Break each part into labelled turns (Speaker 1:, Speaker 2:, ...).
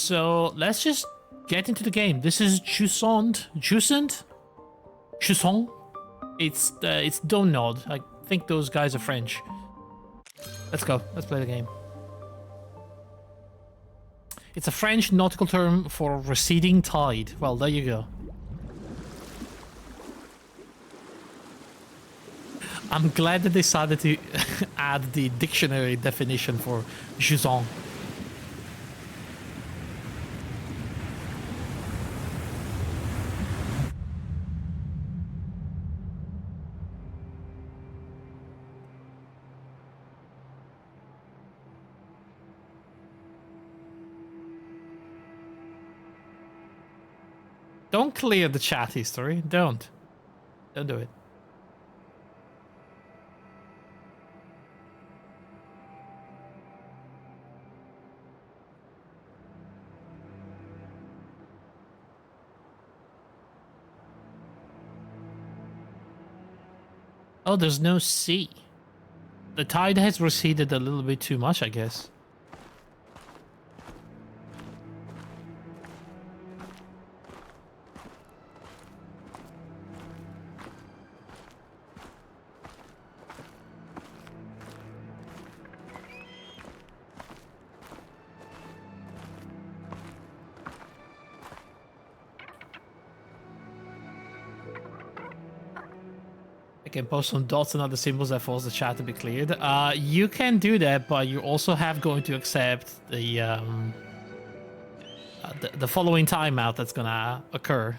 Speaker 1: So let's just get into the game. This is Jusant. Jusant? Jusant? It's Donald. I think those guys are French. Let's go. Let's play the game. It's a French nautical term for receding tide. Well, there you go. I'm glad that they decided to add the dictionary definition for Jusant. Don't clear the chat history. Don't do it. Oh, there's no sea. The tide has receded a little bit too much, I guess. I can post some dots and other symbols that force the chat to be cleared. You can do that, but you also have going to accept the following timeout that's gonna occur.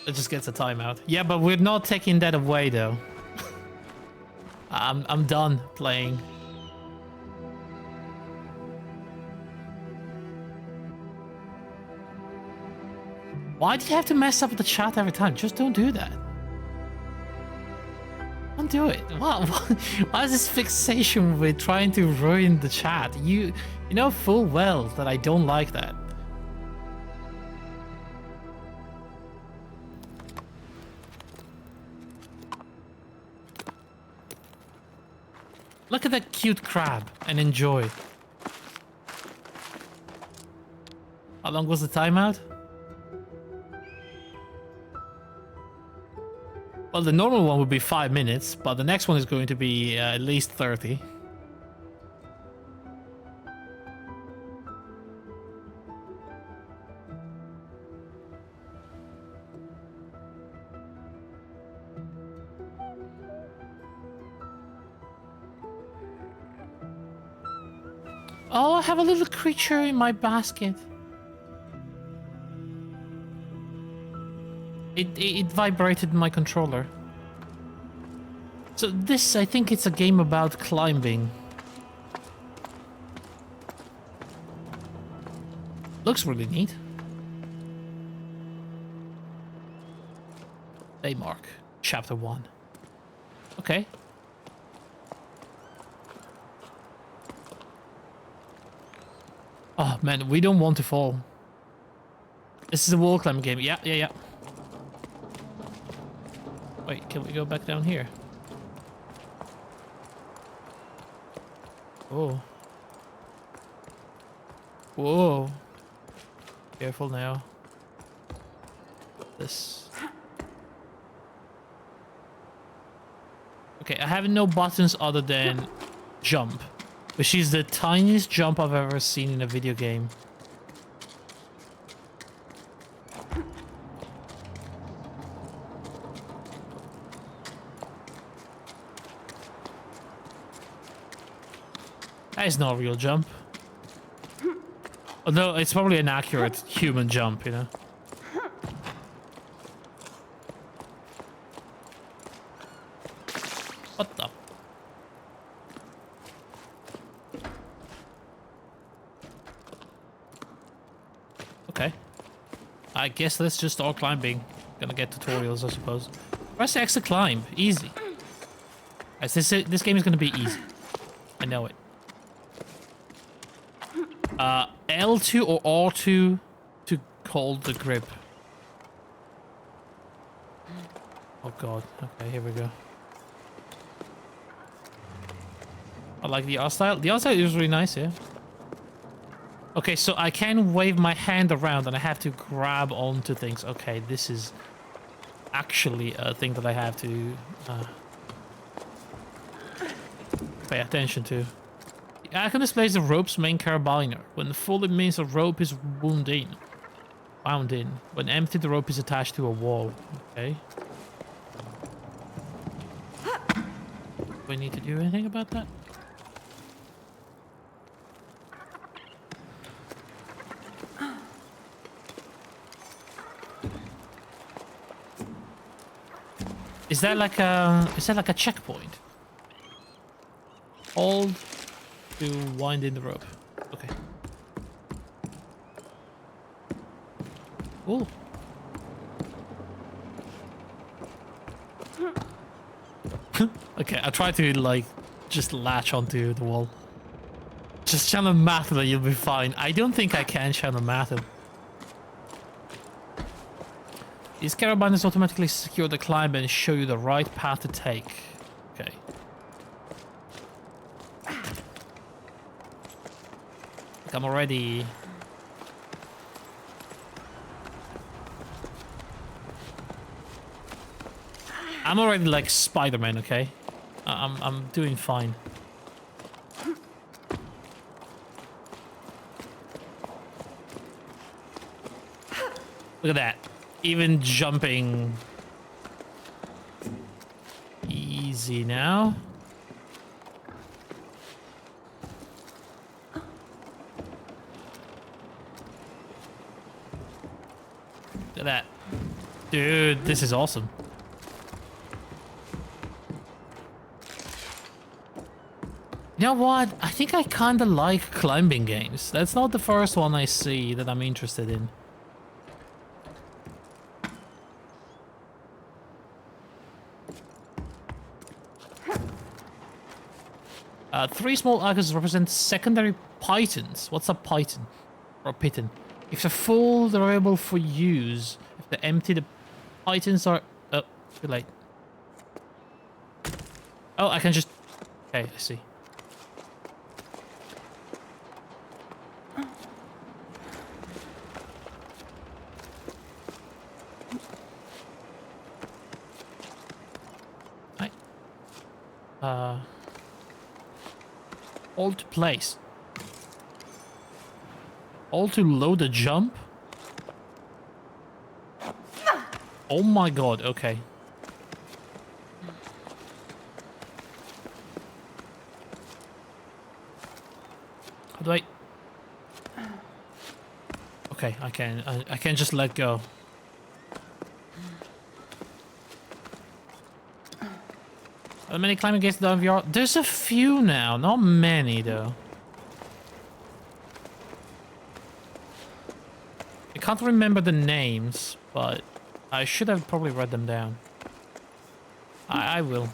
Speaker 1: It just gets a timeout. Yeah, but we're not taking that away though. I'm done playing. Why do you have to mess up the chat every time? Just don't do that. Don't do it. Why is this fixation with trying to ruin the chat? You know full well that I don't like that. Look at that cute crab and enjoy. How long was the timeout? Well, the normal one would be 5 minutes, but the next one is going to be at least 30. Oh, I have a little creature in my basket. It vibrated my controller. So this, I think it's a game about climbing. Looks really neat. Daymark, chapter 1. Okay. Oh man, we don't want to fall. This is a wall climbing game. Yeah. Wait, can we go back down here? Oh. Whoa. Careful now. This. Okay, I have no buttons other than jump, which is the tiniest jump I've ever seen in a video game. That is not a real jump. Although it's probably an accurate human jump, you know? What the? Okay. I guess let's just start climbing. Gonna get tutorials, I suppose. Press X to climb. Easy. As this game is gonna be easy. I know it. L2 or R2 to hold the grip. Oh god. Okay, here we go. I like the art style. The art style is really nice, yeah. Okay, so I can wave my hand around and I have to grab onto things. Okay, this is actually a thing that I have to pay attention to. The icon displays the rope's main carabiner. When full, it means a rope is wound in. Wound in. When empty, the rope is attached to a wall. Okay. Do we need to do anything about that? Is that like a checkpoint? Hold to wind in the rope. Okay. Cool. Okay, I try to like just latch onto the wall. Just channel math and you'll be fine. I don't think I can channel math. These carabiners automatically secure the climb and show you the right path to take. Okay. Like I'm already... like Spider-Man, okay? I'm doing fine. Look at that. Even jumping easy now. Look at that. Dude, this is awesome. You know what? I think I kinda like climbing games. That's not the first one I see that I'm interested in. Three small icons represent secondary pythons. What's a python? Or a python? If they're full, they're available for use. If they're empty, the pythons are... Oh, too late. Oh, I can just... Okay, I see. Right. Hold to place. Hold to load a jump. Oh my god, okay. How do I... Okay, I can just let go. How many climbing gates down VR? There's a few now, not many though. I can't remember the names, but I should have probably read them down. I will.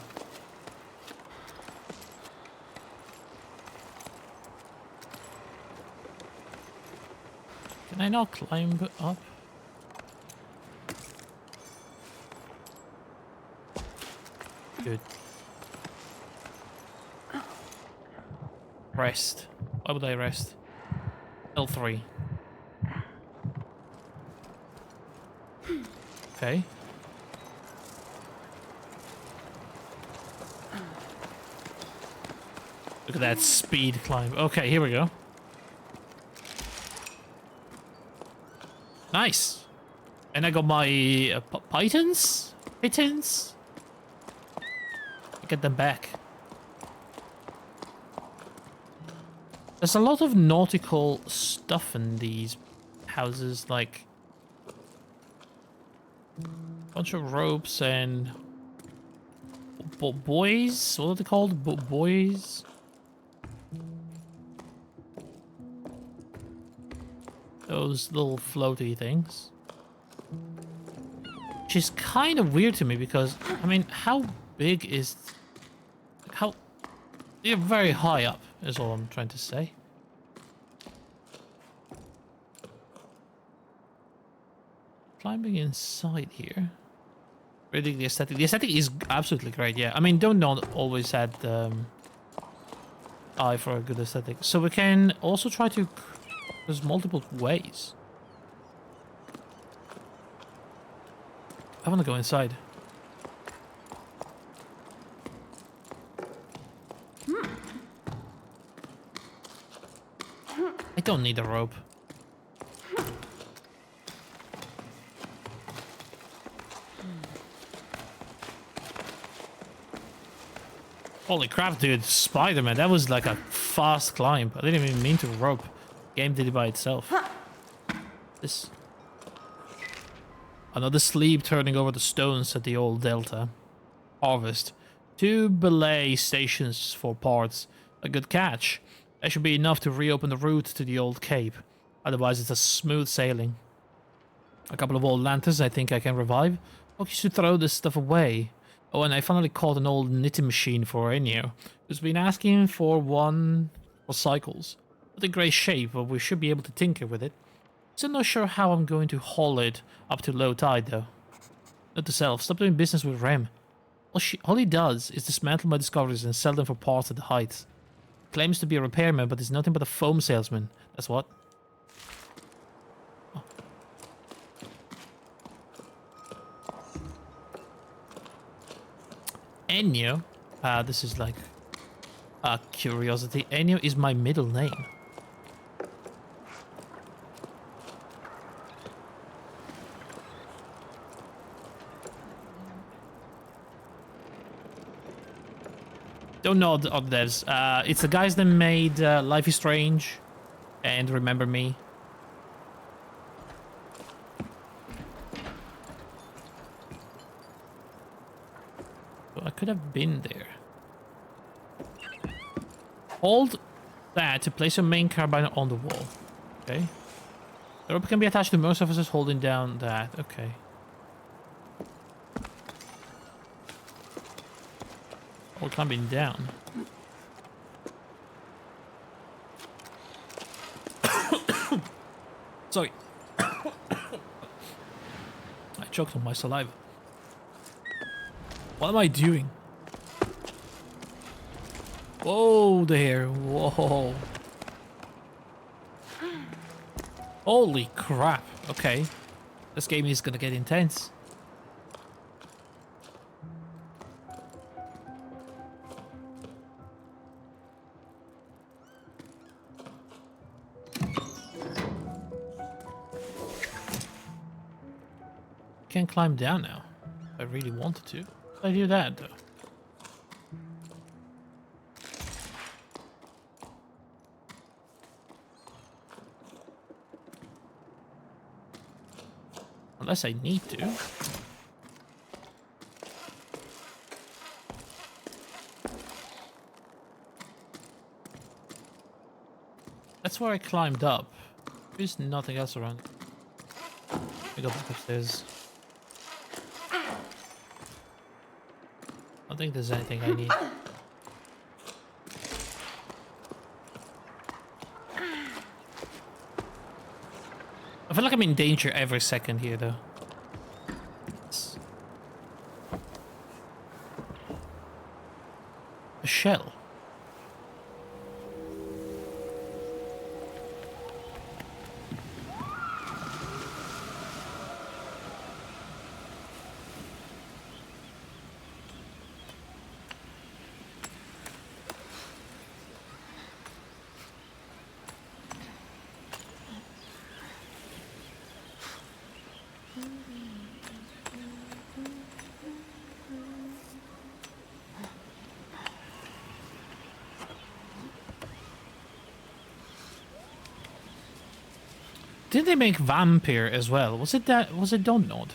Speaker 1: Can I not climb up? Good. Rest. Why would I rest? L3. Okay. Look at that speed climb. Okay, here we go. Nice. And I got my pythons? Pythons? Get them back. There's a lot of nautical stuff in these houses, like a bunch of ropes and buoys. What are they called? Buoys. Those little floaty things. Which is kind of weird to me because, I mean, how big is... How... You're very high up, is all I'm trying to say. Climbing inside here. Really, the aesthetic. The aesthetic is absolutely great, yeah. I mean, don't not always had eye for a good aesthetic. So we can also try to There's multiple ways. I want to go inside. I don't need a rope. Holy crap, dude. Spider-Man, that was like a fast climb. I didn't even mean to rope. Game did it by itself. This... Another sleep turning over the stones at the old delta. Harvest. 2 belay stations for parts. A good catch. That should be enough to reopen the route to the old cape. Otherwise it's a smooth sailing. A couple of old lanterns I think I can revive. I should throw this stuff away. Oh, and I finally caught an old knitting machine for Enyo, who's been asking for one for cycles. Not in great shape, but we should be able to tinker with it. Still not sure how I'm going to haul it up to low tide, though. Note to self, stop doing business with Rem. All he does is dismantle my discoveries and sell them for parts at the heights. Claims to be a repairman, but is nothing but a foam salesman. That's what. Oh. Enyo? This is like a curiosity. Enyo is my middle name. Don't know the other devs. It's the guys that made Life is Strange and Remember Me. So I could have been there. Hold that to place your main carbine on the wall. Okay. The rope can be attached to most surfaces holding down that. Okay. All climbing down. Sorry. I choked on my saliva. What am I doing? Whoa there. Whoa. Holy crap. Okay. This game is gonna get intense. Can't climb down now. I really wanted to. I do that though. Unless I need to. That's where I climbed up. There's nothing else around. Let me go back upstairs. I don't think there's anything I need. I feel like I'm in danger every second here, though. A shell. Did they make Vampire as well? Was it that? Was it Donod?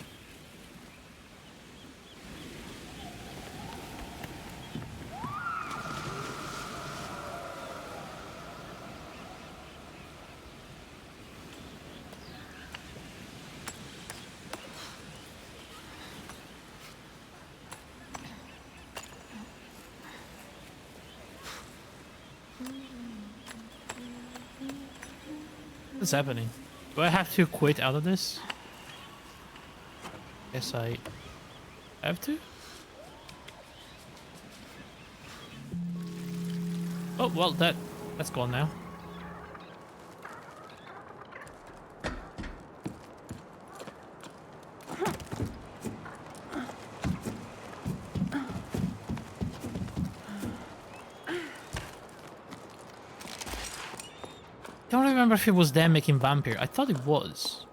Speaker 1: What's happening? Do I have to quit out of this? Guess I have to? Oh, well, that's gone now. don't remember if it was them making vampire. I thought it was.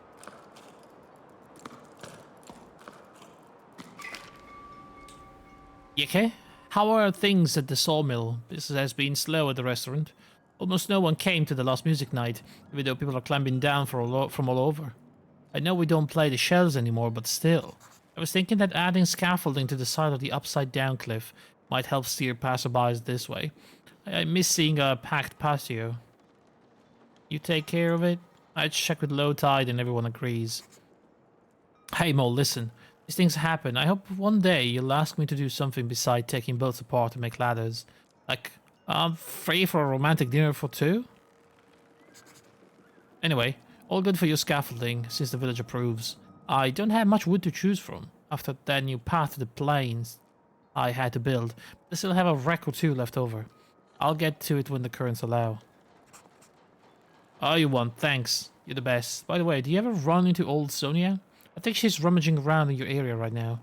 Speaker 1: You okay? How are things at the sawmill? Business has been slow at the restaurant. Almost no one came to the last music night, even though people are climbing down from all over. I know we don't play the shells anymore, but still. I was thinking that adding scaffolding to the side of the upside-down cliff might help steer passerbys this way. I miss seeing a packed patio. You take care of it? I check with low tide and everyone agrees. Hey Mo, listen. These things happen. I hope one day you'll ask me to do something beside taking boats apart to make ladders. Like, I'm free for a romantic dinner for two? Anyway, all good for your scaffolding, since the village approves. I don't have much wood to choose from, after that new path to the plains I had to build, but I still have a wreck or two left over. I'll get to it when the currents allow. Oh, you won, thanks. You're the best. By the way, do you ever run into old Sonia? I think she's rummaging around in your area right now.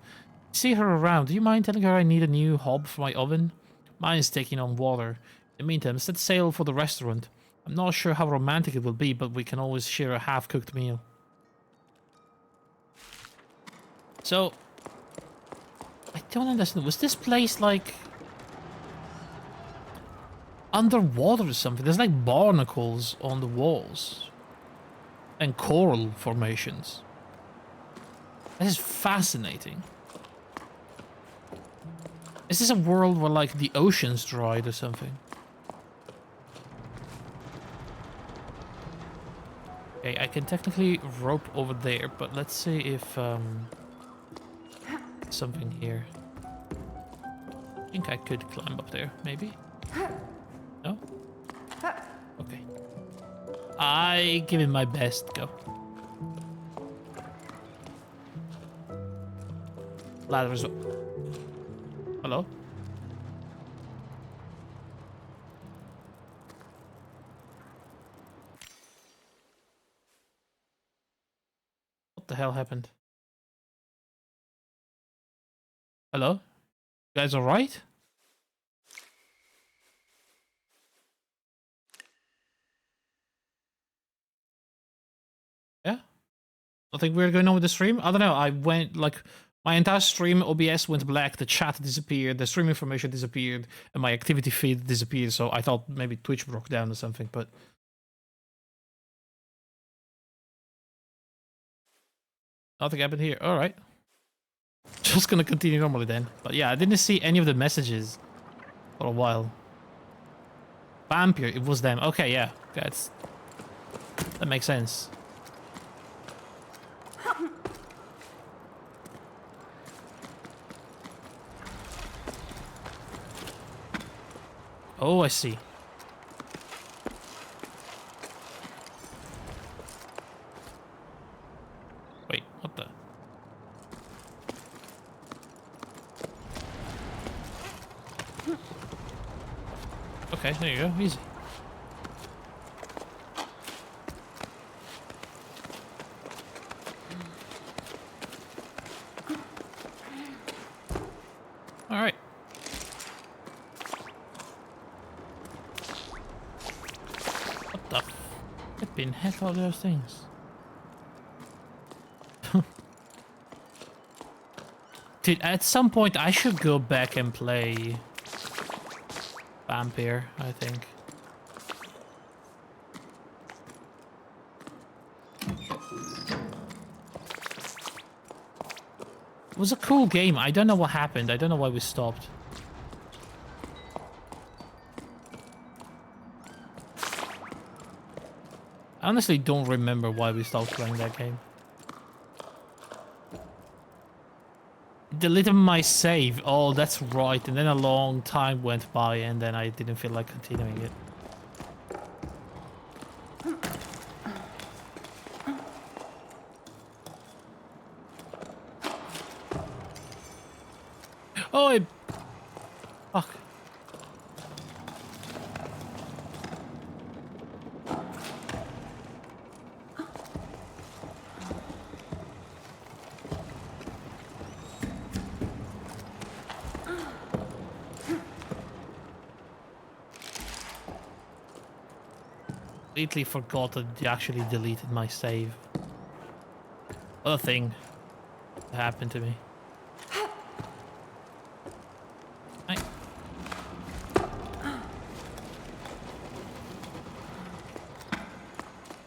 Speaker 1: See her around, do you mind telling her I need a new hob for my oven? Mine is taking on water. In the meantime, set sail for the restaurant. I'm not sure how romantic it will be, but we can always share a half-cooked meal. So, I don't understand. Was this place like underwater or something? There's like barnacles on the walls and coral formations. This is fascinating. Is this a world where like the ocean's dried or something? Okay, I can technically rope over there, but let's see if something here. I think I could climb up there, maybe? No? Okay. I give it my best go. Ladder is up. Hello? What the hell happened? Hello? You guys alright? Yeah? Nothing weird going on with the stream? I don't know, I went like my entire stream OBS went black, the chat disappeared, the stream information disappeared, and my activity feed disappeared, so I thought maybe Twitch broke down or something, but nothing happened here. Alright. Just gonna continue normally then. But yeah, I didn't see any of the messages for a while. Vampire, it was them. Okay, yeah. That makes sense. Oh, I see. Wait, what the? Okay, there you go. Easy. All right. What the flipping heck are those things? Dude, at some point I should go back and play Vampire, I think. It was a cool game. I don't know what happened. I don't know why we stopped. I honestly don't remember why we stopped playing that game. Deleted my save. Oh, that's right. And then a long time went by and then I didn't feel like continuing it. Oh, fuck. completely forgot that you actually deleted my save. Other thing that happened to me. I...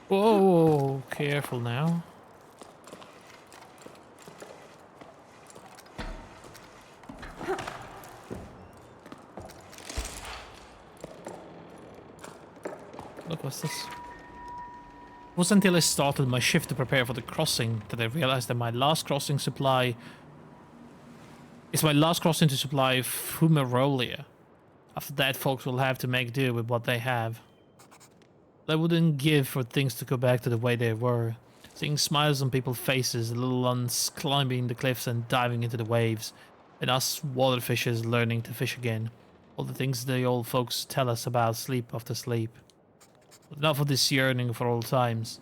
Speaker 1: Whoa, careful now. Look, what's this? It wasn't until I started my shift to prepare for the crossing that I realized that my last crossing supply is my last crossing to supply Fumarolia. After that, folks will have to make do with what they have. I wouldn't give for things to go back to the way they were. Seeing smiles on people's faces, the little ones climbing the cliffs and diving into the waves, and us water fishers learning to fish again. All the things the old folks tell us about sleep after sleep. But enough of this yearning for old times.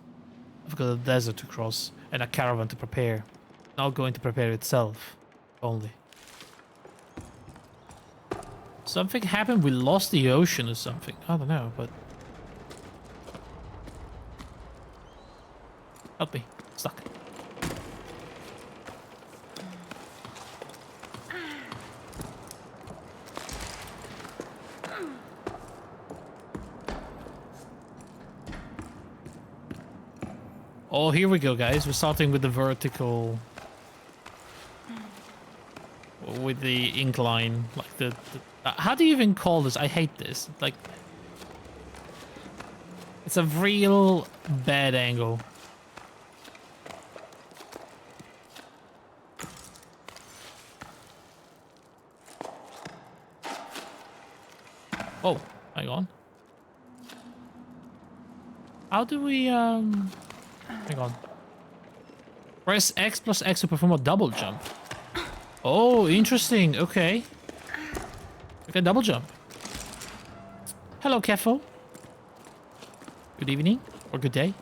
Speaker 1: I've got a desert to cross and a caravan to prepare. Not going to prepare itself, only. Something happened, we lost the ocean or something. I don't know, but... Help me. Stuck. Oh, here we go, guys. We're starting with the vertical... With the incline. Like the how do you even call this? I hate this. Like... It's a real bad angle. Oh, hang on. How do we, hang on. Press X plus X to perform a double jump. Oh, interesting. Okay. Okay, double jump. Hello, Kefo. Good evening or good day.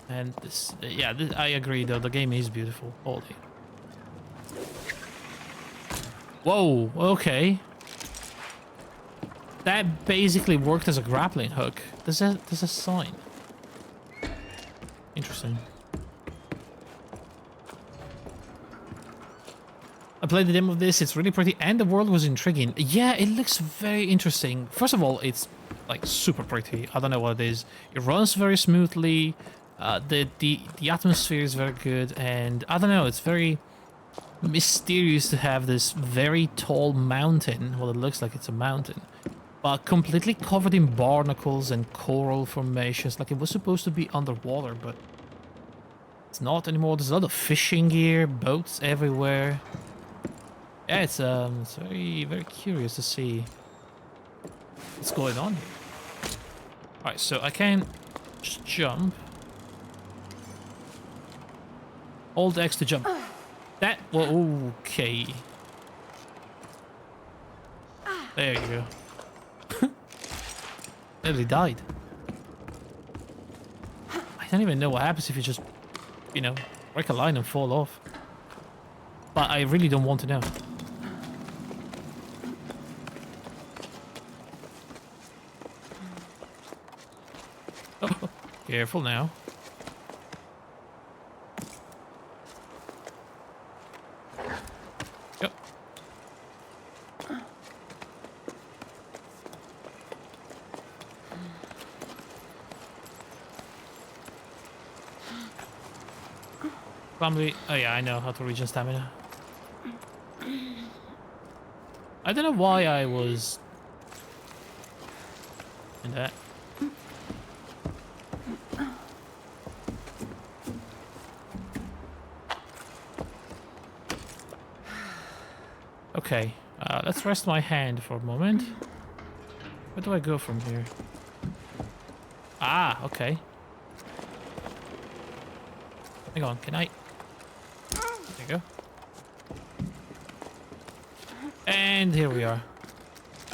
Speaker 1: And this, yeah, this, I agree though, the game is beautiful. Holy. Whoa, okay. That basically worked as a grappling hook. There's a sign. Interesting. I played the demo of this, it's really pretty, and the world was intriguing. Yeah, it looks very interesting. First of all, it's like super pretty. I don't know what it is. It runs very smoothly. The atmosphere is very good, and I don't know, it's very mysterious to have this very tall mountain. Well, it looks like it's a mountain, but completely covered in barnacles and coral formations. Like it was supposed to be underwater, but it's not anymore. There's a lot of fishing gear, boats everywhere. Yeah, it's very, very curious to see what's going on here. Alright, so I can just jump. Hold X to jump. That, well, okay. There you go. Nearly died. I don't even know what happens if you just, you know, break a line and fall off. But I really don't want to know. Oh, careful now. Yep. Probably. Oh yeah, I know how to regen stamina. I don't know why I was in that. Okay, let's rest my hand for a moment. Where do I go from here? Ah, okay. Hang on, can I? There you go. And here we are.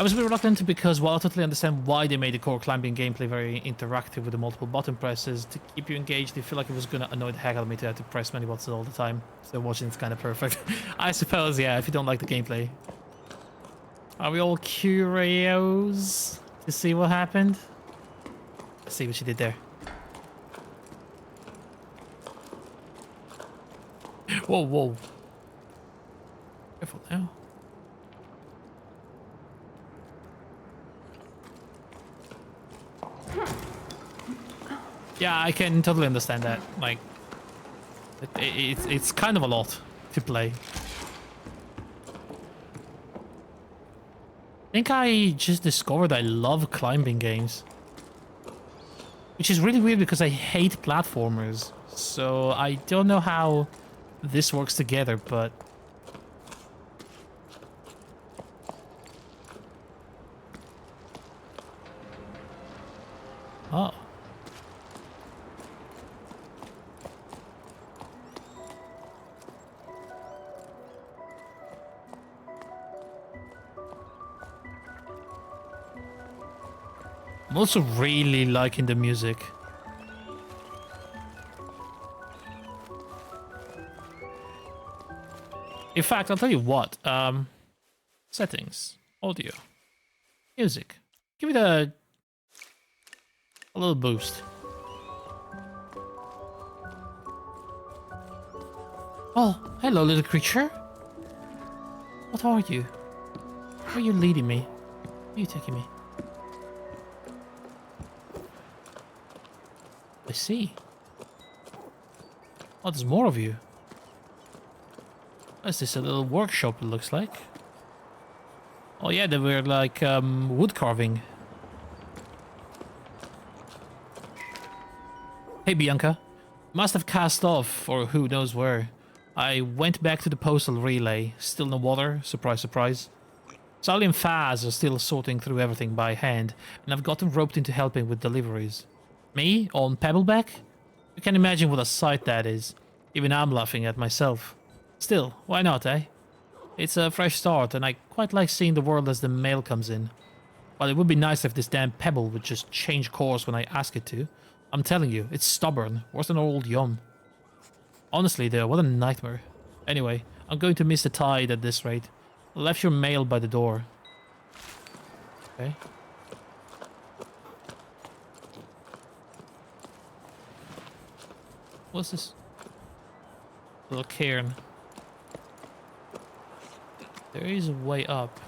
Speaker 1: I was a bit reluctant because while I totally understand why they made the core climbing gameplay very interactive with the multiple button presses to keep you engaged, I feel like it was gonna annoy the heck out of me to have to press many buttons all the time. So watching it's kind of perfect. I suppose, yeah, if you don't like the gameplay. Are we all curious to see what happened? Let's see what she did there. Whoa, whoa. Careful now. Yeah, I can totally understand that. Like, it's kind of a lot to play. I think I just discovered I love climbing games. Which is really weird because I hate platformers. So I don't know how this works together, but... Oh. I'm also really liking the music. In fact, I'll tell you what. Settings, audio, music. Give it a little boost. Oh, hello, little creature. What are you? Where are you leading me? Where are you taking me? I see. Oh, there's more of you. Is this a little workshop, it looks like? Oh yeah, they were like wood carving. Hey Bianca. Must have cast off, or who knows where. I went back to the postal relay. Still no water, surprise surprise. Sally and Faz are still sorting through everything by hand, and I've got them roped into helping with deliveries. Me, on Pebbleback? You can imagine what a sight that is. Even I'm laughing at myself. Still, why not, eh? It's a fresh start, and I quite like seeing the world as the mail comes in. But it would be nice if this damn pebble would just change course when I ask it to. I'm telling you, it's stubborn, worse than old Yum. Honestly though, what a nightmare. Anyway, I'm going to miss the tide at this rate. I left your mail by the door. Okay. What's this? Little cairn. There is a way up.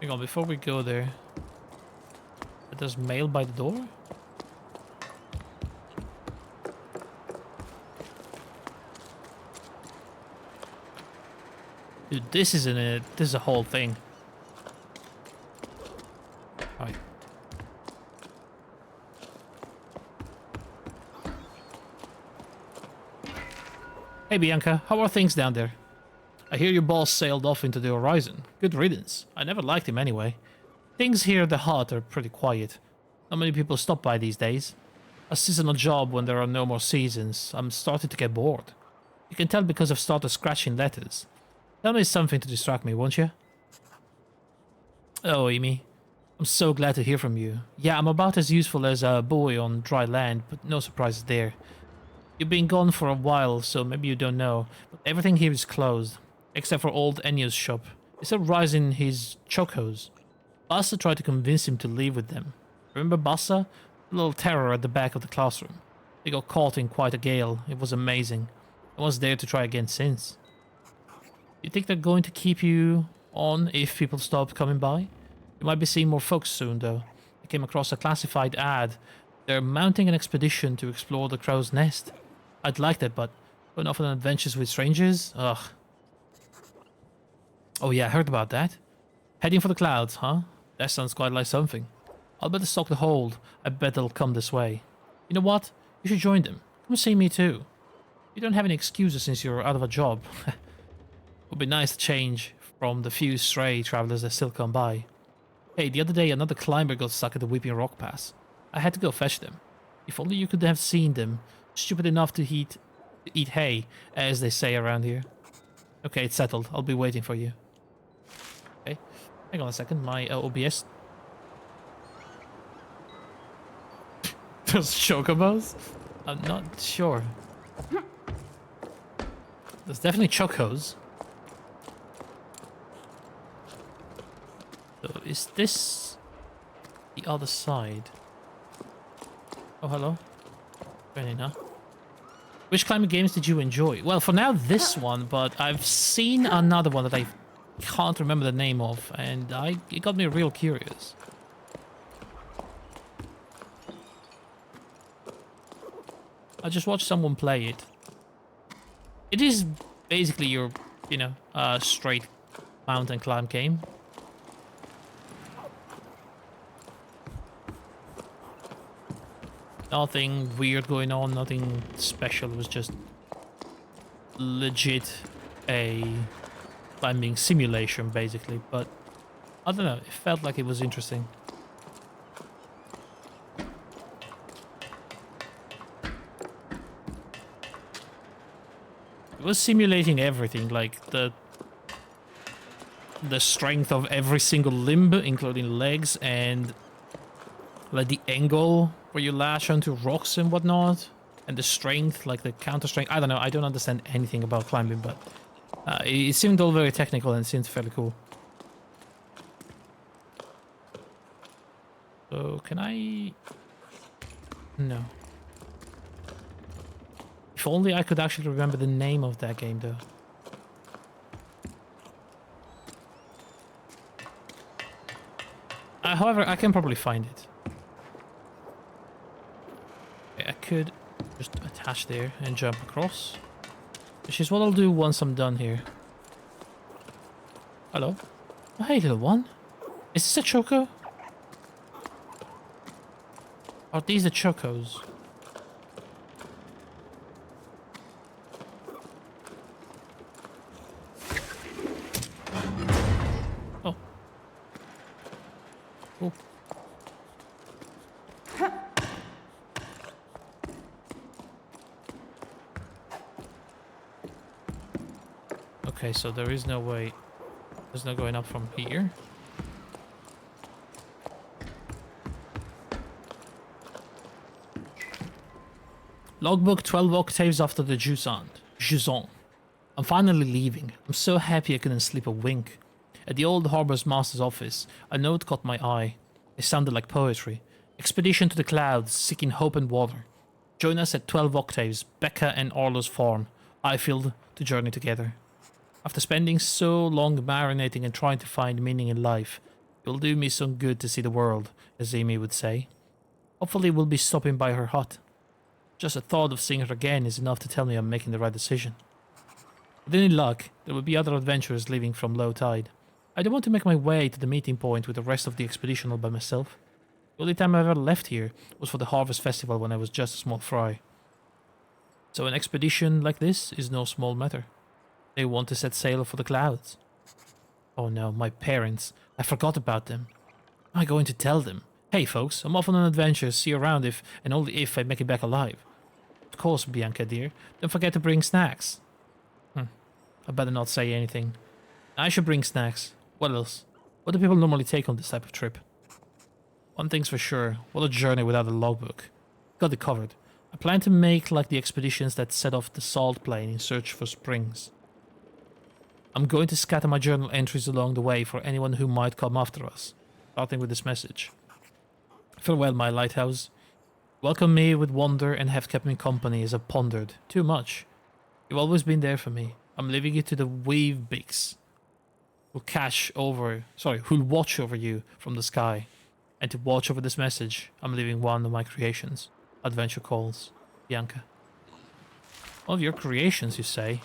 Speaker 1: Hang on, before we go there. There's mail by the door? Dude, this isn't it. This is a whole thing. Alright. Hey Bianca, how are things down there? I hear your boss sailed off into the horizon. Good riddance. I never liked him anyway. Things here at the hut are pretty quiet. Not many people stop by these days. A seasonal job when there are no more seasons. I'm starting to get bored. You can tell because I've started scratching letters. Tell me something to distract me, won't you? Oh, Amy. I'm so glad to hear from you. Yeah, I'm about as useful as a buoy on dry land, but no surprises there. You've been gone for a while, so maybe you don't know, but everything here is closed. Except for old Enyo's shop. He's still rising his chocos. Bassa tried to convince him to leave with them. Remember Bassa? The little terror at the back of the classroom. They got caught in quite a gale. It was amazing. I was there to try again since. You think they're going to keep you on if people stop coming by? You might be seeing more folks soon, though. I came across a classified ad. They're mounting an expedition to explore the crow's nest. I'd like that, but going off on adventures with strangers? Ugh. Oh yeah, I heard about that. Heading for the clouds, huh? That sounds quite like something. I'll better stock the hold. I bet they'll come this way. You know what? You should join them. Come see me too. You don't have any excuses since you're out of a job. Would be nice to change from the few stray travelers that still come by. Hey, the other day another climber got stuck at the Weeping Rock Pass. I had to go fetch them. If only you could have seen them. Stupid enough to eat hay, as they say around here. Okay, it's settled. I'll be waiting for you. Okay. Hang on a second. My OBS. Those chocobos? I'm not sure. There's definitely chocos. So is this the other side? Oh, hello. Renina. Which climbing games did you enjoy? Well, for now, this one, but I've seen another one that I can't remember the name of, and it got me real curious. I just watched someone play it. It is basically your, straight mountain climb game. Nothing weird going on, nothing special. It was just legit a climbing simulation, basically. But I don't know, it felt like it was interesting. It was simulating everything, like the strength of every single limb, including legs, and like the angle where you lash onto rocks and whatnot, and the strength, like the counter strength. I don't know, I don't understand anything about climbing, but it seemed all very technical and it seemed fairly cool. So can I... No. If only I could actually remember the name of that game, though. However, I can probably find it. Okay, I could just attach there and jump across. Which is what I'll do once I'm done here. Hello? Oh, hey, little one. Is this a choco? Are these the chocos? Oh. Cool. Okay, so there is no way. There's no going up from here. Logbook 12 octaves after the Jusant. I'm finally leaving. I'm so happy I couldn't sleep a wink. At the old harbor's master's office, a note caught my eye. It sounded like poetry. Expedition to the clouds, seeking hope and water. Join us at 12 octaves, Becca and Arlo's farm. Ifield to journey together. After spending so long marinating and trying to find meaning in life, it will do me some good to see the world, as Amy would say. Hopefully we'll be stopping by her hut. Just the thought of seeing her again is enough to tell me I'm making the right decision. With any luck, there will be other adventurers leaving from low tide. I don't want to make my way to the meeting point with the rest of the expedition all by myself. The only time I ever left here was for the Harvest Festival when I was just a small fry. So an expedition like this is no small matter. They want to set sail for the clouds. Oh no, my parents. I forgot about them. How am I going to tell them? Hey folks, I'm off on an adventure, see you around if, and only if, I make it back alive. Of course, Bianca dear. Don't forget to bring snacks. I better not say anything. I should bring snacks. What else? What do people normally take on this type of trip? One thing's for sure, what a journey without a logbook. Got it covered. I plan to make like the expeditions that set off the salt plain in search for springs. I'm going to scatter my journal entries along the way for anyone who might come after us, starting with this message. Farewell, my lighthouse. Welcome me with wonder and have kept me company as I've pondered. Too much. You've always been there for me. I'm leaving it to the weave beaks who'll watch over you from the sky. And to watch over this message, I'm leaving one of my creations. Adventure calls. Bianca. One of your creations, you say?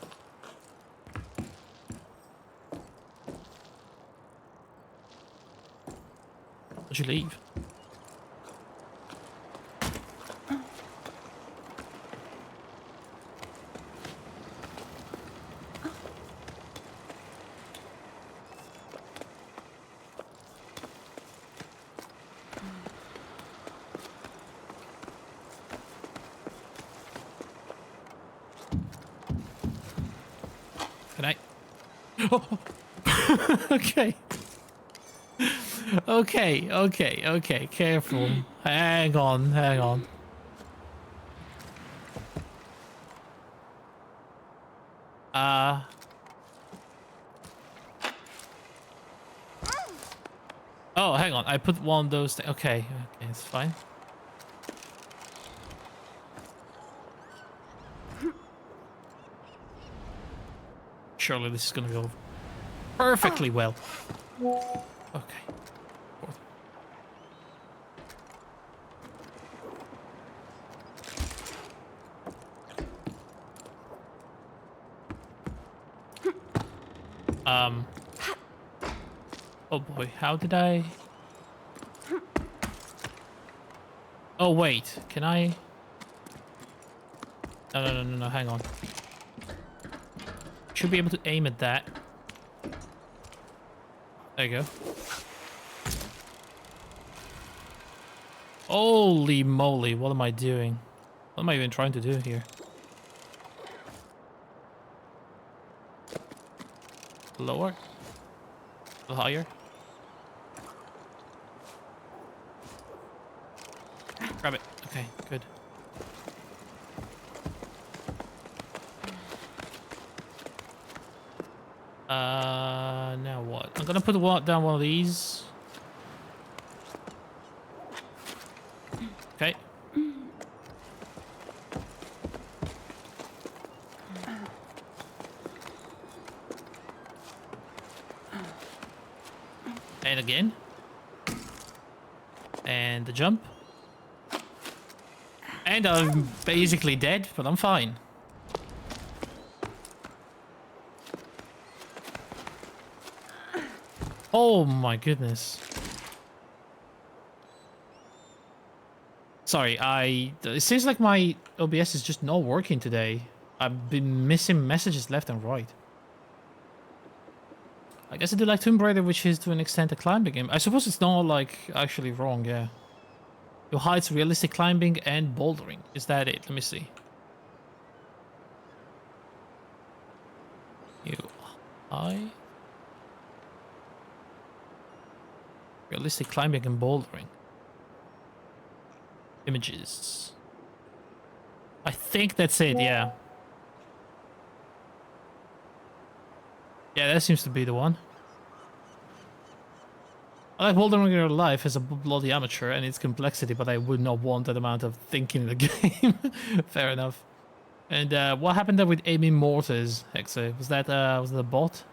Speaker 1: Why'd you leave? Good night. Okay. Okay. Careful. Hang on. Uh. Oh, hang on. I put one of those. Okay, it's fine. Surely this is gonna go perfectly well. Okay. Oh boy, how did I? Oh wait, can I? No, hang on. Should be able to aim at that. There you go. Holy moly, what am I doing? What am I even trying to do here? Lower? A little higher? Grab it. Okay, good. Now what? I'm gonna put down one of these. Okay. And again. And the jump. And I'm basically dead, but I'm fine. Oh my goodness. Sorry, it seems like my OBS is just not working today. I've been missing messages left and right. I guess I do like Tomb Raider, which is to an extent a climbing game. I suppose it's not like actually wrong, yeah. It hides realistic climbing and bouldering. Is that it? Let me see. You hide realistic climbing and bouldering. Images. I think that's it, yeah. Yeah, that seems to be the one. I like bouldering in real life as a bloody amateur and its complexity, but I would not want that amount of thinking in the game. Fair enough. And what happened there with aiming mortars, Hexe? Was that a bot?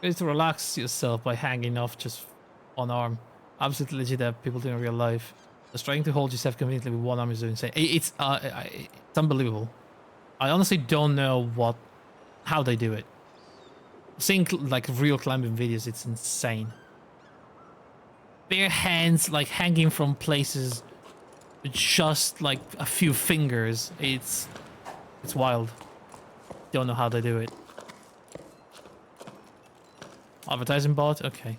Speaker 1: You need to relax yourself by hanging off just one arm. Absolutely legit that people do in real life. Just trying to hold yourself conveniently with one arm is insane. It's unbelievable. I honestly don't know how they do it. Seeing like real climbing videos, it's insane. Bare hands like hanging from places with just like a few fingers. It's wild. Don't know how they do it. Advertising bot? Okay.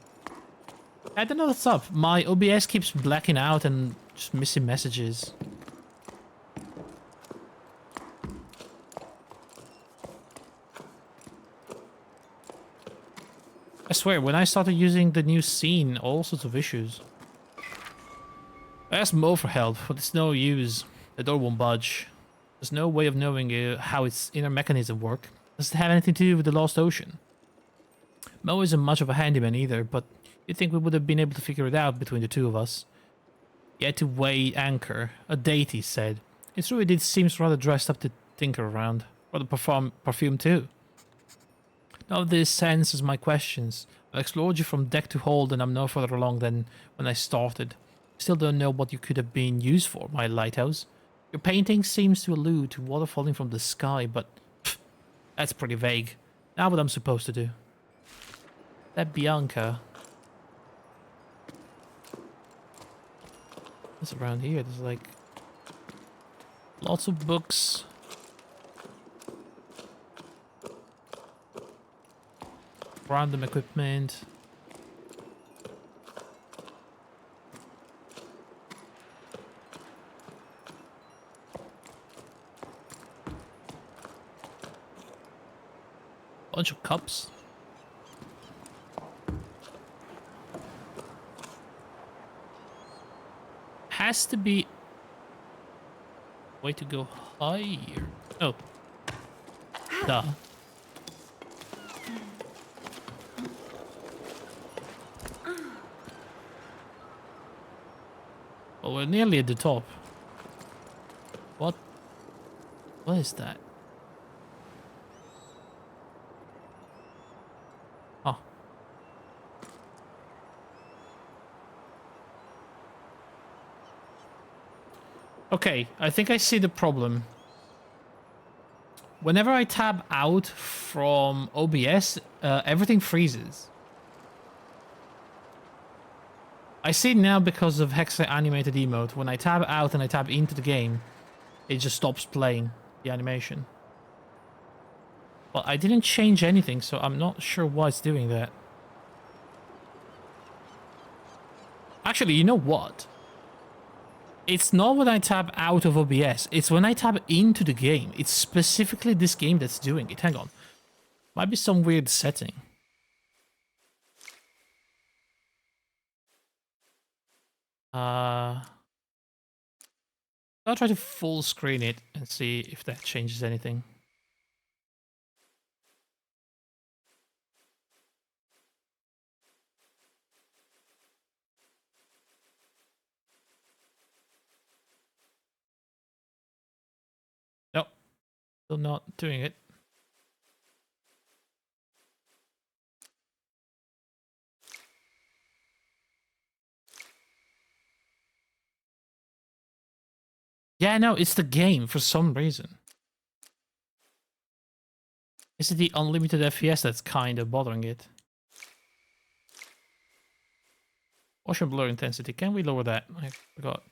Speaker 1: I don't know what's up. My OBS keeps blacking out and just missing messages. I swear, when I started using the new scene, all sorts of issues. I asked Mo for help, but it's no use. The door won't budge. There's no way of knowing how its inner mechanism work. Does it have anything to do with the Lost Ocean? Mo isn't much of a handyman either, but you'd think we would have been able to figure it out between the two of us. He had to weigh anchor. A date, he said. It's true, it seems rather dressed up to tinker around. Rather perfume too. None of this answers my questions. I've explored you from deck to hold and I'm no further along than when I started. Still don't know what you could have been used for, my lighthouse. Your painting seems to allude to water falling from the sky, but pff, that's pretty vague. Now what I'm supposed to do. That Bianca. What's around here? There's like lots of books. Random equipment. Bunch of cups. Has to be way to go higher. Oh. Duh. Oh, we're nearly at the top. What? What is that? Oh. Okay, I think I see the problem. Whenever I tab out from OBS, everything freezes. I see now because of Hexa animated emote. When I tab out and I tab into the game, it just stops playing the animation. Well, I didn't change anything, so I'm not sure why it's doing that. Actually, you know what? It's not when I tab out of OBS, it's when I tab into the game. It's specifically this game that's doing it. Hang on. Might be some weird setting. I'll try to full screen it and see if that changes anything. Nope. Still not doing it. Yeah, no, it's the game for some reason. Is it the unlimited FPS that's kind of bothering it? Motion blur intensity. Can we lower that? I forgot.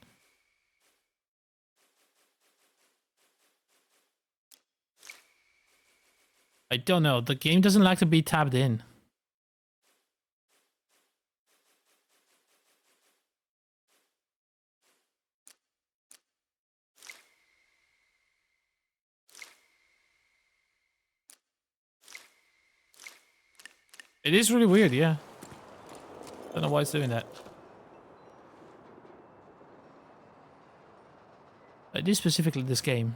Speaker 1: I don't know. The game doesn't like to be tabbed in. It is really weird, yeah. Don't know why it's doing that. It is specifically this game.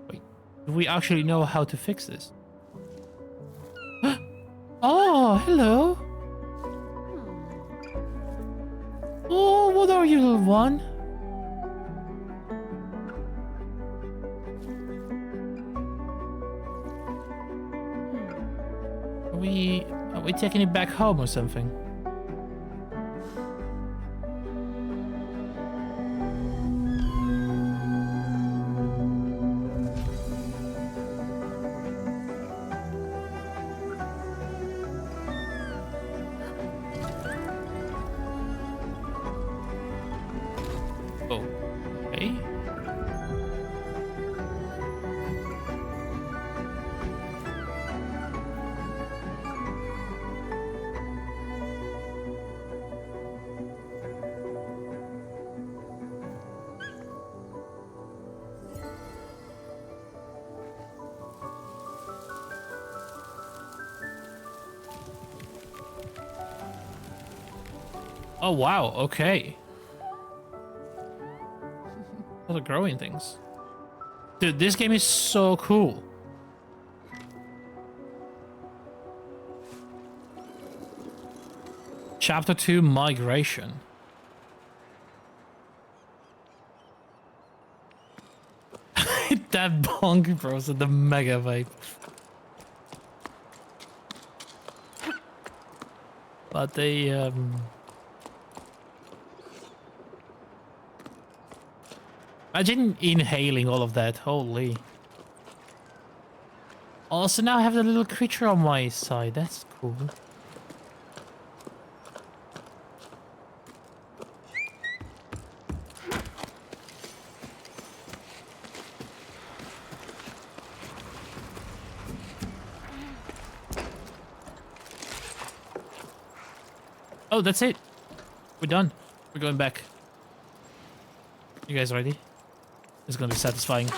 Speaker 1: Wait, do we actually know how to fix this? Oh, hello. Oh, what are you, little one? Are we taking it back home or something? Oh, okay. Oh, wow, okay. All the growing things. Dude, this game is so cool. Chapter 2 Migration. That bonk bros at the mega vape. But they imagine inhaling all of that, holy. Also now I have the little creature on my side, that's cool. Oh, that's it. We're done. We're going back. You guys ready? It's gonna be satisfying.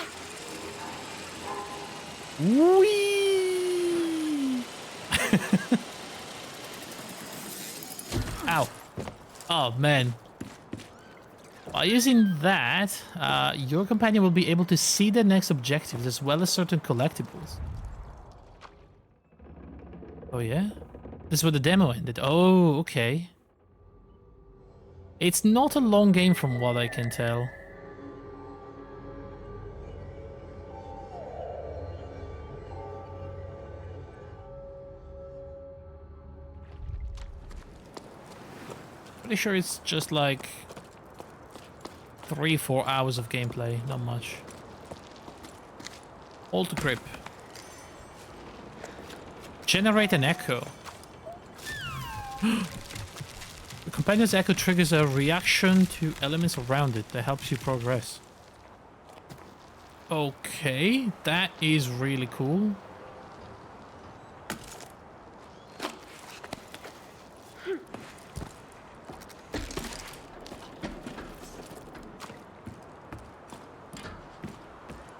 Speaker 1: Whee! Ow. Oh, man. By using that, your companion will be able to see the next objectives as well as certain collectibles. Oh, yeah? This is where the demo ended. Oh, okay. It's not a long game from what I can tell. Pretty sure it's just like 3-4 hours of gameplay, not much. Hold the grip. Generate an echo. The companion's echo triggers a reaction to elements around it that helps you progress. Okay, that is really cool. I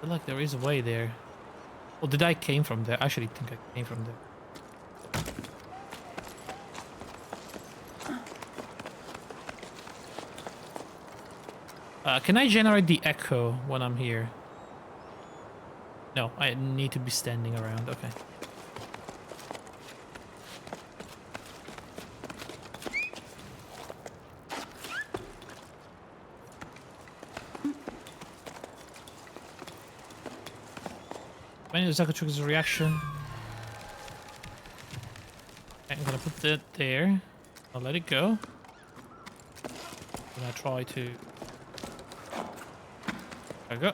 Speaker 1: feel like there is a way there. Or did I came from there? I actually think I came from there. Can I generate the echo when I'm here? No, I need to be standing around. Okay. When the echo triggers a reaction. Okay, I'm gonna put that there. I'll let it go. And I try to. There we go.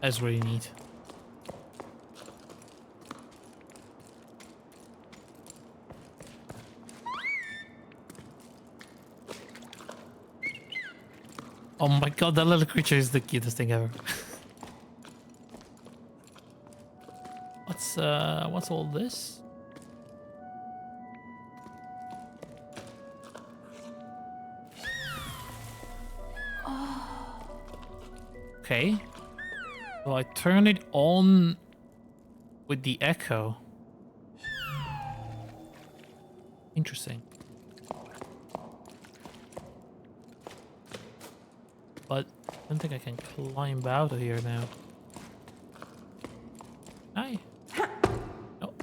Speaker 1: That's really neat. Oh my god, that little creature is the cutest thing ever. What's all this? Okay. So I turn it on with the echo. Interesting. But I don't think I can climb out of here now. Hi. No.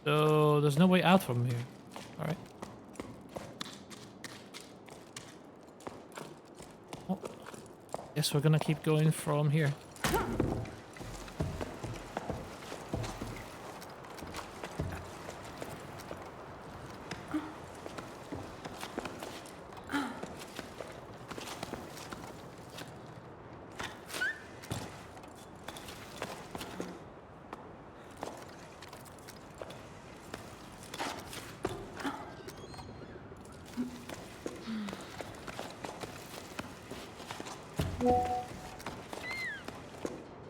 Speaker 1: So there's no way out from here. All right. Oh. Guess we're gonna keep going from here.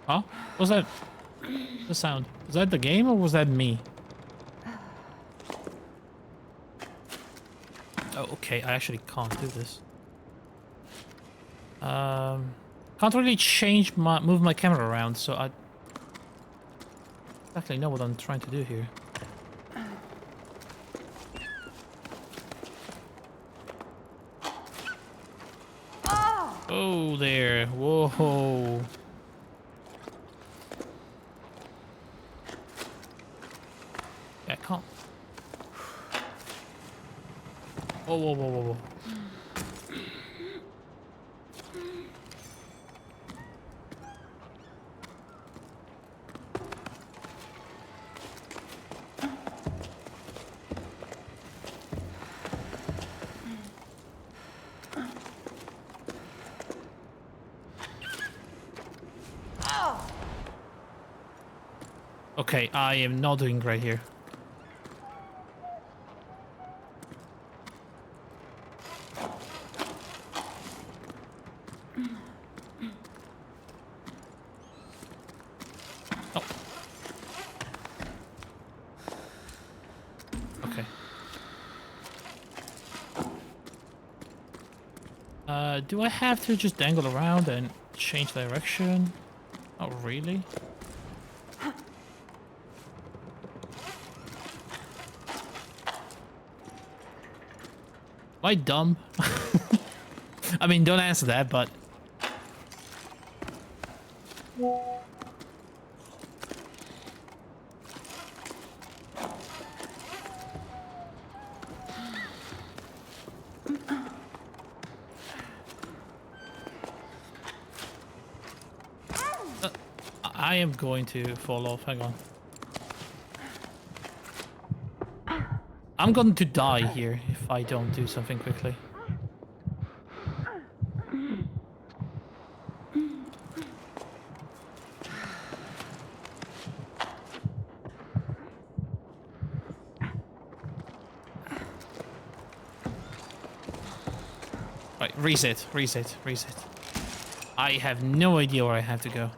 Speaker 1: Huh? What was that? The sound. Was that the game or was that me? Oh, okay. I actually can't do this. Can't really move my camera around, so I exactly know what I'm trying to do here. Oh, there. Whoa. Yeah, I can't. Whoa. Okay, I am not doing great here. Oh. Okay. Do I have to just dangle around and change direction? Oh, really? Am I dumb? I mean, don't answer that, but... I am going to fall off. Hang on. I'm going to die here if I don't do something quickly. Right, reset, reset, reset. I have no idea where I have to go.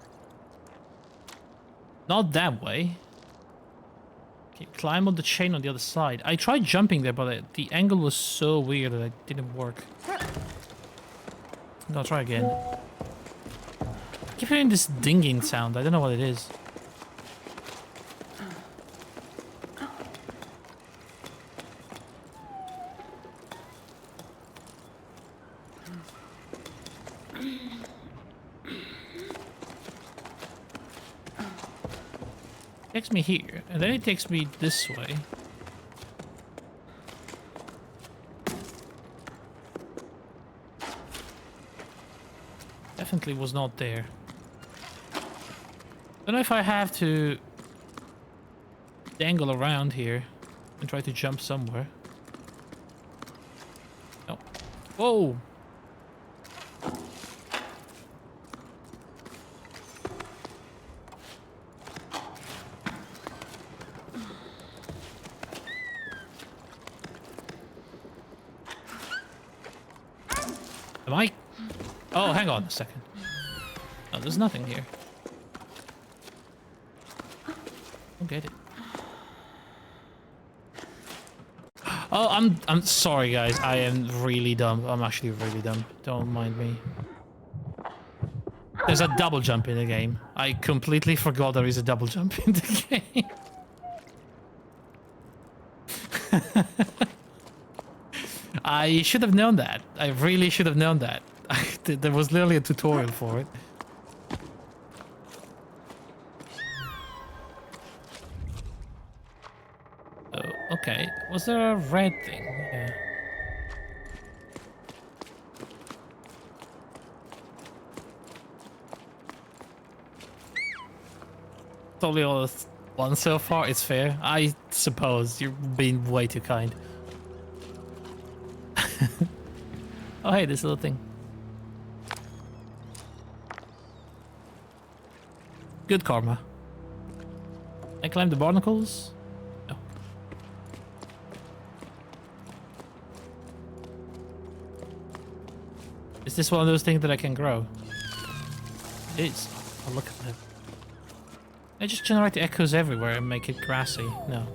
Speaker 1: Not that way. Okay, climb on the chain on the other side. I tried jumping there, but the angle was so weird that it didn't work. I'll try again. I keep hearing this dinging sound. I don't know what it is. It takes me here, and then it takes me this way. Definitely was not there. Don't know if I have to dangle around here and try to jump somewhere. No. Whoa! Am I? Oh, hang on a second. No, there's nothing here. Don't get it. Oh, I'm sorry, guys. I am really dumb. I'm actually really dumb. Don't mind me. There's a double jump in the game. I completely forgot there is a double jump in the game. I should have known that. I really should have known that. There was literally a tutorial for it. Oh, okay. Was there a red thing? Yeah. Totally all one so far. It's fair. I suppose you're being way too kind. Oh, hey, this little thing. Good karma. I climb the barnacles? No. Is this one of those things that I can grow? It is. Oh, look at that. I just generate the echoes everywhere and make it grassy. No.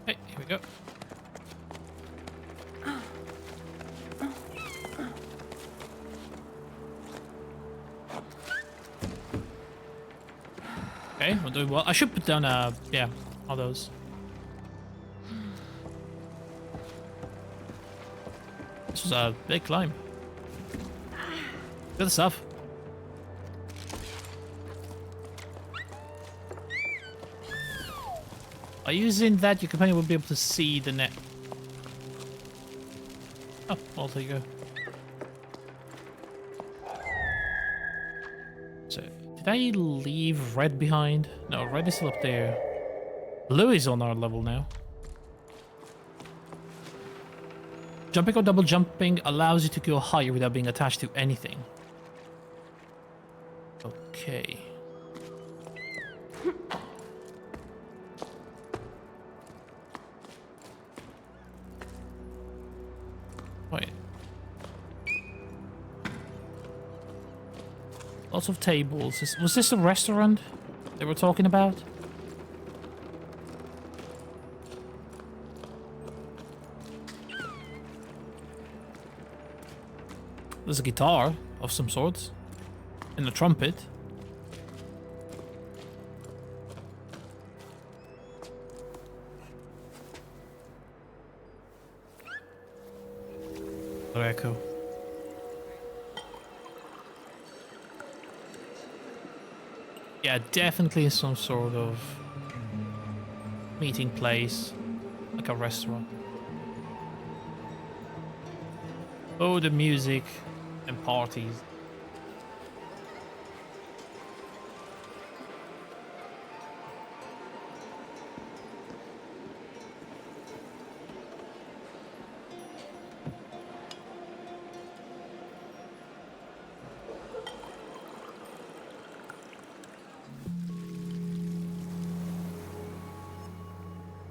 Speaker 1: Hey, here we go. Okay, we're doing well. I should put down, yeah, all those. This was a big climb. Good stuff. By using that, your companion will be able to see the net. Oh, well, there you go. So, did I leave red behind? No, red is still up there. Blue is on our level now. Jumping or double jumping allows you to go higher without being attached to anything. Okay. Wait. Lots of tables. Was this a restaurant they were talking about? There's a guitar of some sort. And a trumpet. Oh, echo. Yeah, definitely some sort of meeting place, like a restaurant. Oh, the music and parties.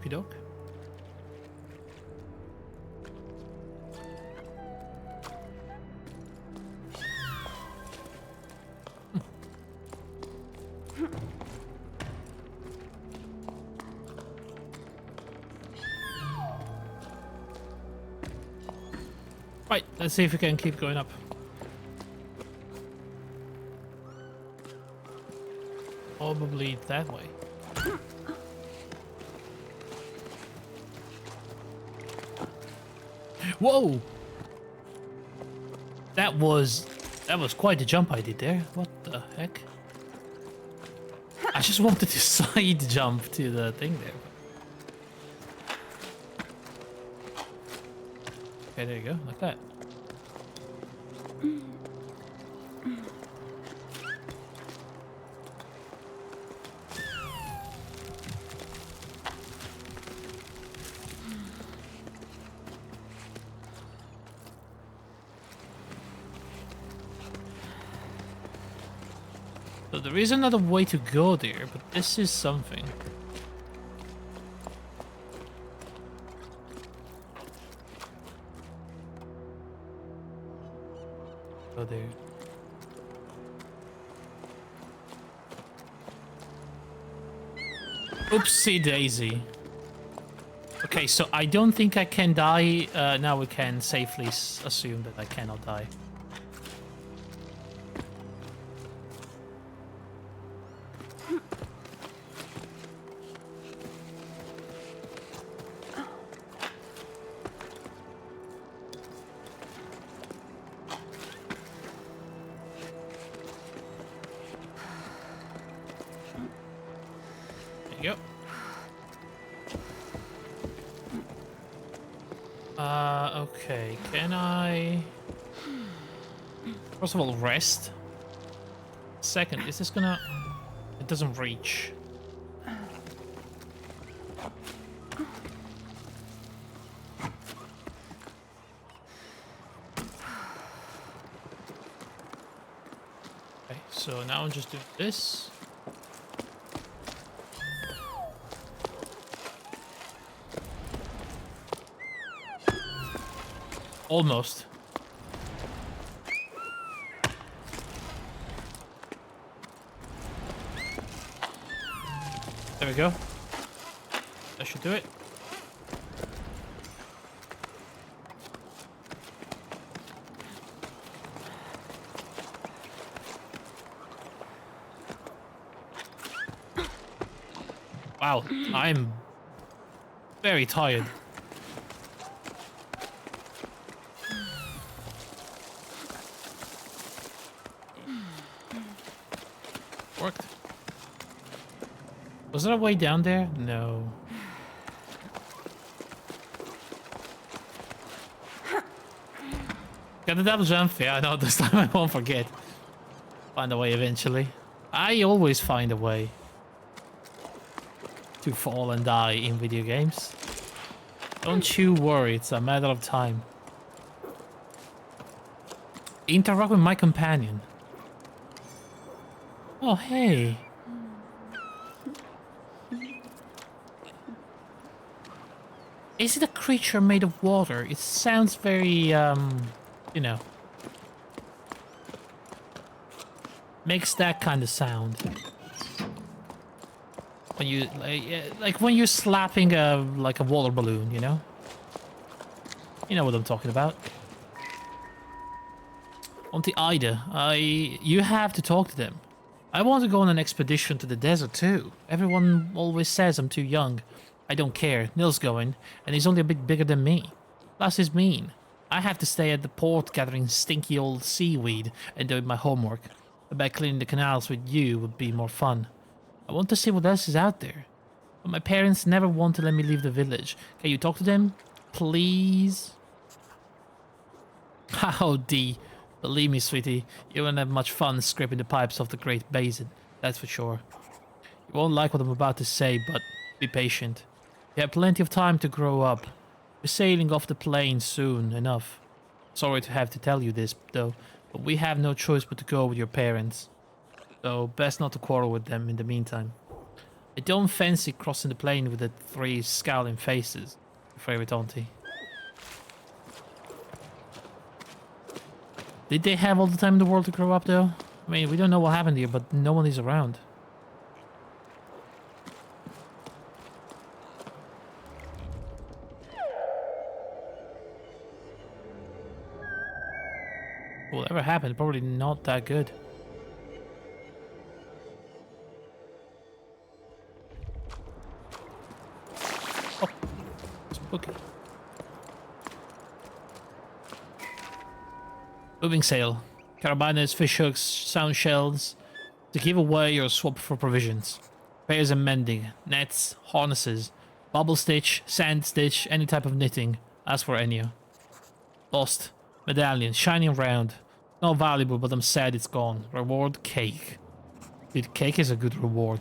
Speaker 1: Doke. Right, let's see if we can keep going up. Probably that way. Whoa! That was quite a jump I did there. What the heck? I just wanted to side jump to the thing there. Okay, there you go, like that. So there is another way to go there, but this is something. Go there. Oopsie daisy. Okay, so I don't think I can die. Now we can safely assume that I cannot die. Okay, can I... First of all, rest. Second, is this gonna... It doesn't reach. Okay, so now I'm just doing this. Almost. There we go. That should do it. Wow, I'm very tired. Was there a way down there? No. Got the double jump? Yeah, I know, this time I won't forget. Find a way eventually. I always find a way to fall and die in video games. Don't you worry, it's a matter of time. Interact with my companion. Oh, hey. Is it a creature made of water? It sounds very, you know. Makes that kind of sound. When you, like when you're slapping a water balloon, you know? You know what I'm talking about. Auntie Ida, you have to talk to them. I want to go on an expedition to the desert too. Everyone always says I'm too young. I don't care. Nil's going, and he's only a bit bigger than me. Plus he's mean. I have to stay at the port gathering stinky old seaweed and doing my homework. I bet cleaning the canals with you would be more fun. I want to see what else is out there. But my parents never want to let me leave the village. Can you talk to them? Please? Howdy. Believe me, sweetie, you won't have much fun scraping the pipes off the Great Basin. That's for sure. You won't like what I'm about to say, but be patient. You have plenty of time to grow up. We're sailing off the plane soon enough. Sorry to have to tell you this, though, but we have no choice but to go with your parents. So best not to quarrel with them in the meantime. I don't fancy crossing the plane with the 3 scowling faces. Your favorite auntie. Did they have all the time in the world to grow up, though? I mean, we don't know what happened here, but no one is around. Whatever happened, probably not that good. Oh, spooky. Moving sail. Carabiners, fishhooks, sound shells. To give away or swap for provisions. Repairs and mending. Nets, harnesses. Bubble stitch, sand stitch, any type of knitting. Ask for Enya. Lost. Medallion, shining round. Not valuable, but I'm sad it's gone. Reward, cake. Dude, cake is a good reward.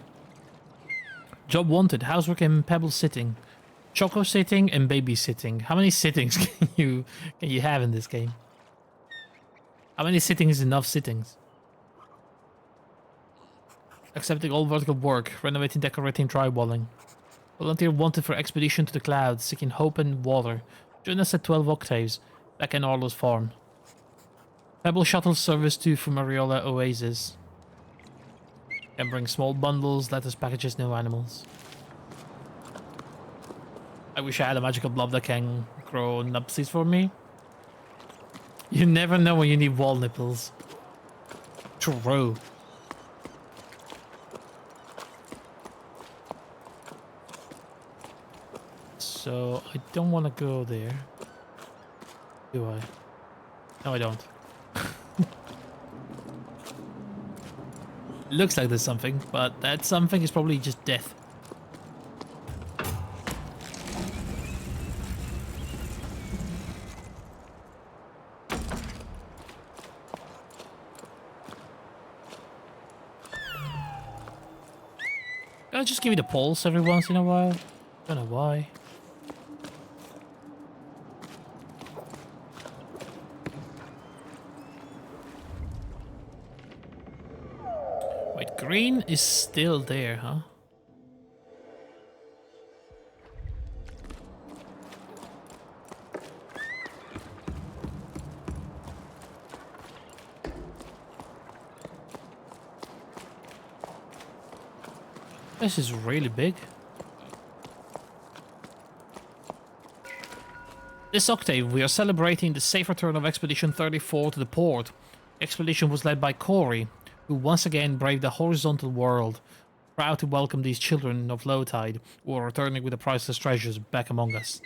Speaker 1: Job wanted, housework and pebble sitting. Choco sitting and babysitting. How many sittings can you have in this game? How many sittings is enough sittings? Accepting all vertical work. Renovating, decorating, drywalling. Volunteer wanted for expedition to the clouds, seeking hope and water. Join us at 12 octaves. Back in Orlo's farm. Pebble shuttle service to Fumariola Oasis. Can bring small bundles, letters, packages, no animals. I wish I had a magical blob that can grow nupsies for me. You never know when you need wall nipples. True. So, I don't want to go there. Do I? No, I don't. Looks like there's something, but that something is probably just death. Gotta just give me the pulse every once in a while. Don't know why. Wait, green is still there, huh? This is really big. This octave, we are celebrating the safe return of Expedition 34 to the port. The expedition was led by Corey, who once again braved the horizontal world, proud to welcome these children of low tide, who are returning with the priceless treasures back among us.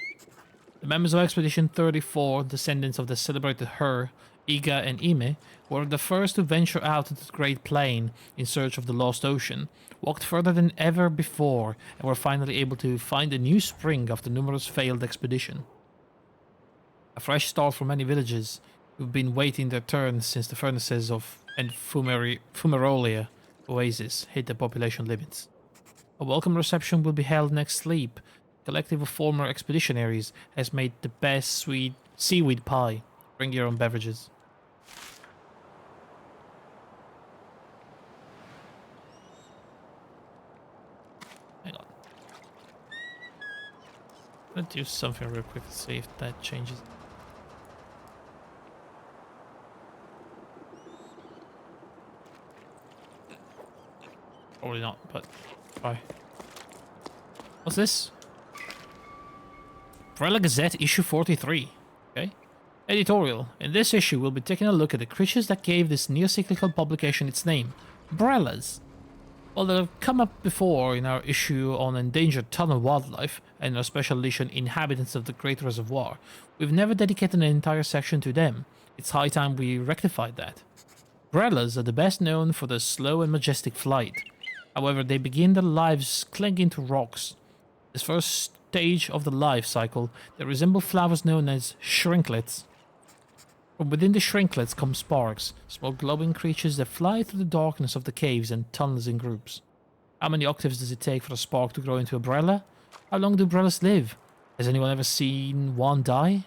Speaker 1: The members of Expedition 34, descendants of the celebrated her, Iga and Ime were the first to venture out into the Great Plain in search of the Lost Ocean, walked further than ever before, and were finally able to find a new spring after numerous failed expeditions. A fresh start for many villages who've been waiting their turn since the furnaces of and Fumarolia oasis hit the population limits. A welcome reception will be held next sleep. A collective of former expeditionaries has made the best sweet seaweed pie. Bring your own beverages. Hang on. I'm gonna do something real quick to see if that changes. Probably not, but try. What's this? Umbrella Gazette issue 43. Okay. Editorial. In this issue, we'll be taking a look at the creatures that gave this neo-cyclical publication its name. Umbrellas. Well, they've come up before in our issue on endangered tunnel wildlife and our special edition Inhabitants of the Great Reservoir. We've never dedicated an entire section to them. It's high time we rectified that. Umbrellas are the best known for their slow and majestic flight. However, they begin their lives clinging to rocks. This first stage of the life cycle, they resemble flowers known as shrinklets. From within the shrinklets come sparks, small glowing creatures that fly through the darkness of the caves and tunnels in groups. How many octaves does it take for a spark to grow into an umbrella? How long do umbrellas live? Has anyone ever seen one die?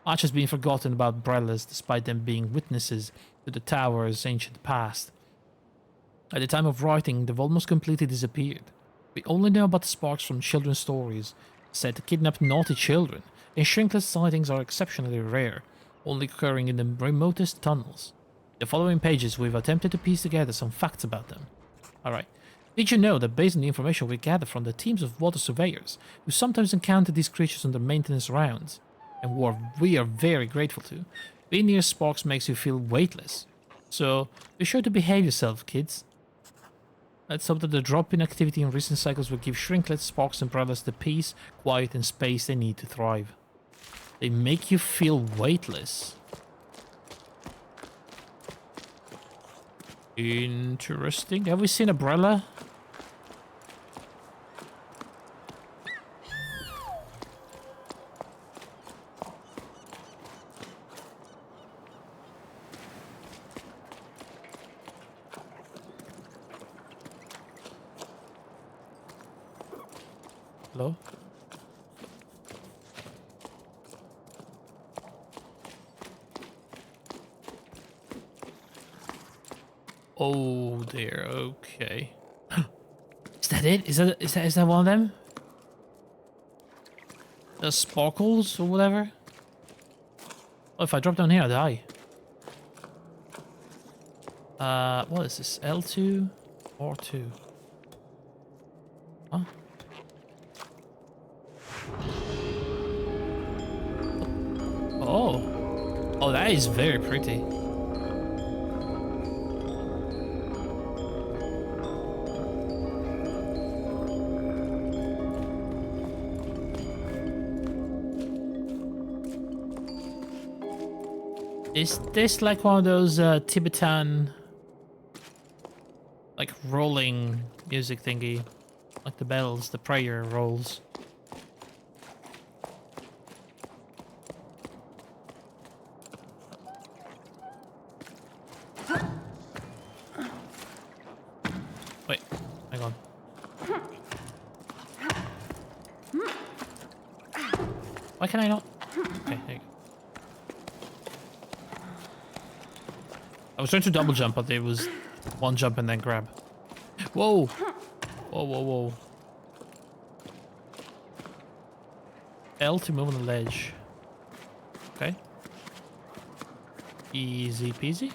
Speaker 1: Much has been forgotten about umbrellas, despite them being witnesses to the tower's ancient past. At the time of writing, they've almost completely disappeared. We only know about the sparks from children's stories, said to kidnap naughty children, and shrinklet sightings are exceptionally rare, only occurring in the remotest tunnels. In the following pages, we've attempted to piece together some facts about them. Alright, did you know that based on the information we gather from the teams of water surveyors, who sometimes encounter these creatures on their maintenance rounds, and who we are very grateful to, being near sparks makes you feel weightless. So, be sure to behave yourself, kids. Let's hope that the drop in activity in recent cycles will give shrinklets, sparks, and umbrellas the peace, quiet, and space they need to thrive. They make you feel weightless. Interesting. Have we seen umbrella? Hello? Oh dear, okay. Is that it? Is that one of them? The sparkles or whatever? Oh, if I drop down here, I die. What is this? L2 or 2? Huh? Oh. Oh, that is very pretty. Is this like one of those Tibetan, like, rolling music thingy? Like the bells, the prayer rolls. Wait, hang on. Why can I not? Okay, there you go. I was trying to double jump, but it was one jump and then grab. Whoa! Whoa, whoa, whoa. L to move on the ledge. Okay. Easy peasy.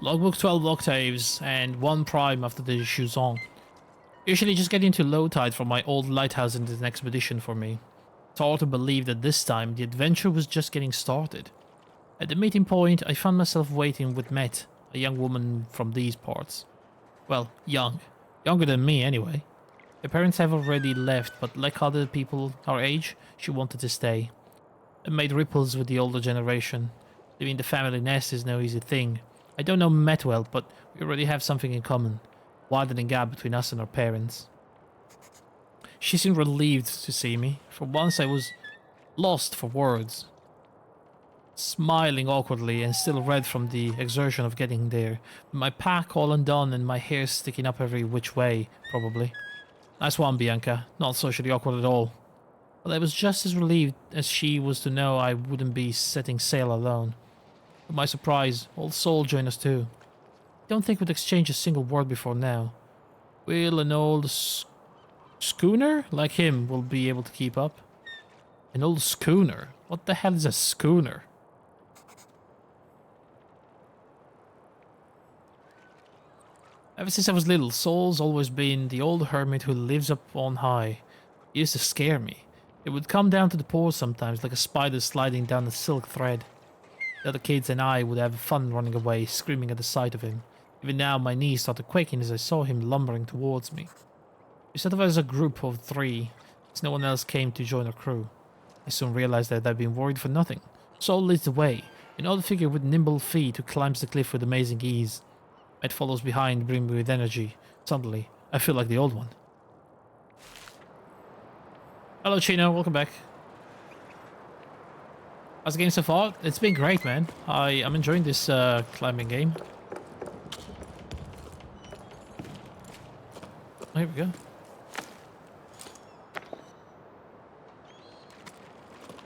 Speaker 1: Logbook 12 octaves and 1 prime after the Jusant. Usually just getting to low tide from my old lighthouse into an expedition for me. It's hard to believe that this time the adventure was just getting started. At the meeting point, I found myself waiting with Met, a young woman from these parts. Well, young. Younger than me, anyway. Her parents have already left, but like other people our age, she wanted to stay. It made ripples with the older generation. Leaving the family nest is no easy thing. I don't know Matt well, but we already have something in common. Widening gap between us and our parents. She seemed relieved to see me. For once I was lost for words. Smiling awkwardly and still red from the exertion of getting there. My pack all undone and my hair sticking up every which way, probably. Nice one, Bianca. Not socially awkward at all. But I was just as relieved as she was to know I wouldn't be setting sail alone. To my surprise, old Soul joined us too. Don't think we'd exchanged a single word before now. Will an old schooner like him will be able to keep up? An old schooner? What the hell is a schooner? Ever since I was little, Soul's always been the old hermit who lives up on high. He used to scare me. It would come down to the pores sometimes, like a spider sliding down a silk thread. The other kids and I would have fun running away, screaming at the sight of him. Even now, my knees started quaking as I saw him lumbering towards me. We set off as a group of 3, as no one else came to join our crew. I soon realized that I'd been worried for nothing. Soul leads the way, an old figure with nimble feet who climbs the cliff with amazing ease. Matt follows behind, brimming with energy. Suddenly, I feel like the old one. Hello, Chino. Welcome back. How's the game so far? It's been great, man. I'm enjoying this climbing game. Oh, here we go.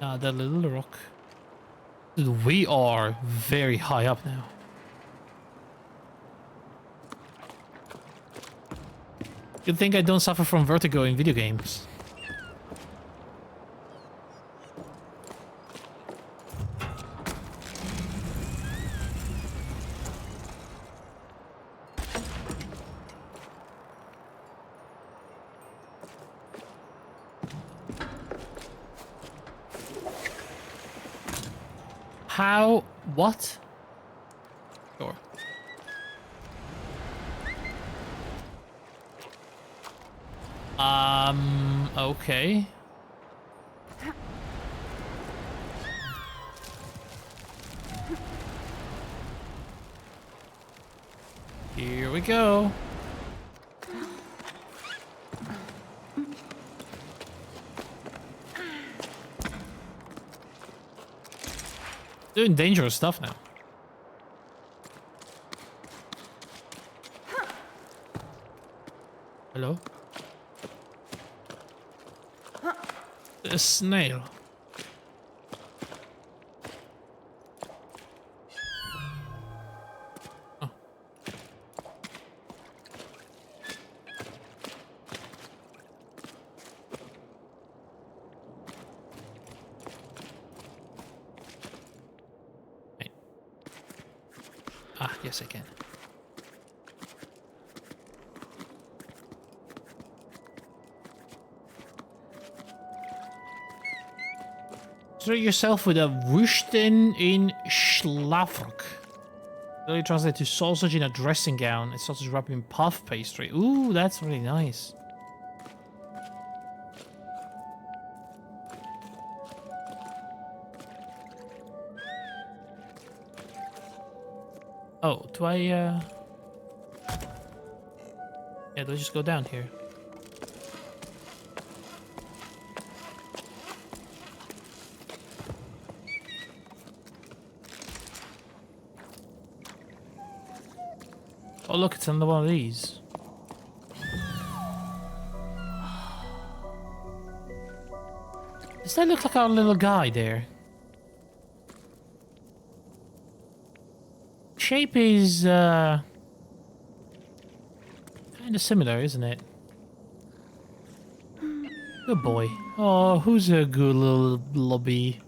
Speaker 1: That little rock. Dude, we are very high up now. Good thing I don't suffer from vertigo in video games. How? What? Sure. Okay. Here we go. Doing dangerous stuff now. Hello? A snail. Oh. Hey. Ah, yes I can. Throw yourself with a Wusten in Schlafrock. Literally translated to sausage in a dressing gown. It's sausage wrapped in puff pastry. Ooh, that's really nice. Oh, do I, Yeah, do I just go down here? Oh look, it's another one of these. Does that look like our little guy there? Shape is kind of similar, isn't it? Good boy. Oh, who's a good little lobby?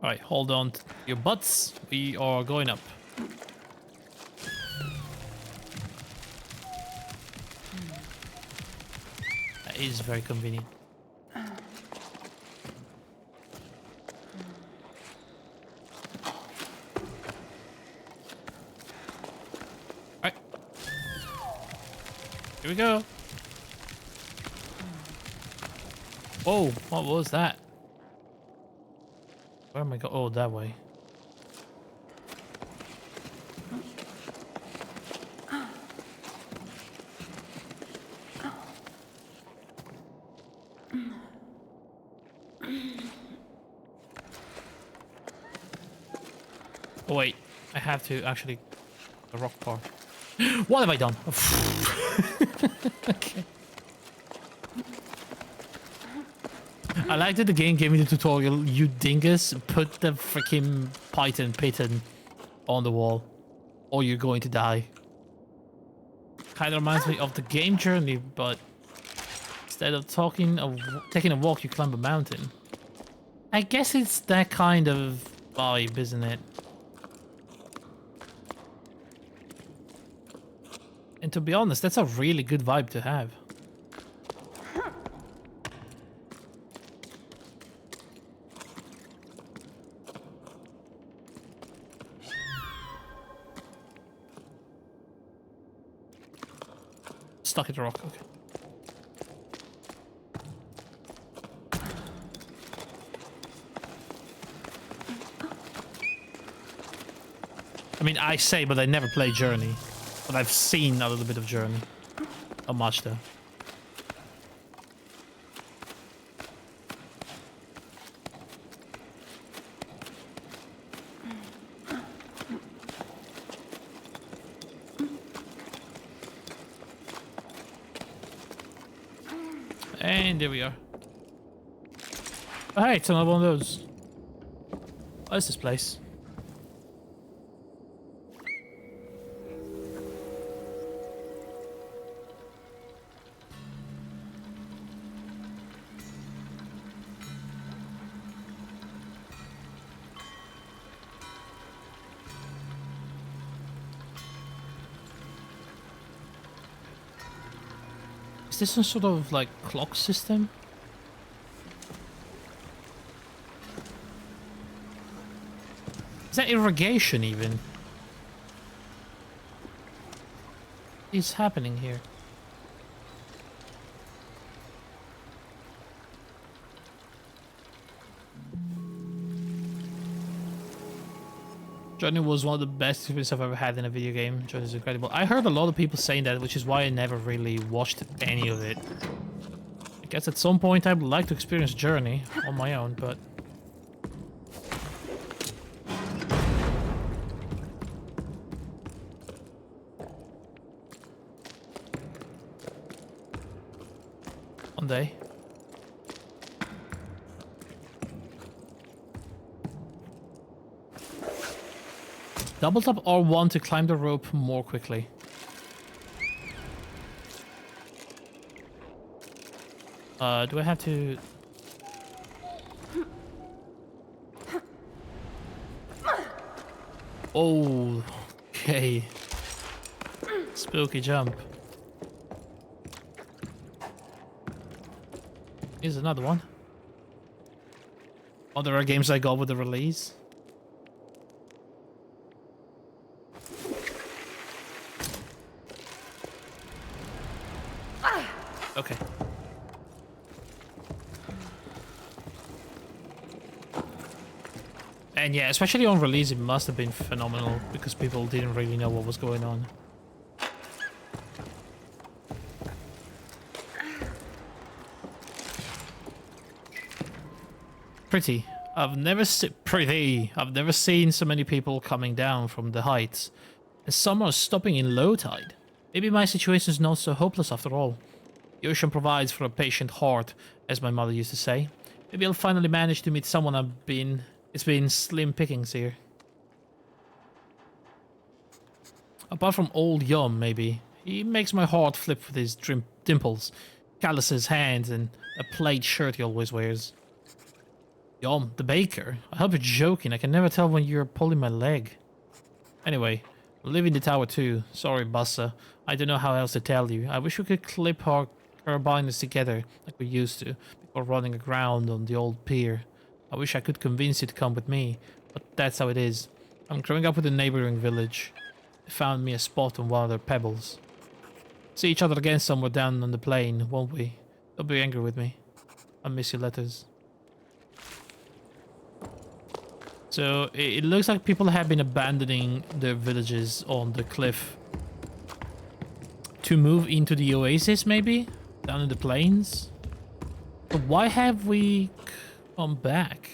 Speaker 1: Alright, hold on to your butts. We are going up. is very convenient. Alright. Here we go. Whoa, what was that? Where am I going? Oh, that way. Oh wait, I have to actually the rock part. What have I done? Okay. I like that the game gave me the tutorial. You dingus, put the freaking python pitten on the wall, or you're going to die. Kind of reminds me of the game Journey, but instead of taking a walk, you climb a mountain. I guess it's that kind of vibe, isn't it? And to be honest, that's a really good vibe to have. Stuck at the rock, okay. I mean, I say, but I never play Journey. But I've seen a little bit of Journey. Not much, though. And there we are. Oh, hey, it's another one of those. What is this place? Is this some sort of like clock system? Is that irrigation even? What is happening here? Journey was one of the best experiences I've ever had in a video game. Journey is incredible. I heard a lot of people saying that, which is why I never really watched any of it. I guess at some point I would like to experience Journey on my own, but... one day. Double tap R1 to climb the rope more quickly. Do I have to... Oh, okay. Spooky jump. Here's another one. Oh, there are games I got with the release. Okay. And yeah, especially on release, it must have been phenomenal because people didn't really know what was going on. Pretty. I've never seen so many people coming down from the heights. And some are stopping in low tide. Maybe my situation is not so hopeless after all. The ocean provides for a patient heart, as my mother used to say. Maybe I'll finally manage to meet someone it's been slim pickings here. Apart from old Yum, maybe. He makes my heart flip with his dimples, calluses hands, and a plaid shirt he always wears. Yum, the baker. I hope you're joking. I can never tell when you're pulling my leg. Anyway, I live in the tower too. Sorry, Bussa. I don't know how else to tell you. I wish we could clip our carabiners together like we used to before running aground on the old pier. I wish I could convince you to come with me, but that's how it is. I'm growing up with a neighboring village. They found me a spot on one of their pebbles. See each other again somewhere down on the plain, won't we? Don't be angry with me. I'll miss your letters. So it looks like people have been abandoning their villages on the cliff to move into the oasis, maybe? Down in the plains? But why have we come back?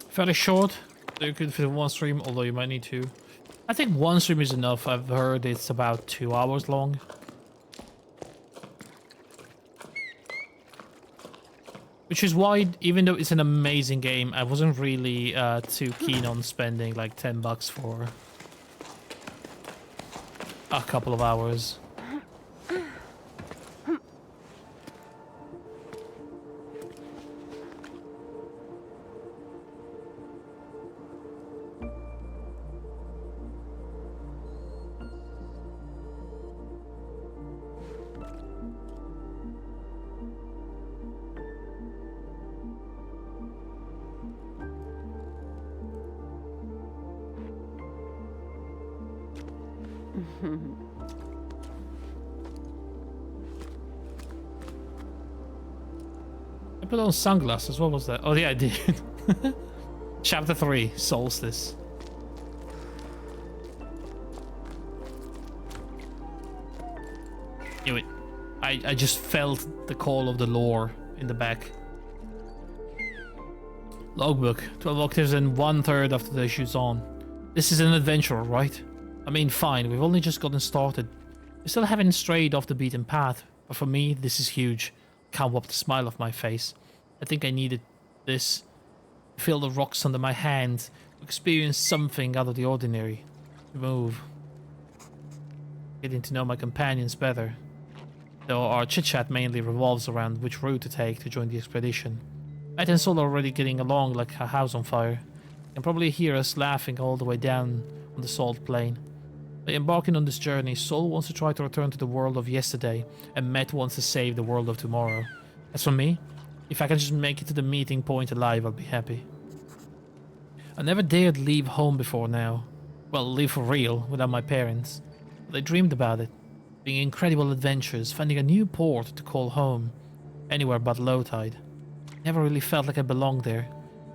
Speaker 1: Fairly short, so you could fit one stream, although you might need two. I think one stream is enough. I've heard it's about 2 hours long. Which is why, even though it's an amazing game, I wasn't really too keen on spending like $10 for a couple of hours. I put on sunglasses. What was that? Oh yeah, I did. Chapter 3, Solstice. Knew it. I just felt the call of the lore in the back. Logbook. 12 octaves and 1/3 after the Jusant. This is an adventure, right? I mean, fine, we've only just gotten started. We still haven't strayed off the beaten path, but for me, this is huge. Can't wipe the smile off my face. I think I needed this. To feel the rocks under my hands, to experience something out of the ordinary. To move. Getting to know my companions better. Though our chit-chat mainly revolves around which route to take to join the expedition. Matt and Sol are already getting along like a house on fire. You can probably hear us laughing all the way down on the salt plain. By embarking on this journey, Sol wants to try to return to the world of yesterday, and Matt wants to save the world of tomorrow. As for me, if I can just make it to the meeting point alive, I'll be happy. I never dared leave home before now. Well, leave for real, without my parents. But I dreamed about it. Being incredible adventures, finding a new port to call home. Anywhere but low tide. Never really felt like I belonged there.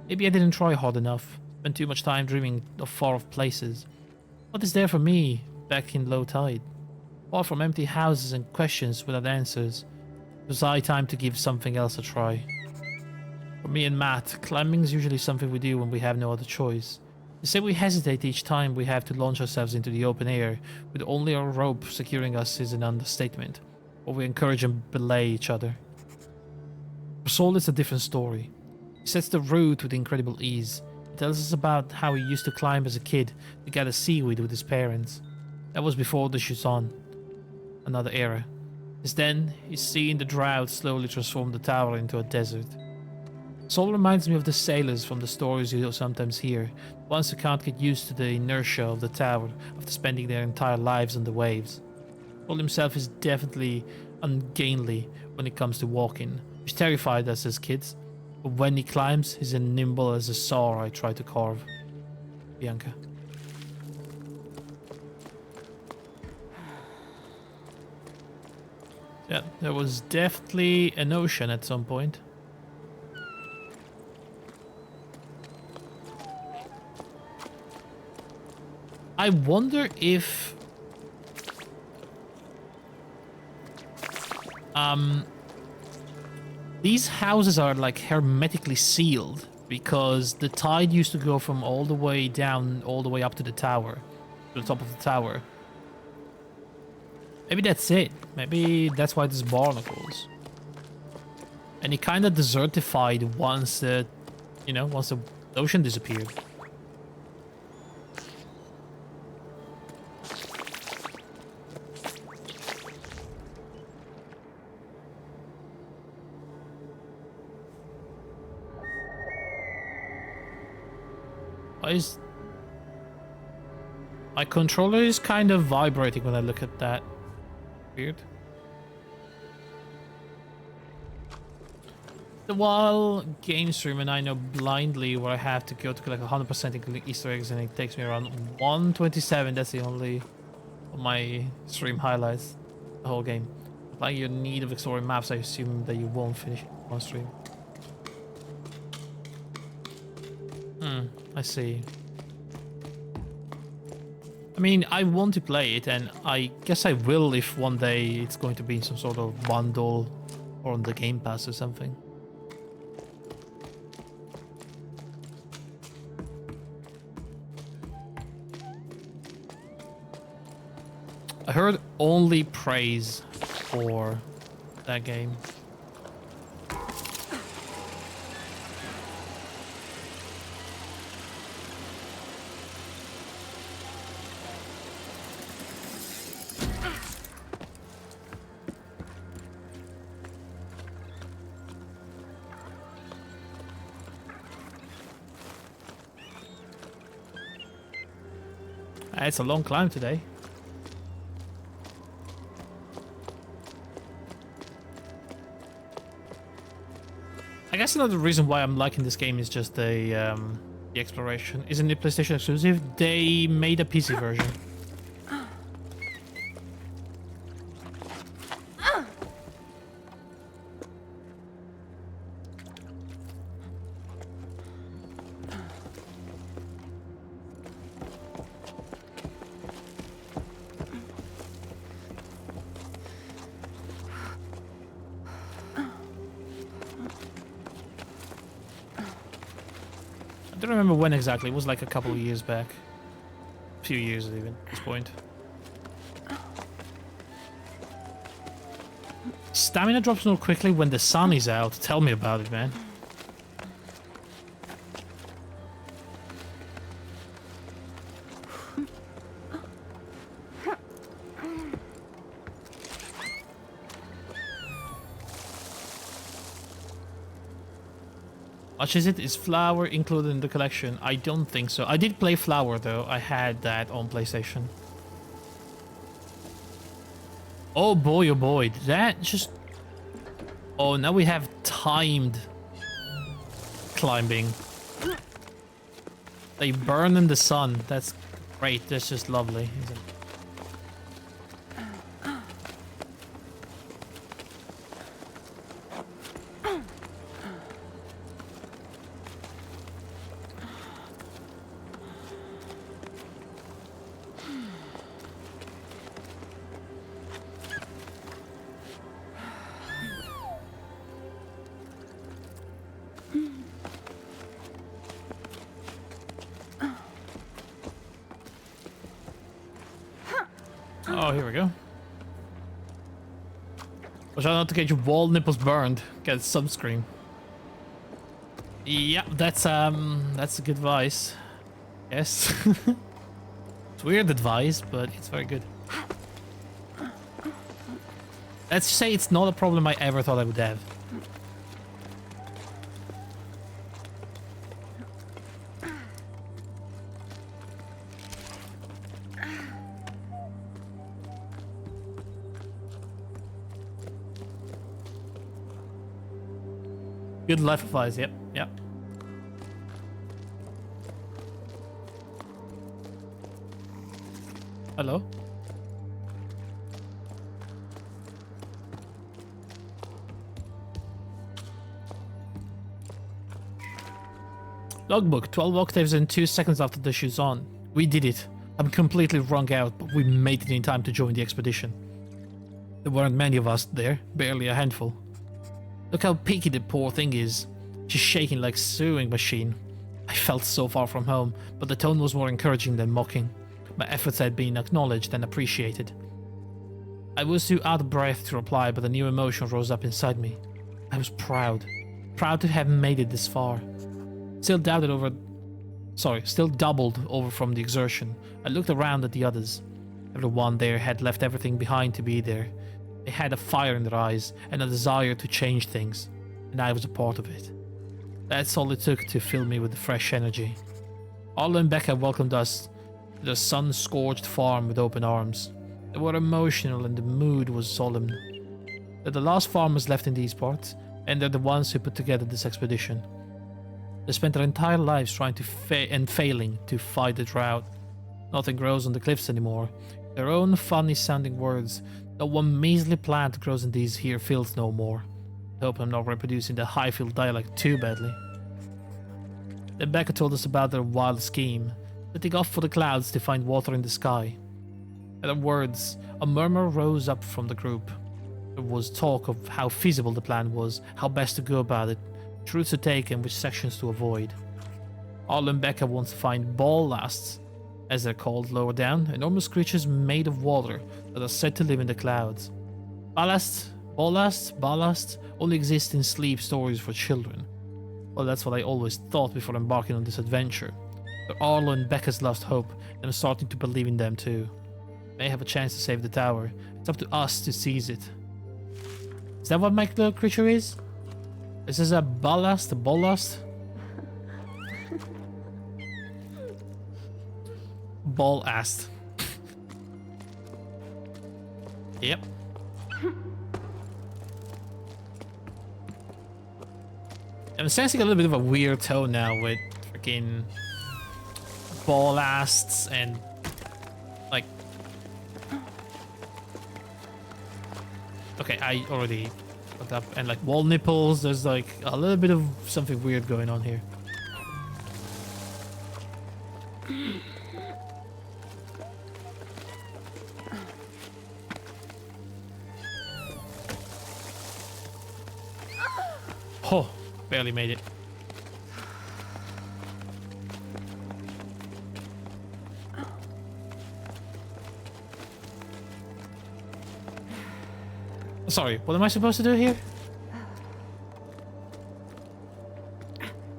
Speaker 1: Maybe I didn't try hard enough. Spent too much time dreaming of far-off places. What is there for me back in low tide? Apart from empty houses and questions without answers. It was high time to give something else a try. For me and Matt, climbing is usually something we do when we have no other choice. To say we hesitate each time we have to launch ourselves into the open air with only our rope securing us is an understatement. Or we encourage and belay each other. For Sol, it's a different story. He sets the route with incredible ease. He tells us about how he used to climb as a kid to gather seaweed with his parents. That was before the Jusant, another era. Since then, he's seen the drought slowly transform the tower into a desert. Sol reminds me of the sailors from the stories you sometimes hear, the ones who can't get used to the inertia of the tower after spending their entire lives on the waves. Sol himself is definitely ungainly when it comes to walking, which terrified us as kids, but when he climbs, he's as nimble as a saw I try to carve. Bianca. Yeah, there was definitely an ocean at some point. I wonder if these houses are like hermetically sealed because the tide used to go from all the way down, all the way up to the tower, to the top of the tower. Maybe that's it. Maybe that's why there's barnacles. And it kind of desertified once the, You know, once the ocean disappeared. Why is... My controller is kind of vibrating when I look at that. Weird. While game stream and I know blindly where I have to go to collect 100% including Easter eggs, and it takes me around 127. That's the only of my stream highlights the whole game. Applying your need of exploring maps, I assume that you won't finish one stream. I see. I mean, I want to play it, and I guess I will if one day it's going to be in some sort of bundle or on the Game Pass or something. I heard only praise for that game. It's a long climb today. I guess another reason why I'm liking this game is just the exploration. Isn't it PlayStation exclusive? They made a PC version. I don't remember when exactly. It was like a couple of years back. A few years even at this point. Stamina drops more quickly when the sun is out. Tell me about it, man. Much is it? Is Flower included in the collection? I don't think so. I did play Flower though. I had that on PlayStation. Oh boy, oh boy. Did that just... Oh, now we have timed climbing. They burn in the sun. That's great. That's just lovely, isn't it? Oh, here we go. Watch out not to get your wall nipples burned. Get sunscreen. Yeah, that's a good advice. Yes. It's weird advice, but it's very good. Let's say it's not a problem I ever thought I would have. Good life advice, yep, yep. Hello? Logbook, 12 octaves and 2 seconds after the Jusant. We did it. I'm completely wrung out, but we made it in time to join the expedition. There weren't many of us there, barely a handful. Look how peaky the poor thing is. She's shaking like a sewing machine. I felt so far from home, but the tone was more encouraging than mocking. My efforts had been acknowledged and appreciated. I was too out of breath to reply, but a new emotion rose up inside me. I was proud. Proud to have made it this far. Still still doubled over from the exertion. I looked around at the others. Everyone there had left everything behind to be there. They had a fire in their eyes and a desire to change things, and I was a part of it. That's all it took to fill me with fresh energy. Arlo and Becca welcomed us to their sun-scorched farm with open arms. They were emotional and the mood was solemn. They're the last farmers left in these parts, and they're the ones who put together this expedition. They spent their entire lives trying to failing to fight the drought. Nothing grows on the cliffs anymore. Their own funny-sounding words. Not one measly plant grows in these here fields no more. I hope I'm not reproducing the Highfield dialect too badly. Then Becca told us about their wild scheme, setting off for the clouds to find water in the sky. At her words, a murmur rose up from the group. There was talk of how feasible the plan was, how best to go about it, which routes to take and which sections to avoid. Arlo and Becca wants to find ballasts, as they're called lower down, enormous creatures made of water that are said to live in the clouds. Ballast only exist in sleep stories for children. Well, that's what I always thought before embarking on this adventure. But Arlo and Becca's lost hope, and I'm starting to believe in them too. They have a chance to save the tower. It's up to us to seize it. Is that what my little creature is? Is this a ballast? A ballast? Ballast. Yep. I'm sensing a little bit of a weird tone now with freaking ballasts and like. Okay, I already looked up, and like wall nipples. There's like a little bit of something weird going on here. Oh, barely made it. Sorry, what am I supposed to do here?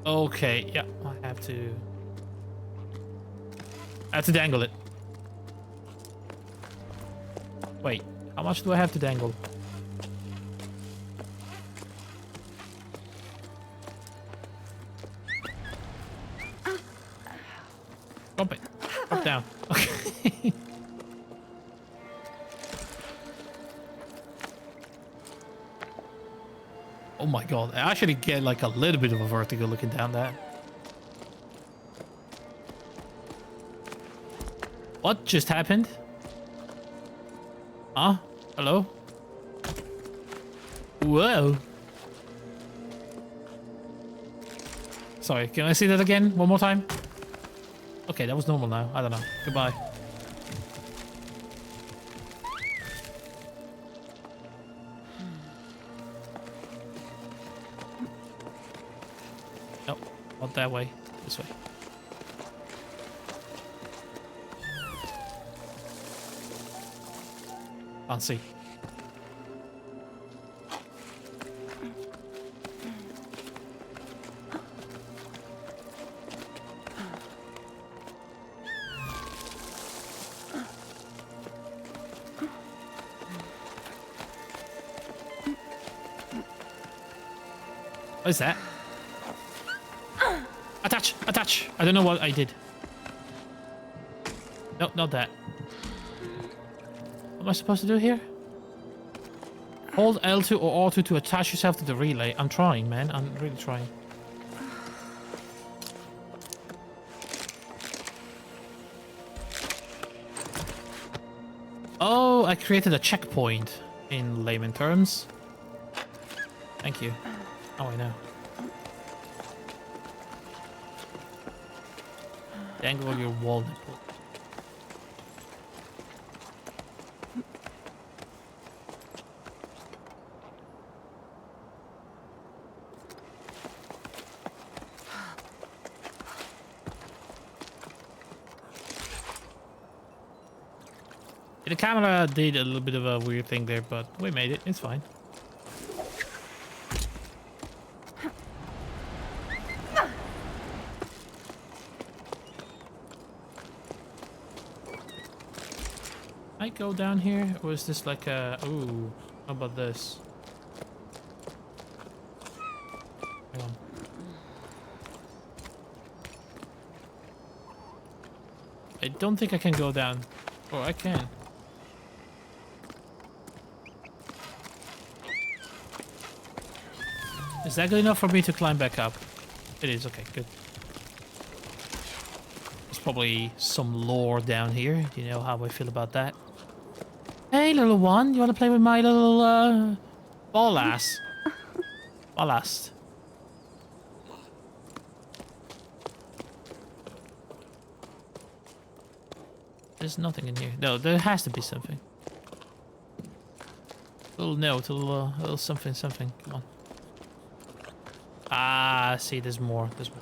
Speaker 1: Okay, yeah, I have to dangle it. Wait, how much do I have to dangle? Drop it. Drop down. Okay. Oh my god, I actually get like a little bit of a vertigo looking down that. What just happened? Huh? Hello? Whoa. Sorry, can I see that again one more time? Okay, that was normal now. I don't know. Goodbye. Nope, not that way. This way. Can't see. What is that? Attach! Attach! I don't know what I did. No, not that. What am I supposed to do here? Hold L2 or R2 to attach yourself to the relay. I'm trying, man. I'm really trying. Oh, I created a checkpoint in layman terms. Thank you. Oh, I know. Dangle your wall nipple. The camera did a little bit of a weird thing there, but we made it. It's fine. go down here? Or is this like a... Ooh, how about this? Hang on. I don't think I can go down. Oh, I can. Is that good enough for me to climb back up? It is, okay, good. There's probably some lore down here. Do you know how I feel about that? Hey, little one, you want to play with my little, ballast? Ballast. There's nothing in here. No, there has to be something. A little note, a little something, something. Come on. Ah, see, there's more. There's more.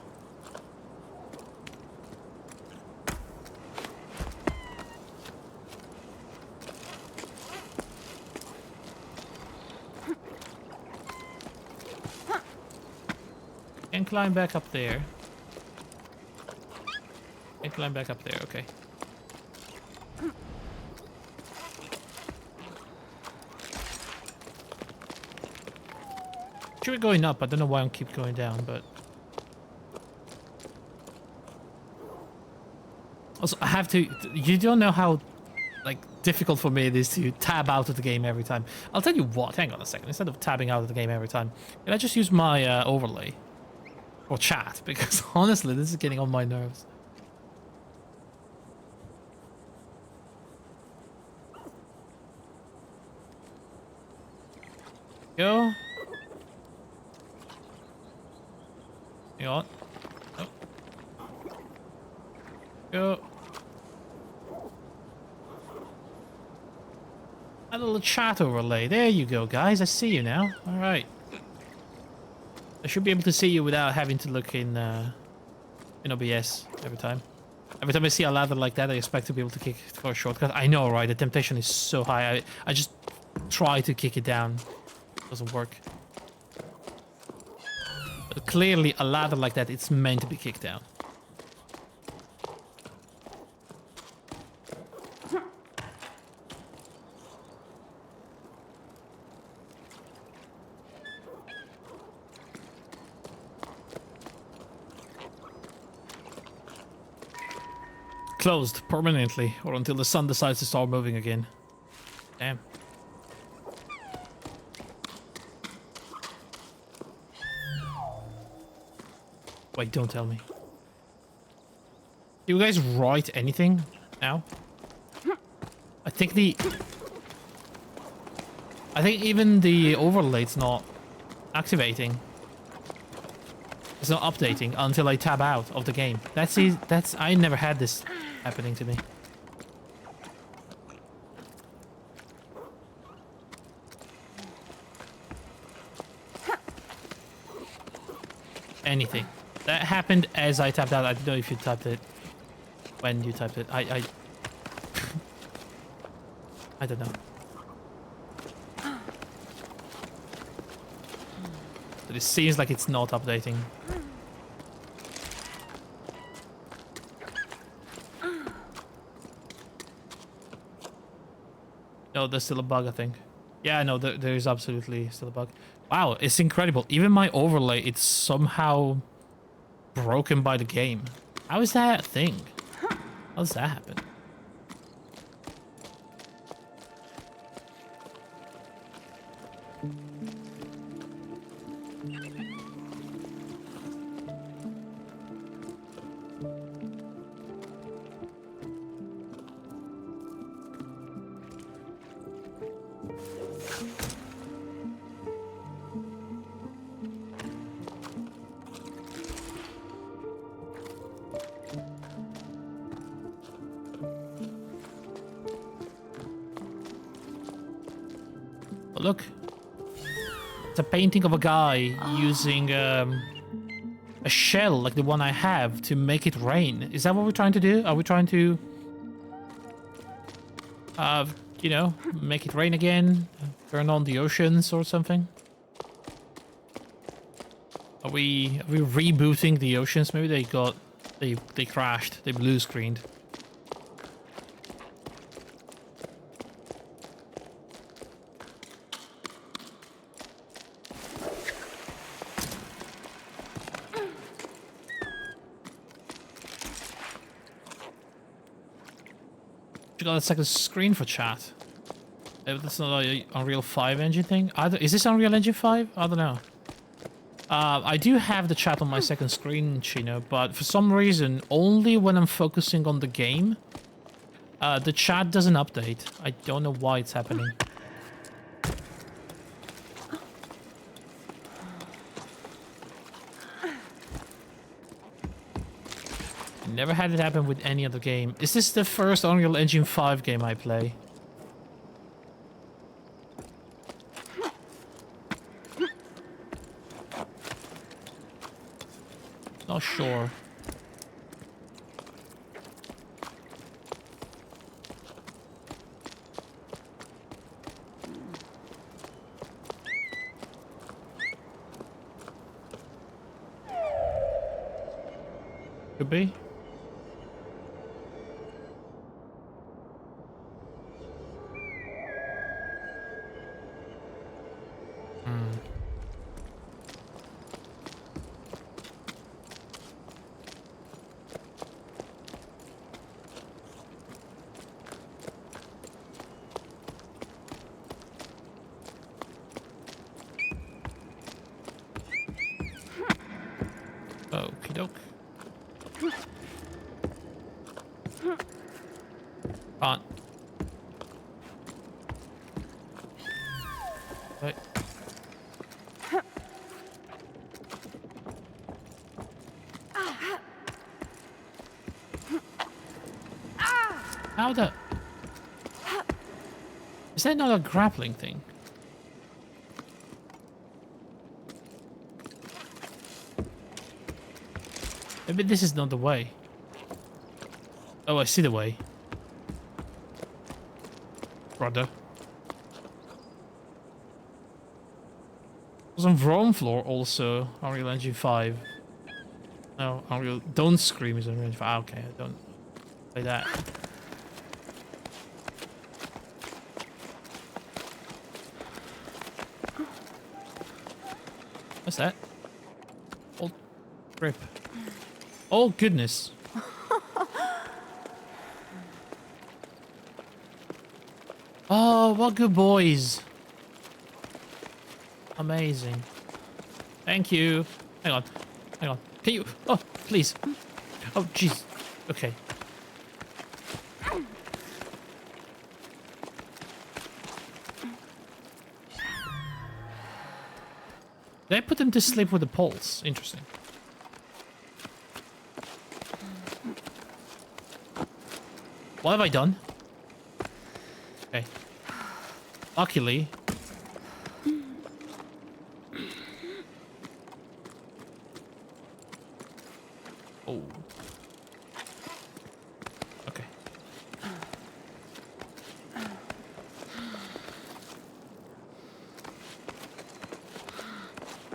Speaker 1: Can climb back up there. Can climb back up there, okay. We're going up. I don't know why I keep going down, but also I have to. You don't know how like difficult for me it is to tab out of the game every time. I'll tell you what. Hang on a second. Instead of tabbing out of the game every time, can I just use my overlay or chat? Because honestly, this is getting on my nerves. Go. Hang on. Oh. Go. A little chat overlay. There you go, guys. I see you now. Alright. I should be able to see you without having to look in OBS every time. Every time I see a ladder like that, I expect to be able to kick it for a shortcut. I know, right? The temptation is so high. I just try to kick it down. It doesn't work. Clearly, a ladder like that, it's meant to be kicked down. Closed permanently, or until the sun decides to start moving again. Damn. Wait, don't tell me. Do you guys write anything now? I think even the overlay's not activating. It's not updating until I tab out of the game. I never had this happening to me. Anything. That happened as I tapped out. I don't know if you tapped it when you typed it. I don't know. But it seems like it's not updating. No, there's still a bug, I think. Yeah, no, there is absolutely still a bug. Wow, it's incredible. Even my overlay, it's somehow broken by the game. How is that a thing? How does that happen? Oh, look. It's a painting of a guy using a shell like the one I have to make it rain. Is that what we're trying to do? Are we trying to, you know, make it rain again? Turn on the oceans or something? Are we rebooting the oceans? Maybe they crashed. They blue screened. got a second screen for chat. That's not a Unreal 5 engine thing. Is this Unreal Engine 5? I don't know. I do have the chat on my second screen, Chino, but for some reason, only when I'm focusing on the game, the chat doesn't update. I don't know why it's happening. Never had it happen with any other game. Is this the first Unreal Engine 5 game I play? Not sure. Could be. Okie doke. On. Wait. How the... Is that not a grappling thing? Maybe this is not the way. Oh, I see the way. Brother. Was on Rome Floor also Unreal Engine 5. No, Unreal... Don't Scream is Unreal Engine 5. Ah, okay, I don't play that. What's that? Old grip. Oh, goodness. Oh, what good boys. Amazing. Thank you. Hang on. Hang on. Can you... Oh, please. Oh, jeez. Okay. Did I put them to sleep with a pulse? Interesting. What have I done? Okay. Luckily. Oh. Okay.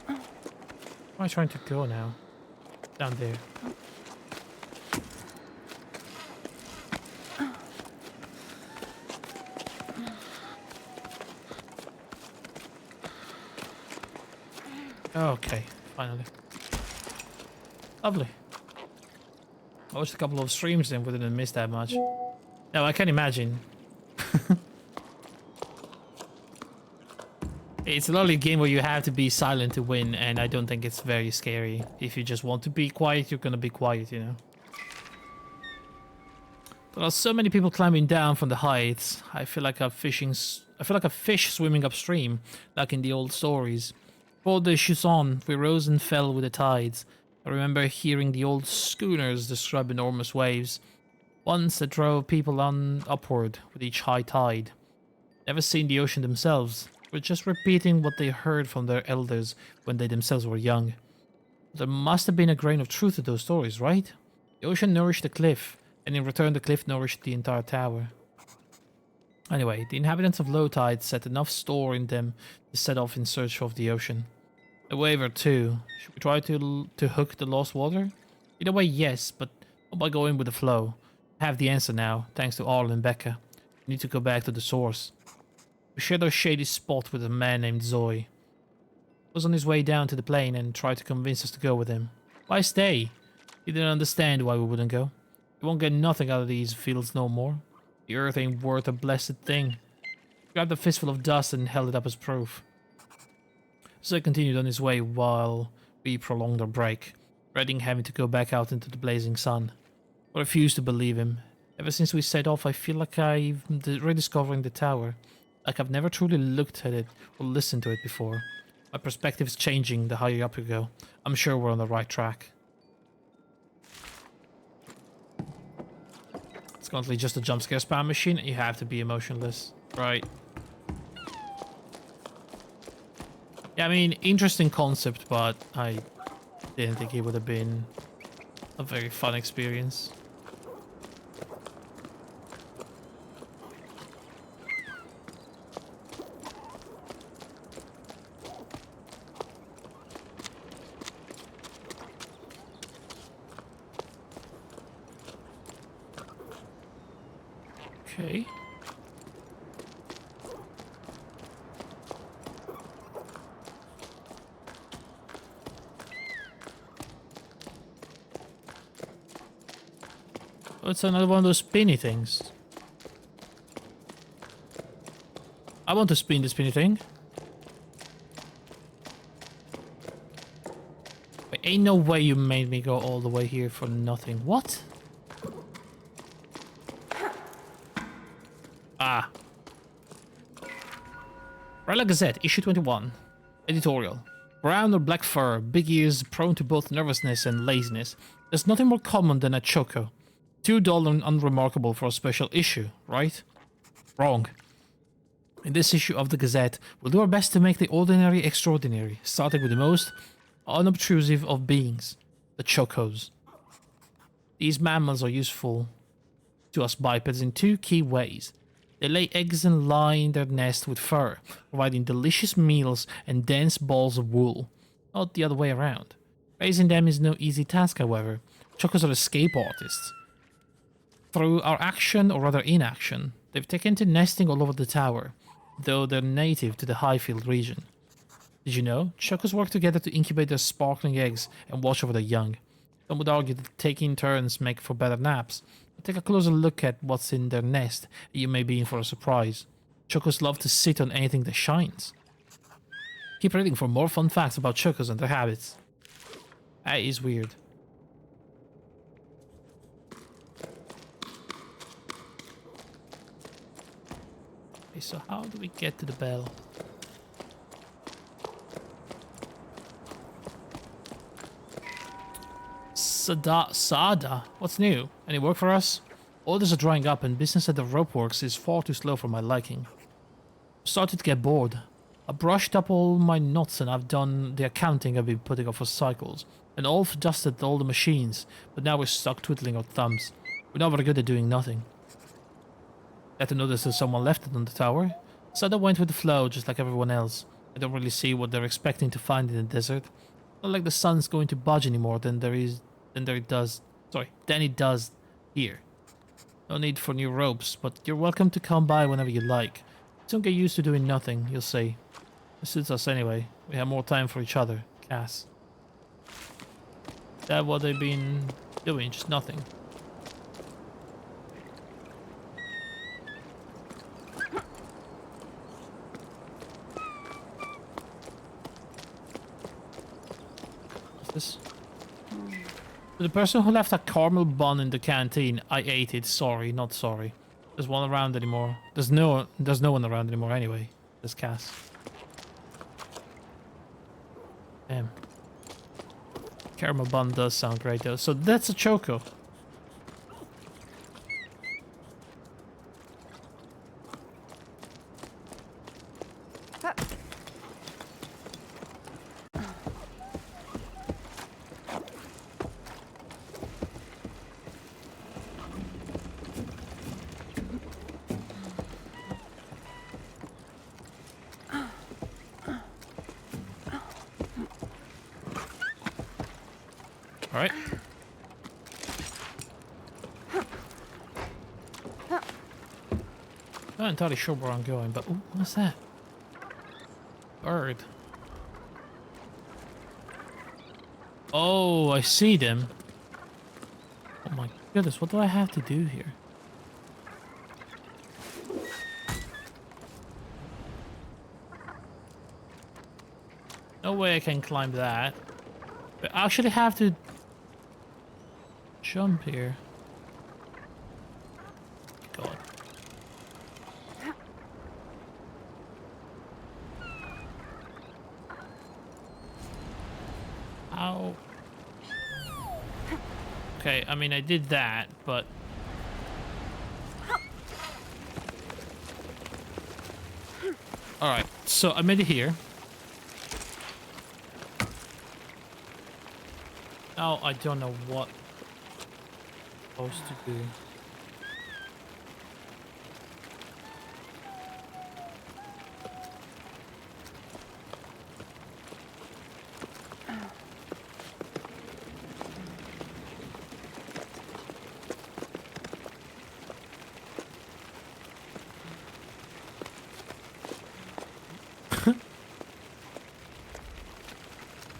Speaker 1: Where am I trying to go now? Down there. Okay, finally. Lovely. I watched a couple of streams and we didn't miss that much. No, I can imagine. It's a lovely game where you have to be silent to win, and I don't think it's very scary. If you just want to be quiet, you're gonna be quiet, you know. There are so many people climbing down from the heights. I feel like a fish swimming upstream, like in the old stories. For the Jusant, we rose and fell with the tides. I remember hearing the old schooners describe enormous waves, ones that drove people on upward with each high tide. Never seen the ocean themselves, but just repeating what they heard from their elders when they themselves were young. There must have been a grain of truth to those stories, right? The ocean nourished the cliff, and in return the cliff nourished the entire tower. Anyway, the inhabitants of low tide set enough store in them to set off in search of the ocean. A wave or two. Should we try to hook the lost water? Either way, yes, but not by going with the flow. I have the answer now, thanks to Arl and Becca. We need to go back to the source. We shared our shady spot with a man named Zoe. He was on his way down to the plane and tried to convince us to go with him. Why stay? He didn't understand why we wouldn't go. We won't get nothing out of these fields no more. The earth ain't worth a blessed thing. He grabbed a fistful of dust and held it up as proof. So he continued on his way while we prolonged our break, dreading having to go back out into the blazing sun. I refused to believe him. Ever since we set off, I feel like I'm rediscovering the tower. Like I've never truly looked at it or listened to it before. My perspective is changing the higher up we go. I'm sure we're on the right track. It's currently just a jump scare spam machine and you have to be emotionless. Right. Yeah, I mean, interesting concept, but I didn't think it would have been a very fun experience. Okay. Oh, it's another one of those spinny things. I want to spin the spinny thing. Wait, ain't no way you made me go all the way here for nothing. What? Ah. Rella Gazette, issue 21. Editorial. Brown or black fur, big ears, prone to both nervousness and laziness. There's nothing more common than a choco. Too dull and unremarkable for a special issue, right? Wrong. In this issue of the Gazette, we'll do our best to make the ordinary extraordinary, starting with the most unobtrusive of beings, the chocos. These mammals are useful to us bipeds in two key ways. They lay eggs and line their nest with fur, providing delicious meals and dense balls of wool. Not the other way around. Raising them is no easy task, however. Chocos are escape artists. Through our action, or rather inaction, they've taken to nesting all over the tower, though they're native to the Highfield region. Did you know? Chocos work together to incubate their sparkling eggs and watch over their young. Some would argue that taking turns make for better naps. But take a closer look at what's in their nest, and you may be in for a surprise. Chocos love to sit on anything that shines. Keep reading for more fun facts about chocos and their habits. That is weird. Okay, so how do we get to the bell? Sada? What's new? Any work for us? Orders are drying up and business at the rope works is far too slow for my liking. Started to get bored. I brushed up all my knots and I've done the accounting I've been putting off for cycles. And Ulf dusted all the machines, but now we're stuck twiddling our thumbs. We're not very good at doing nothing. Had to notice that someone left it on the tower. Sada went with the flow just like everyone else. I don't really see what they're expecting to find in the desert. Not like the sun's going to budge anymore than it does here. No need for new ropes, but you're welcome to come by whenever you like. Don't get used to doing nothing, you'll see. It suits us anyway. We have more time for each other, Cass. Is that what they've been doing? Just nothing. What's this? The person who left a caramel bun in the canteen, I ate it. Sorry, not sorry. There's one around anymore. There's no one around anymore anyway. There's Cass. Damn. Caramel bun does sound great though. So that's a choco. Alright. Not entirely sure where I'm going, but ooh, what's that? Bird. Oh, I see them. Oh my goodness, what do I have to do here? No way I can climb that. But I actually have to jump here. God. Ow. Okay, I mean, I did that, but... Alright, so I made it here. Now I don't know what I'm supposed to do.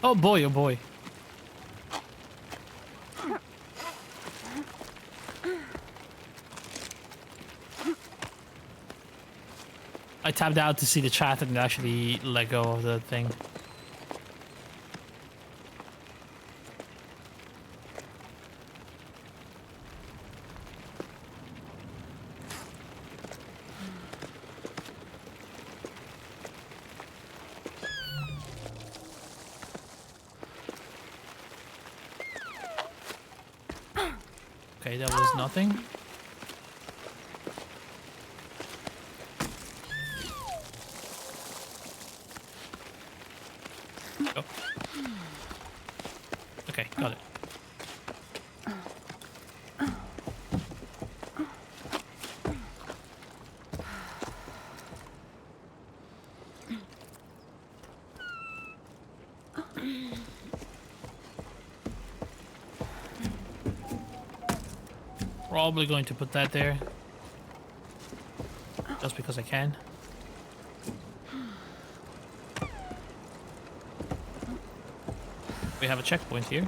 Speaker 1: Oh boy, oh boy. I tapped out to see the chat and actually let go of the thing. Okay, that was nothing. Oh. Okay, got it. Probably going to put that there. Just because I can. We have a checkpoint here.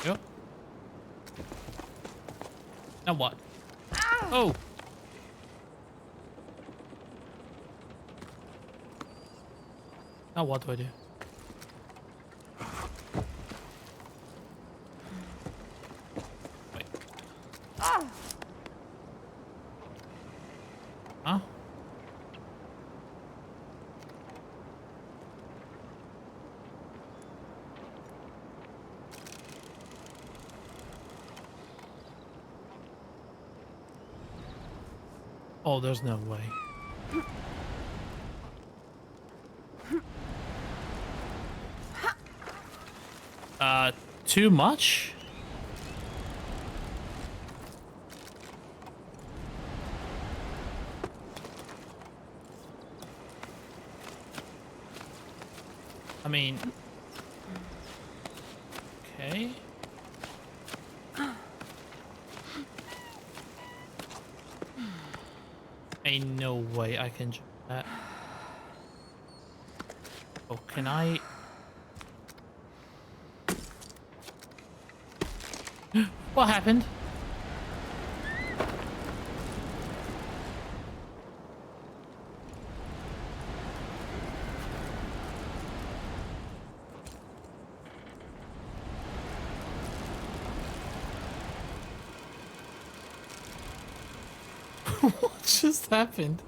Speaker 1: Yep. Now what? Oh! Now what do I do? Wait. Huh? Oh, there's no way. Too much? I mean... Okay. Ain't no way I can jump that. Oh, can I... What happened? What just happened?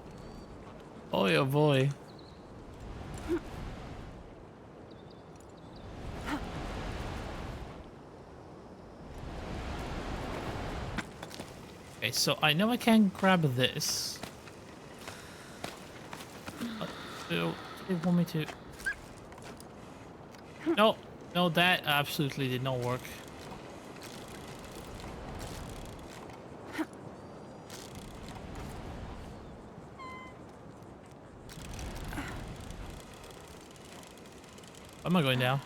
Speaker 1: Oh yeah, boy. Okay, so I know I can grab this. Do they want me to? No, no, that absolutely did not work. Am I going down?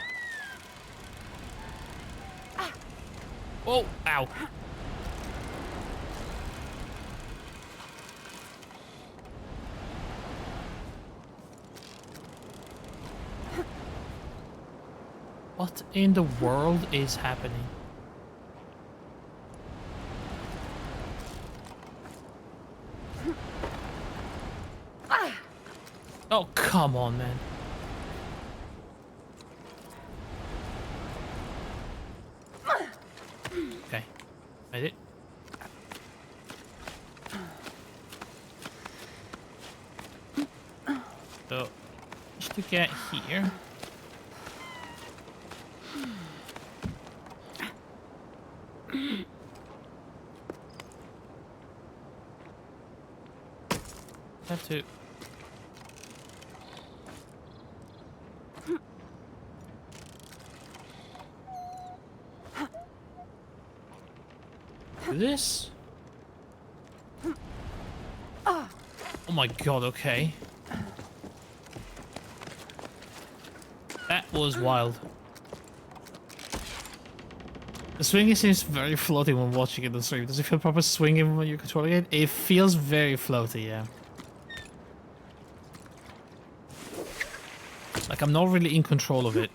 Speaker 1: Oh, ow. What in the world is happening? Oh, come on, man. Okay, made it. So, just to get here. Have to. Do this. Oh my god, okay. That was wild. The swinging seems very floaty when watching it on stream. Does it feel proper swinging when you're controlling it? It feels very floaty, yeah. Like I'm not really in control of it.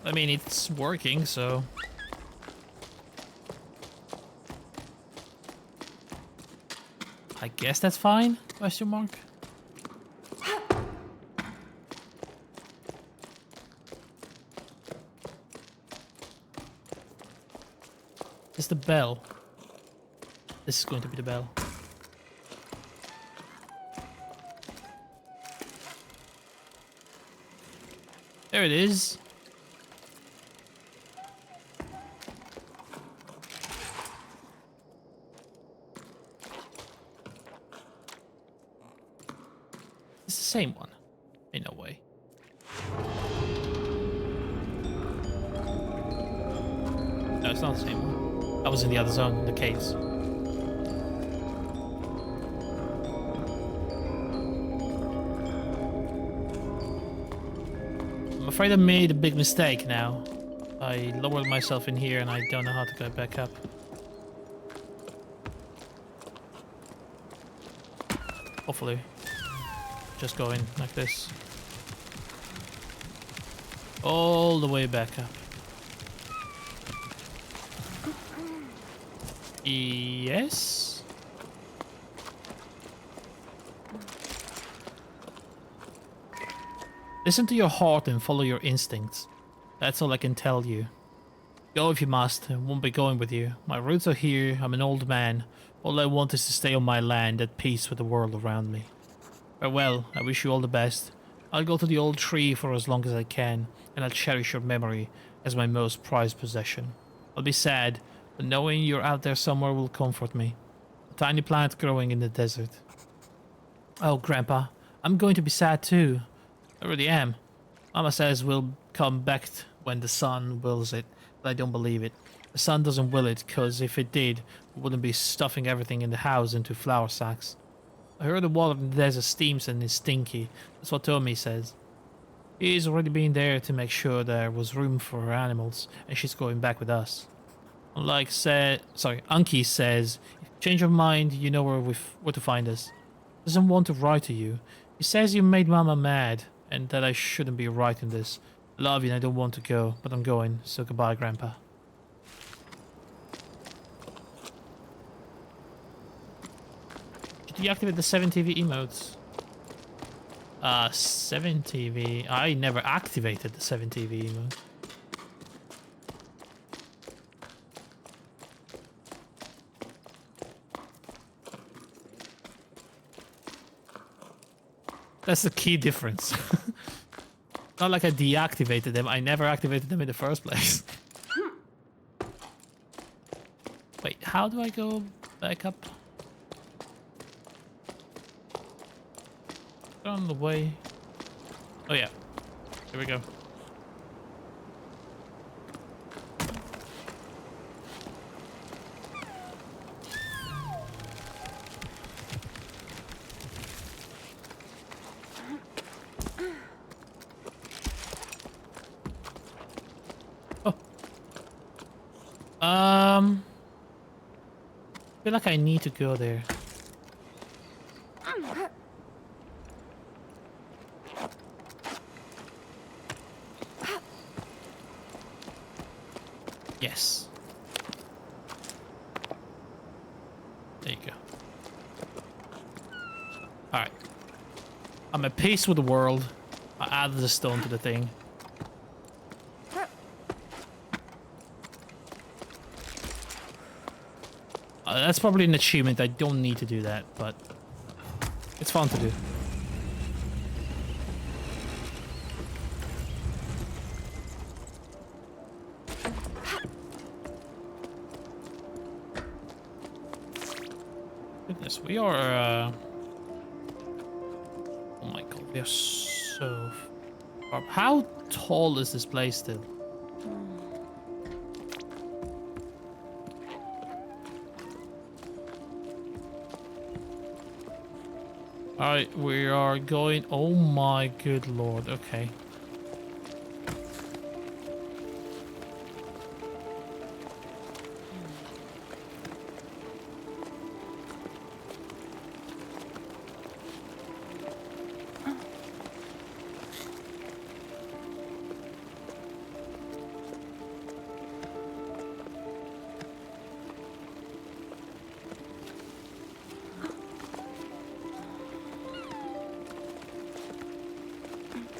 Speaker 1: I mean, it's working, so... I guess that's fine? Question mark? It's the bell. This is going to be the bell. There it is. It's the same one. In no way. No, it's not the same one. I was in the other zone, in the caves. I'm afraid I made a big mistake now. I lowered myself in here and I don't know how to go back up. Hopefully. Just go in like this. All the way back up. Yes? Listen to your heart and follow your instincts. That's all I can tell you. Go if you must, I won't be going with you. My roots are here, I'm an old man. All I want is to stay on my land at peace with the world around me. Farewell, I wish you all the best. I'll go to the old tree for as long as I can, and I'll cherish your memory as my most prized possession. I'll be sad, but knowing you're out there somewhere will comfort me. A tiny plant growing in the desert. Oh, Grandpa, I'm going to be sad too. I really am. Mama says we'll come back when the sun wills it, but I don't believe it. The sun doesn't will it, cause if it did, we wouldn't be stuffing everything in the house into flour sacks. I heard the water in the desert steams and is stinky. That's what Tommy says. He's already been there to make sure there was room for her animals, and she's going back with us. Unky says, if you change your mind, you know where to find us. Doesn't want to write to you. He says you made Mama mad, and that I shouldn't be writing this. I love you and I don't want to go, but I'm going, so goodbye, Grandpa. Deactivate the 7TV emotes. 7TV. I never activated the 7TV emote. That's the key difference. Not like I deactivated them. I never activated them in the first place. Wait, how do I go back up? On the way. Oh yeah. Here we go. Oh. I feel like I need to go there. Yes. There you go. Alright. I'm at peace with the world. I added the stone to the thing. That's probably an achievement. I don't need to do that, but it's fun to do. Goodness, we are... Oh my god, we are so far. How tall is this place still? Alright, we are going... Oh my good lord, okay.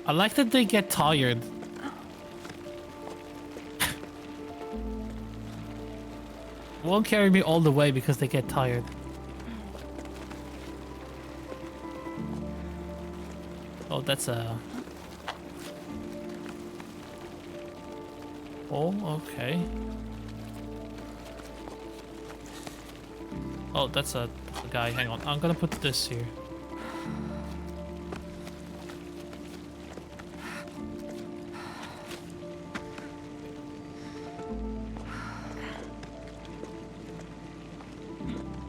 Speaker 1: I like that they get tired. Won't carry me all the way because they get tired. Oh, that's a... Oh, okay. Oh, that's a guy. Hang on. I'm gonna put this here.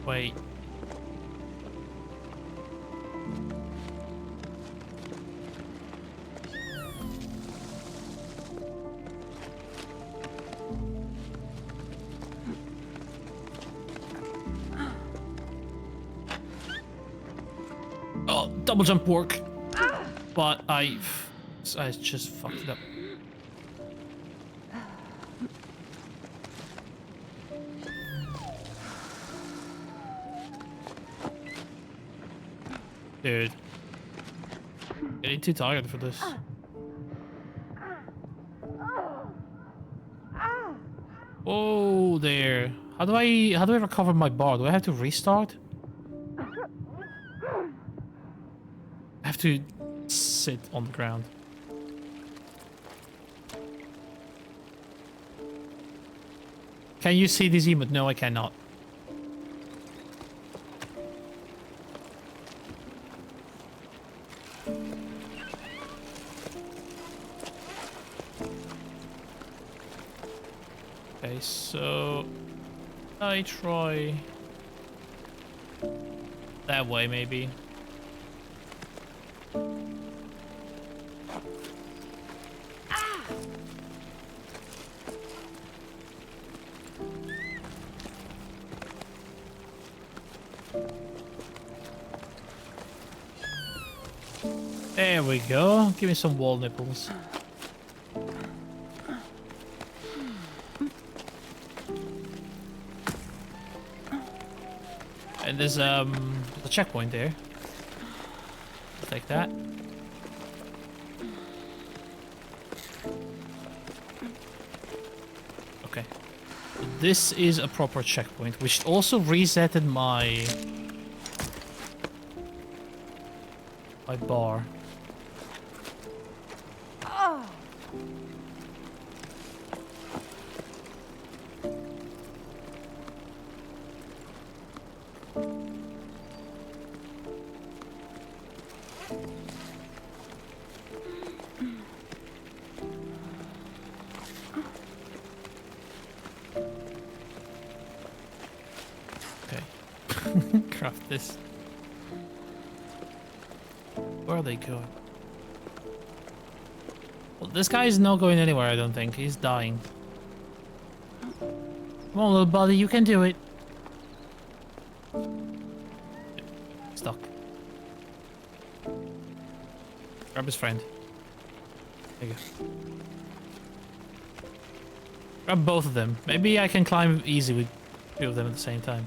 Speaker 1: Wait. Oh, double jump work. But I just fucked it up. Dude. Getting too tired for this. Oh, there. How do I recover my bar? Do I have to restart? I have to sit on the ground. Can you see this emote? No, I cannot. Okay, so I try that way maybe. There we go. Give me some wall nipples. And there's a checkpoint there. I'll take that. Okay. This is a proper checkpoint, which also resetted my bar. Craft this. Where are they going? Well, this guy is not going anywhere, I don't think. He's dying. Come on, little buddy, you can do it. Stuck. Grab his friend. There you go. Grab both of them. Maybe I can climb easy with two of them at the same time.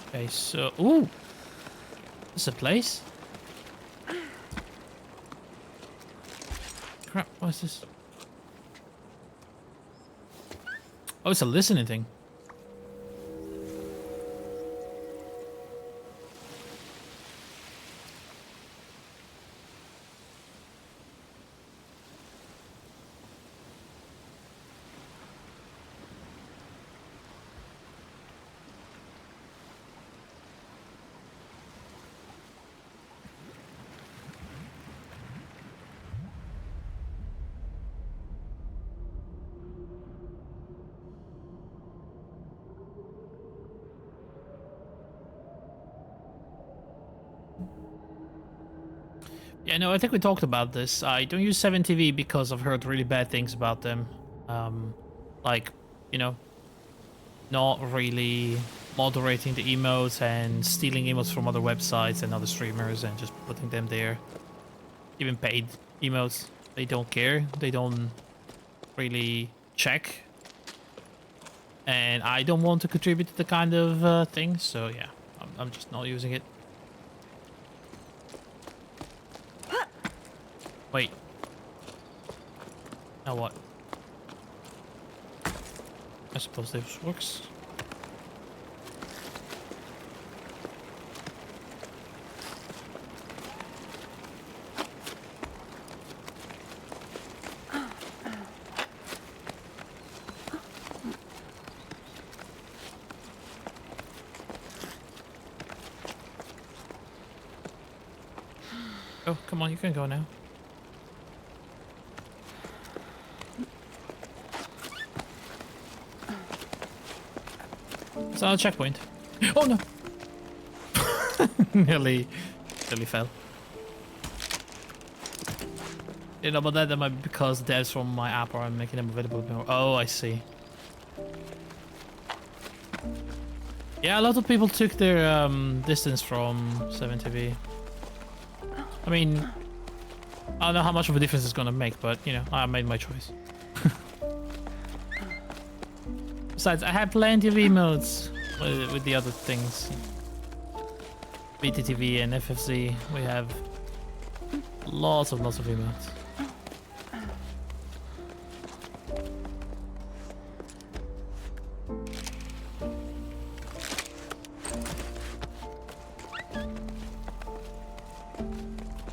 Speaker 1: Okay, so... Ooh! This is a place? Crap, what is this? Oh, it's a listening thing. Yeah, no, I think we talked about this. I don't use 7TV because I've heard really bad things about them. Like, you know, not really moderating the emotes and stealing emotes from other websites and other streamers and just putting them there. Even paid emotes, they don't care. They don't really check. And I don't want to contribute to the kind of thing, so yeah, I'm just not using it. Wait. Now what? I suppose this works. Oh, come on, you can go now. It's not a checkpoint. Oh no! nearly fell. You know, but that might be because devs from my app are making them available more. Oh, I see. Yeah, a lot of people took their distance from 7TV. I mean, I don't know how much of a difference it's gonna make, but you know, I made my choice. Besides, I have plenty of emotes with the other things. BTTV and FFC, we have lots of emotes.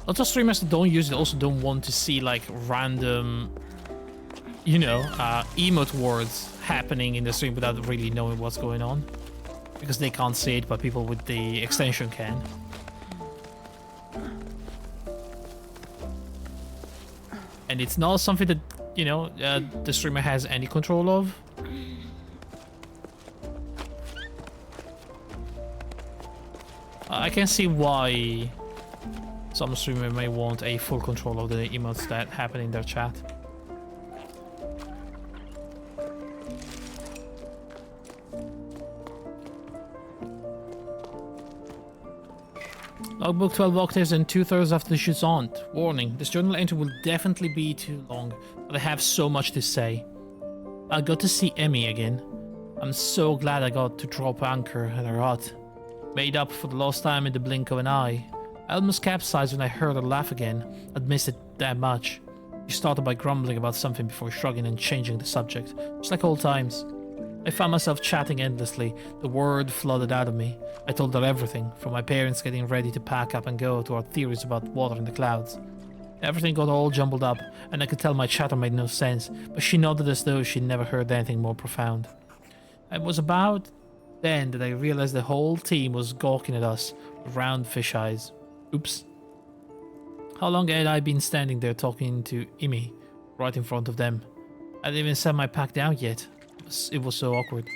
Speaker 1: Lots of streamers that don't use it also don't want to see like random, you know, emote words happening in the stream without really knowing what's going on. Because they can't see it, but people with the extension can. And it's not something that, you know, the streamer has any control of. I can see why some streamer may want a full control of the emotes that happen in their chat. Logbook 12 octaves and 2/3 after the Jusant. Warning, this journal entry will definitely be too long, but I have so much to say. I got to see Emmy again. I'm so glad I got to drop anchor at her hut. Made up for the lost time in the blink of an eye. I almost capsized when I heard her laugh again. I'd missed it that much. She started by grumbling about something before shrugging and changing the subject, just like old times. I found myself chatting endlessly. The word flooded out of me. I told her everything, from my parents getting ready to pack up and go to our theories about water in the clouds. Everything got all jumbled up, and I could tell my chatter made no sense, but she nodded as though she'd never heard anything more profound. It was about then that I realized the whole team was gawking at us with round fish eyes. Oops. How long had I been standing there talking to Imi, right in front of them? I hadn't even set my pack down yet. It was so awkward.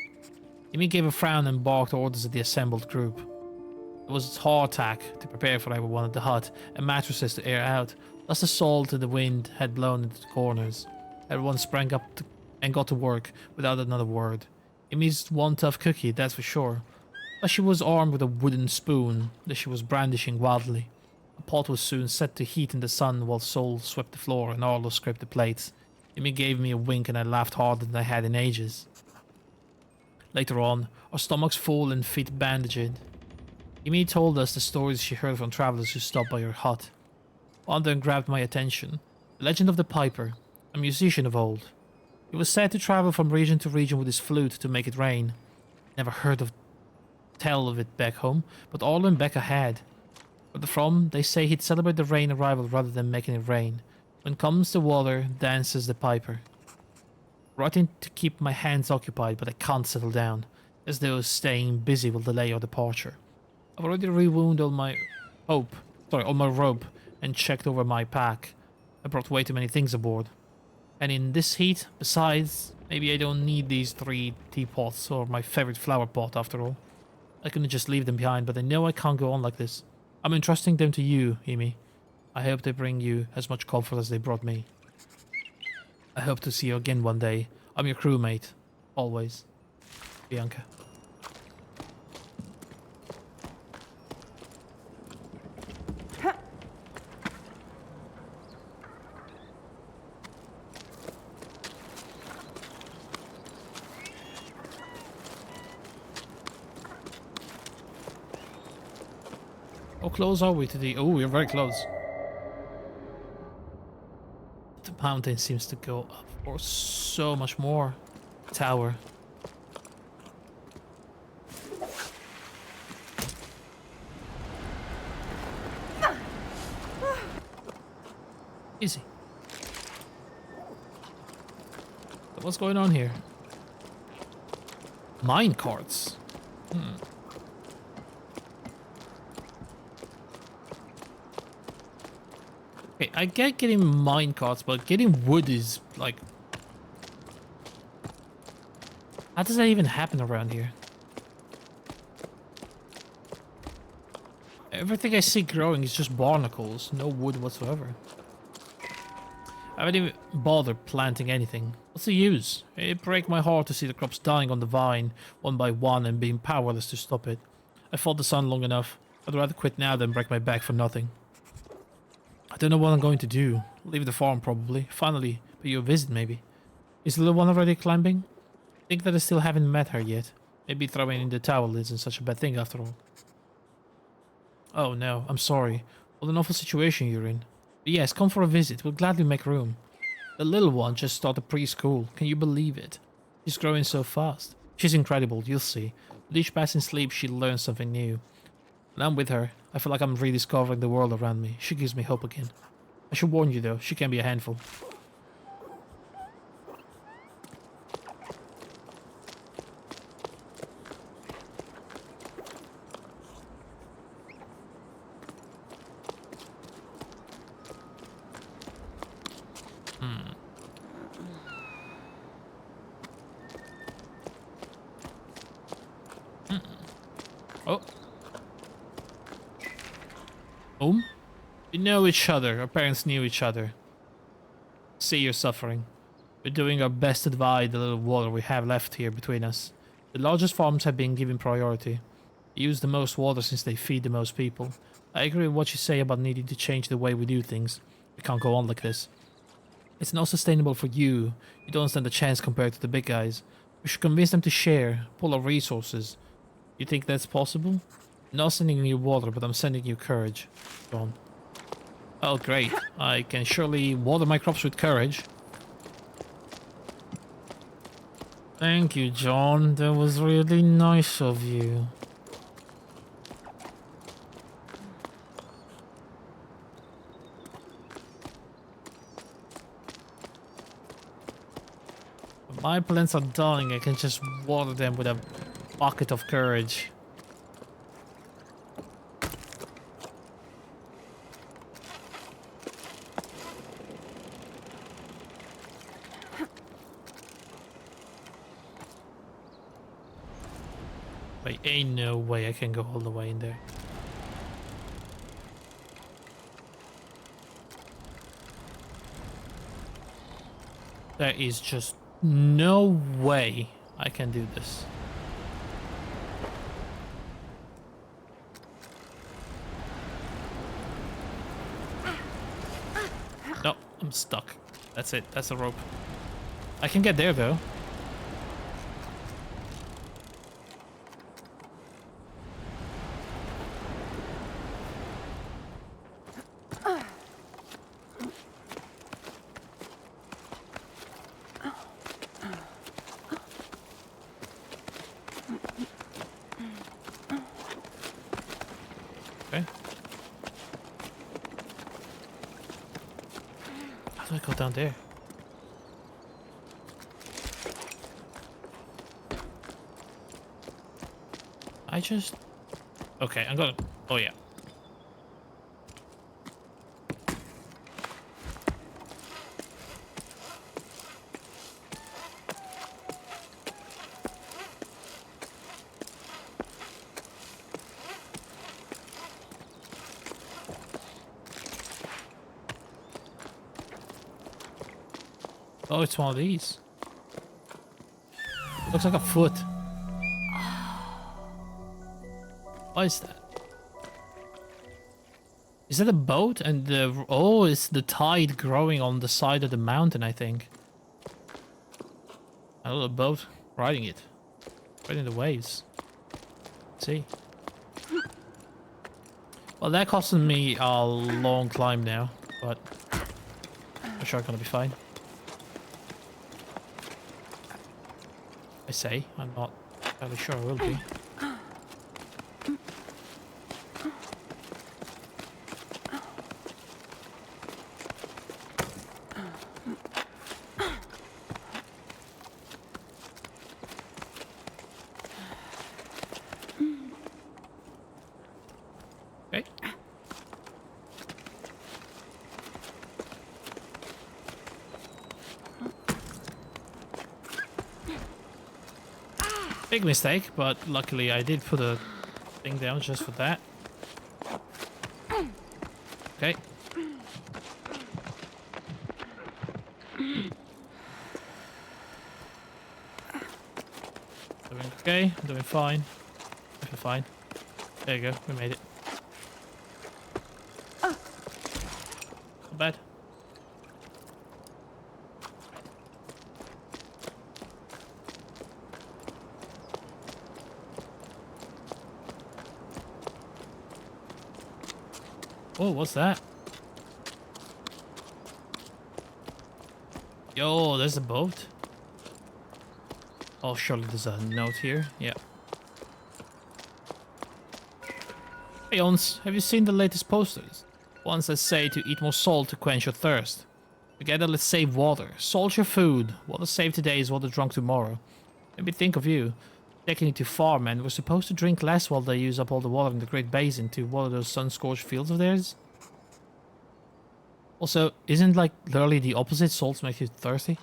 Speaker 1: Imi gave a frown and barked orders at the assembled group. There was hardtack to prepare for everyone at the hut, and mattresses to air out. Plus the salt and the wind had blown into the corners. Everyone sprang up and got to work without another word. Amy's one tough cookie, that's for sure. But she was armed with a wooden spoon that she was brandishing wildly. The pot was soon set to heat in the sun while Sol swept the floor and Arlo scraped the plates. Amy gave me a wink and I laughed harder than I had in ages. Later on, our stomachs full and feet bandaged, Amy told us the stories she heard from travelers who stopped by her hut. One then grabbed my attention. The legend of the Piper, a musician of old. He was said to travel from region to region with his flute to make it rain. Never heard of tell of it back home, but Arlo and Becca had. Where they're from, they say he'd celebrate the rain arrival rather than making it rain. When comes the water, dances the Piper. Writing to keep my hands occupied, but I can't settle down, as though staying busy will delay our departure. I've already rewound all my rope and checked over my pack. I brought way too many things aboard. And in this heat, besides, maybe I don't need these 3 teapots or my favorite flower pot after all. I couldn't just leave them behind, but I know I can't go on like this. I'm entrusting them to you, Amy. I hope they bring you as much comfort as they brought me. I hope to see you again one day. I'm your crewmate. Always. Bianca. How close are we to the... Oh, we're very close. The mountain seems to go up for so much more. Tower. Easy. So what's going on here? Mine carts. Okay, I get getting mine carts, but getting wood is like... How does that even happen around here? Everything I see growing is just barnacles, no wood whatsoever. I haven't even bothered planting anything. What's the use? It breaks my heart to see the crops dying on the vine, one by one, and being powerless to stop it. I fought the sun long enough. I'd rather quit now than break my back for nothing. I don't know what I'm going to do. Leave the farm probably. Finally, pay you a visit maybe. Is the little one already climbing? Think that I still haven't met her yet. Maybe throwing in the towel isn't such a bad thing after all. Oh no, I'm sorry. What an awful situation you're in. But yes, come for a visit. We'll gladly make room. The little one just started preschool. Can you believe it? She's growing so fast. She's incredible, you'll see. With each passing sleep, she learns something new. When I'm with her, I feel like I'm rediscovering the world around me. She gives me hope again. I should warn you though, she can be a handful. Oh. We know each other. Our parents knew each other. See your suffering. We're doing our best to divide the little water we have left here between us. The largest farms have been given priority. They use the most water since they feed the most people. I agree with what you say about needing to change the way we do things. We can't go on like this. It's not sustainable for you. You don't stand a chance compared to the big guys. We should convince them to share, pull our resources. You think that's possible? I'm not sending you water, but I'm sending you courage. John. Oh, great. I can surely water my crops with courage. Thank you, John. That was really nice of you. When my plants are dying, I can just water them with a bucket of courage. Wait, ain't no way I can go all the way in there. There is just no way I can do this. No, I'm stuck. That's it. That's the rope. I can get there though. Okay. How do I go down there? I just... Okay, I'm gonna... Oh, yeah. Oh, it's one of these. Looks like a foot. What is that? Is that a boat? And the... Oh, it's the tide growing on the side of the mountain, I think. A little boat riding it. Riding the waves. Let's see. Well, that costed me a long climb now, but I'm sure I'm gonna be fine. I say, I'm not entirely sure I will be. Okay. Big mistake, but luckily I did put a thing down just for that. Okay. Doing okay, I'm doing fine. I feel fine. There you go, we made it. Not bad. Oh, what's that? Yo, there's a boat. Oh, surely there's a note here. Yeah. Hey, Ons, have you seen the latest posters? Ones that say to eat more salt to quench your thirst. Together, let's save water. Salt your food. Water saved today is water drunk tomorrow. Maybe think of you. Taking it too far, man. We're supposed to drink less while they use up all the water in the Great Basin to water those sun-scorched fields of theirs. Also, isn't like literally the opposite? Salt makes you thirsty?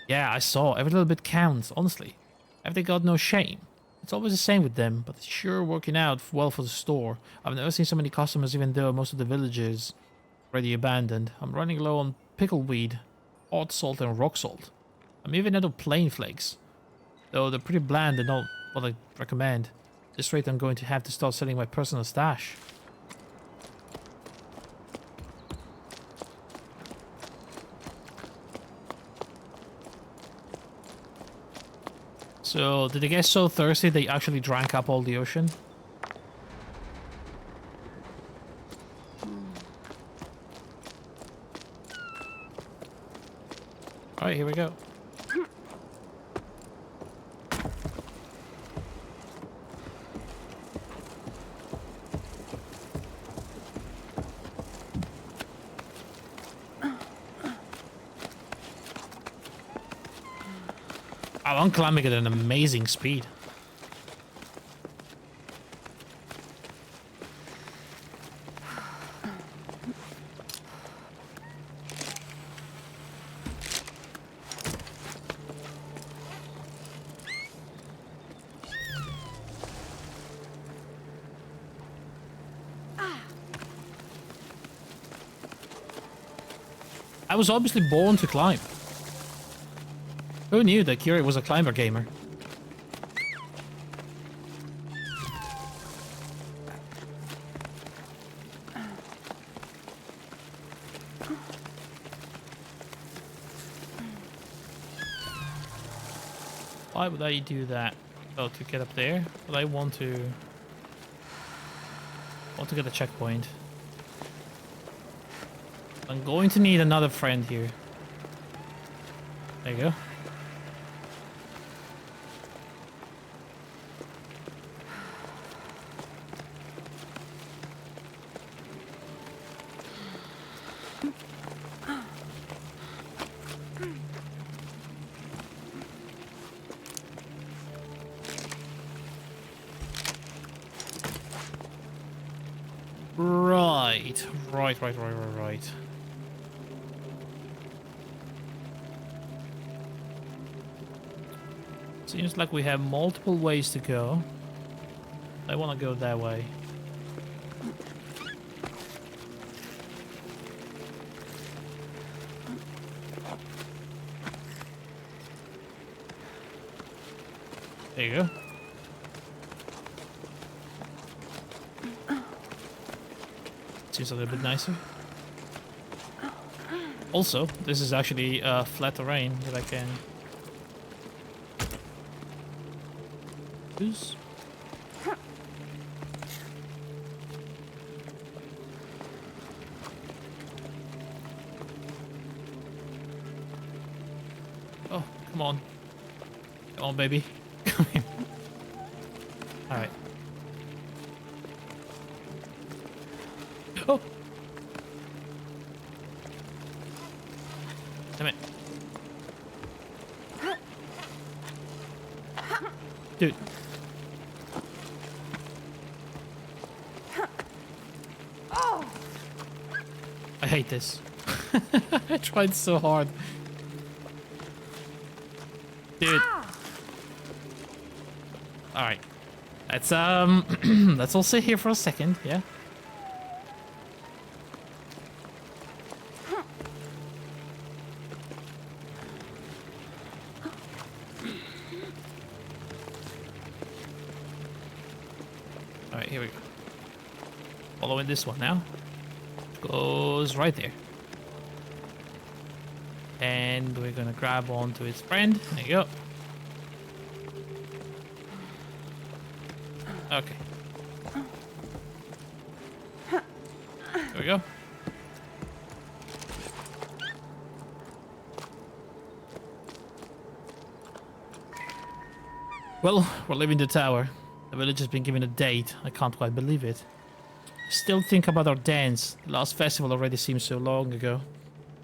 Speaker 1: Yeah, I saw. Every little bit counts, honestly. Have they got no shame? It's always the same with them, but it's sure working out well for the store. I've never seen so many customers even though most of the villages already abandoned. I'm running low on pickleweed, hot salt and rock salt. I'm even out of plain flakes. Though they're pretty bland and not what I recommend. At this rate I'm going to have to start selling my personal stash. So, did they get so thirsty they actually drank up all the ocean? Alright, here we go. I'm climbing at an amazing speed. I was obviously born to climb. Who knew that Kiri was a climber gamer? Why would I do that? Oh, to get up there? But I want to get a checkpoint. I'm going to need another friend here. There you go. Right. Seems like we have multiple ways to go. I want to go that way. There you go. Seems a little bit nicer. Also, this is actually flat terrain that I can use. Oh, come on. Come on, baby. Come here. Alright. Oh! Damn it. Dude. I hate this. I tried so hard. Dude. Alright. Let's let's all sit here for a second, yeah? Alright, here we go. Following this one now. Goes right there. And we're gonna grab onto its friend. There you go. Okay. There we go. Well, we're leaving the tower. The village has been given a date. I can't quite believe it. Still think about our dance. The last festival already seems so long ago.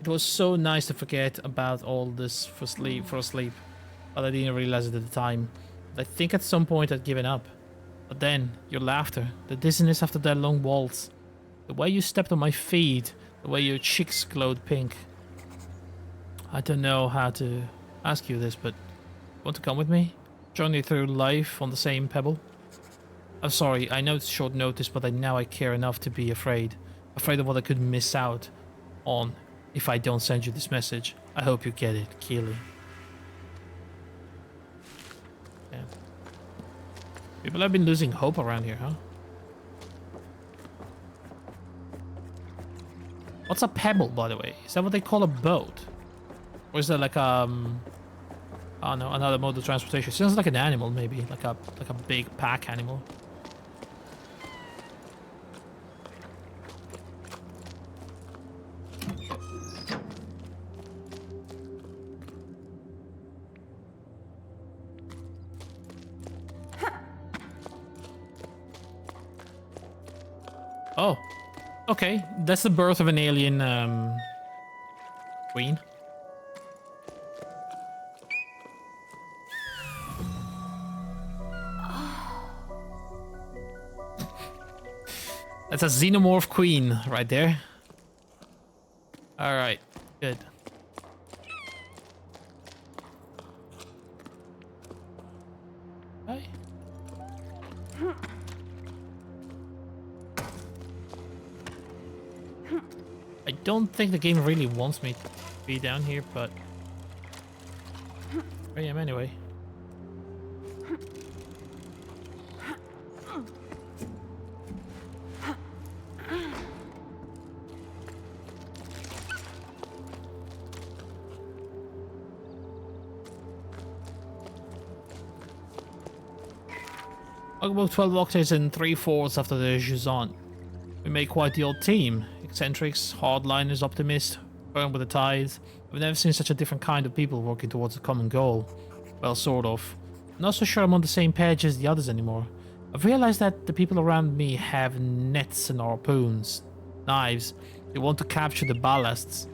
Speaker 1: It was so nice to forget about all this for sleep, but I didn't realize it at the time. I think at some point I'd given up. But then, your laughter, the dizziness after that long waltz, the way you stepped on my feet, the way your cheeks glowed pink. I don't know how to ask you this, but want to come with me? Journey through life on the same pebble? I'm sorry, I know it's short notice, but now I care enough to be afraid. Afraid of what I could miss out on if I don't send you this message. I hope you get it, Keely. Yeah. People have been losing hope around here, huh? What's a pebble, by the way? Is that what they call a boat? Or is that like I don't know, another mode of transportation? Sounds like an animal, maybe, like a big pack animal. Oh, okay. That's the birth of an alien queen. That's a xenomorph queen right there. All right, good. Hi. I don't think the game really wants me to be down here, but I am anyway. Talk about 12 octaves and 3/4 after the Jusant. We made quite the old team. Eccentrics, hardliners, optimists, burn with the tides. I've never seen such a different kind of people working towards a common goal. Well, sort of. Not so sure I'm on the same page as the others anymore. I've realized that the people around me have nets and harpoons, knives. They want to capture the ballasts.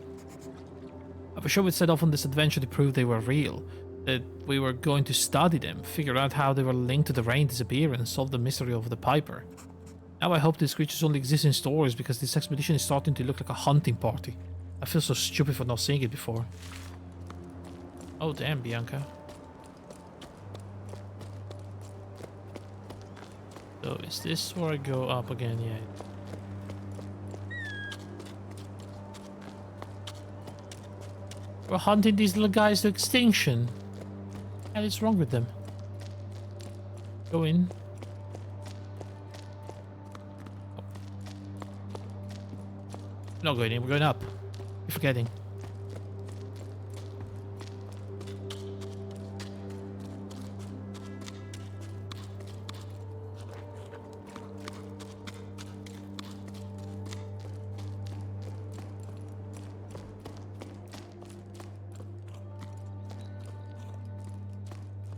Speaker 1: I for sure we set off on this adventure to prove they were real. That we were going to study them, figure out how they were linked to the rain disappearance, solve the mystery of the Piper. Now I hope these creatures only exist in stories because this expedition is starting to look like a hunting party. I feel so stupid for not seeing it before. Oh damn, Bianca. So is this where I go up again? Yeah. We're hunting these little guys to extinction. What is wrong with them? Go in. We're not going in, we're going up. You're forgetting.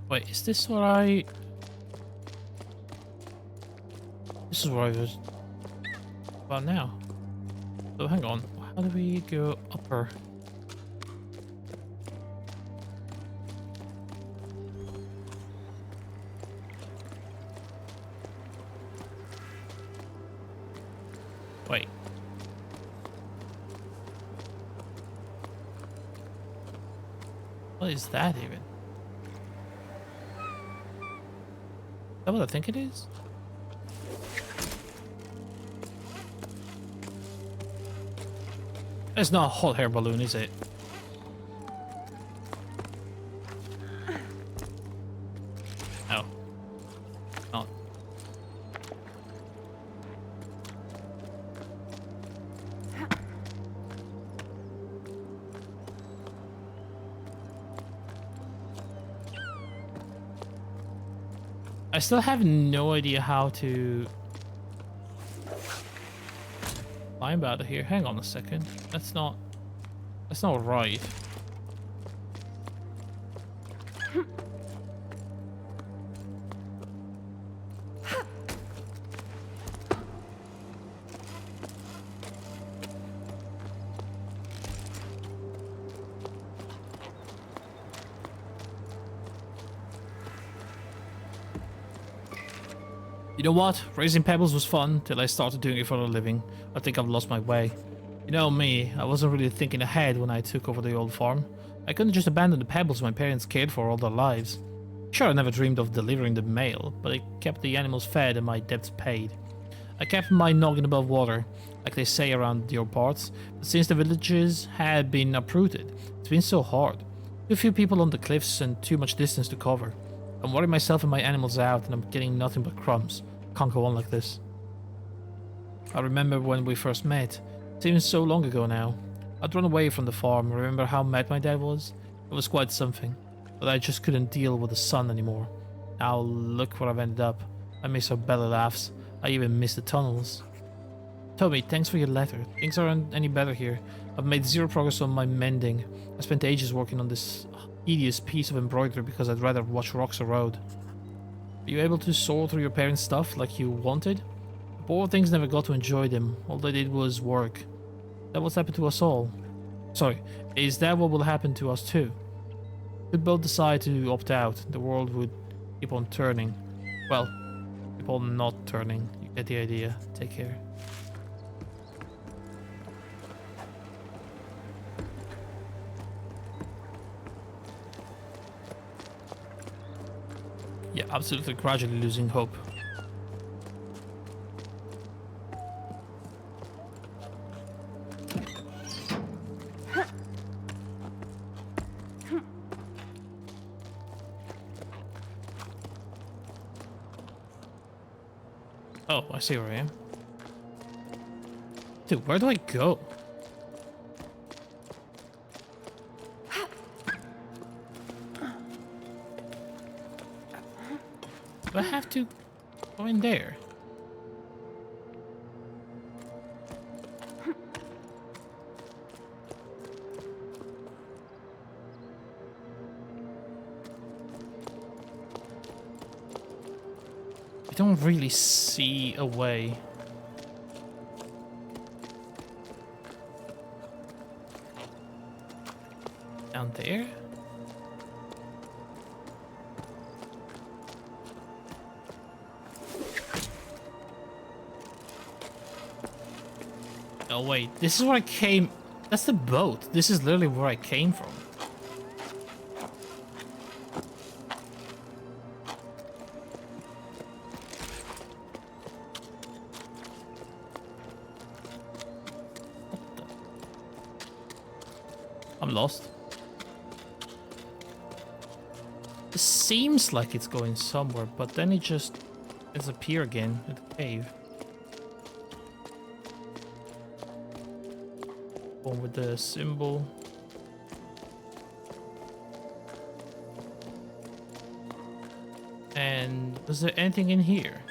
Speaker 1: Wait, is this where I... This is where I was about now. So hang on, how do we go upper? Wait. What is that even? Is that what I think it is? It's not a hot air balloon, is it? No. Not. I still have no idea how to climb out of here. Hang on a second. That's not right. You know what? Raising pebbles was fun till I started doing it for a living. I think I've lost my way. You know me, I wasn't really thinking ahead when I took over the old farm. I couldn't just abandon the pebbles my parents cared for all their lives. Sure, I never dreamed of delivering the mail, but I kept the animals fed and my debts paid. I kept my noggin above water, like they say around your parts, but since the villages had been uprooted, it's been so hard. Too few people on the cliffs and too much distance to cover. I'm wearing myself and my animals out and I'm getting nothing but crumbs. Can't go on like this. I remember when we first met. It seems so long ago now. I'd run away from the farm. Remember how mad my dad was? It was quite something. But I just couldn't deal with the sun anymore. Now look where I've ended up. I miss our belly laughs. I even miss the tunnels. Toby, thanks for your letter. Things aren't any better here. I've made zero progress on my mending. I spent ages working on this hideous piece of embroidery because I'd rather watch rocks erode. Are you able to sort through your parents' stuff like you wanted? The poor things never got to enjoy them. All they did was work. That what's happened to us all. Sorry, is that what will happen to us too? Could both decide to opt out. The world would keep on turning. Well, keep on not turning. You get the idea. Take care. Yeah, absolutely gradually losing hope. Oh, I see where I am. Dude, where do I go? Do I have to Go in there. I don't really see a way. Down there? Oh wait, this is where I came. That's the boat. This is literally where I came from. I'm lost. It seems like it's going somewhere, but then it just disappears again in the cave. One with the symbol. And is there anything in here?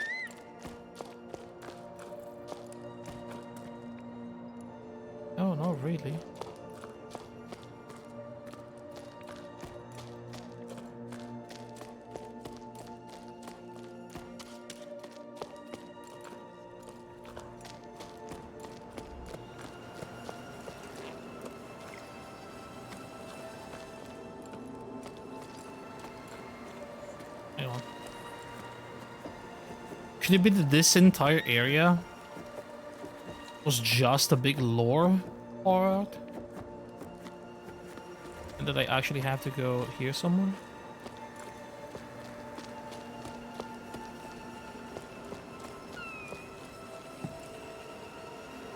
Speaker 1: Oh, not really. Hang on. Could it be that this entire area was just a big lore part? And that I actually have to go here somewhere?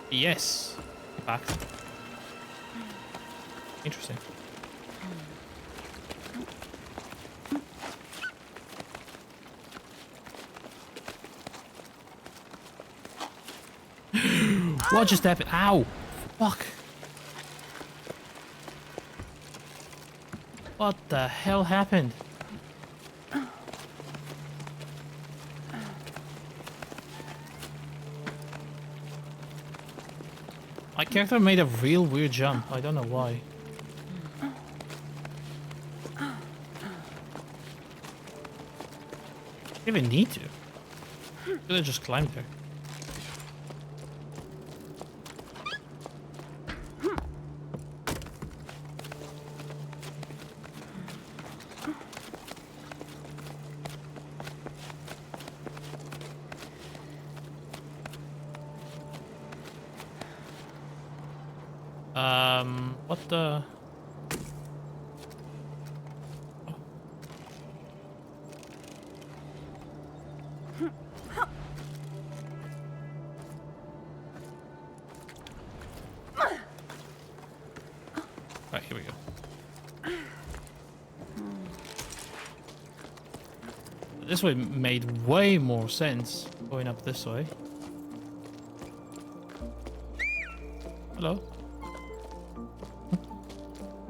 Speaker 1: Yes. Back. Interesting. What just happened? Ow! Fuck! What the hell happened? My character made a real weird jump. I don't know why. Didn't even need to. Could have just climbed there. What the? Right, here we go. This way made way more sense, going up this way. Hello?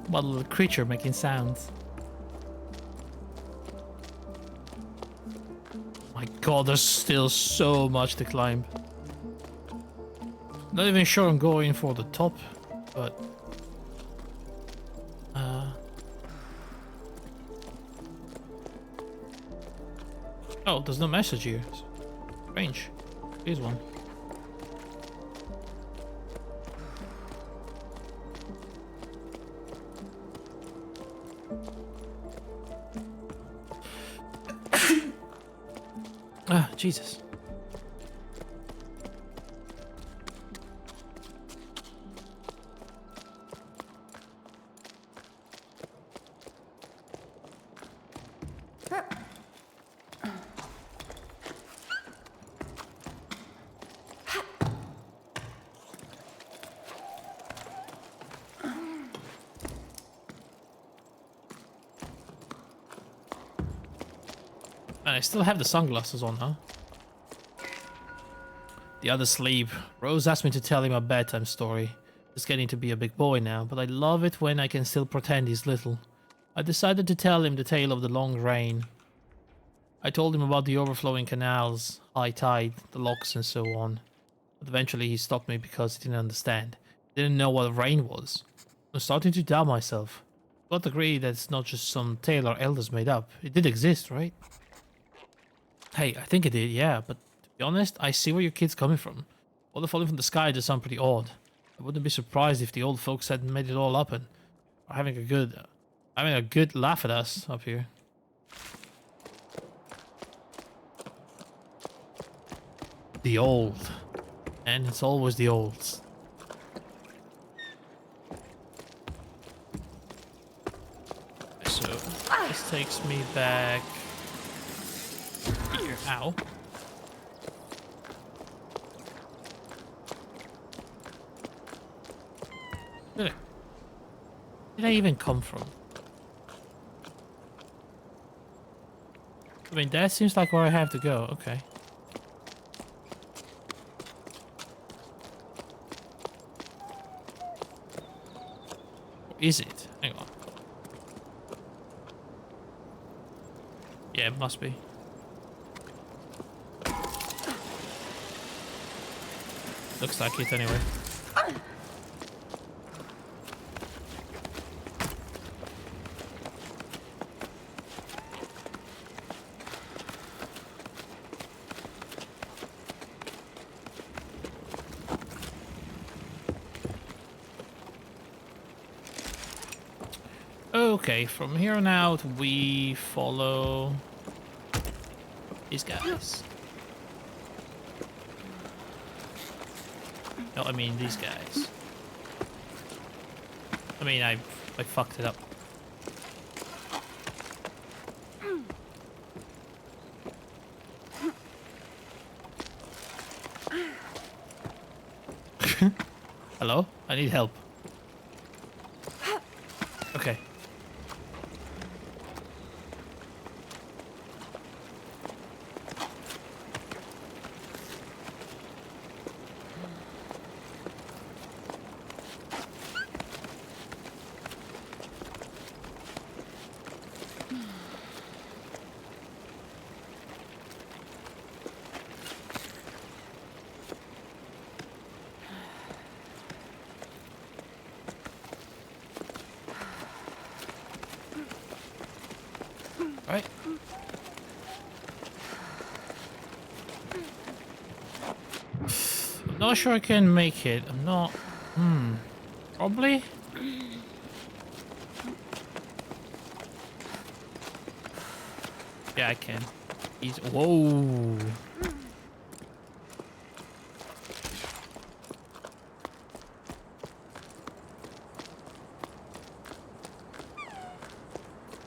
Speaker 1: What little creature making sounds. My god, there's still so much to climb. Not even sure I'm going for the top, but... Oh, there's no message here. Strange. Here's one. Ah, Jesus. And I still have the sunglasses on, huh? The others sleep. Rose asked me to tell him a bedtime story. He's getting to be a big boy now, but I love it when I can still pretend he's little. I decided to tell him the tale of the long rain. I told him about the overflowing canals, high tide, the locks and so on. But eventually he stopped me because he didn't understand. He didn't know what rain was. I'm starting to doubt myself. But agree that it's not just some tale our elders made up. It did exist, right? Hey, I think it did, yeah, but to be honest, I see where your kid's coming from. Water falling from the sky does sound pretty odd. I wouldn't be surprised if the old folks had made it all up and are having a good laugh at us up here. The old. And it's always the olds. So, this takes me back here. Ow. Where did I even come from? I mean, that seems like where I have to go. Okay. Is it? Hang on. Yeah, it must be. Looks like it anyway. Okay, from here on out, we follow these guys. No, I mean these guys. I mean, I fucked it up. Hello? I need help. Okay. Right. I'm not sure I can make it. I'm not... Probably? Yeah, I can. He's... Whoa!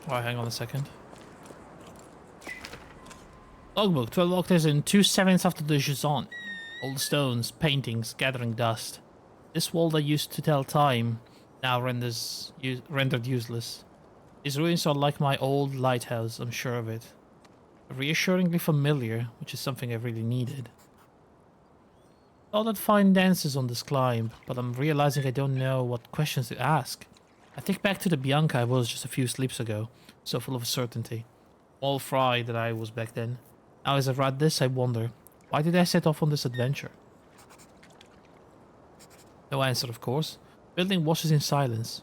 Speaker 1: Alright, hang on a second. Logbook, 12 octaves and 2 seconds after the Jusant. Old stones, paintings, gathering dust. This wall that used to tell time now rendered useless. These ruins are like my old lighthouse, I'm sure of it. Reassuringly familiar, which is something I really needed. Thought I'd find answers on this climb, but I'm realizing I don't know what questions to ask. I think back to the Bianca I was just a few sleeps ago, so full of certainty. All fried that I was back then. Now as I read this, I wonder, why did I set off on this adventure? No answer, of course. Building washes in silence.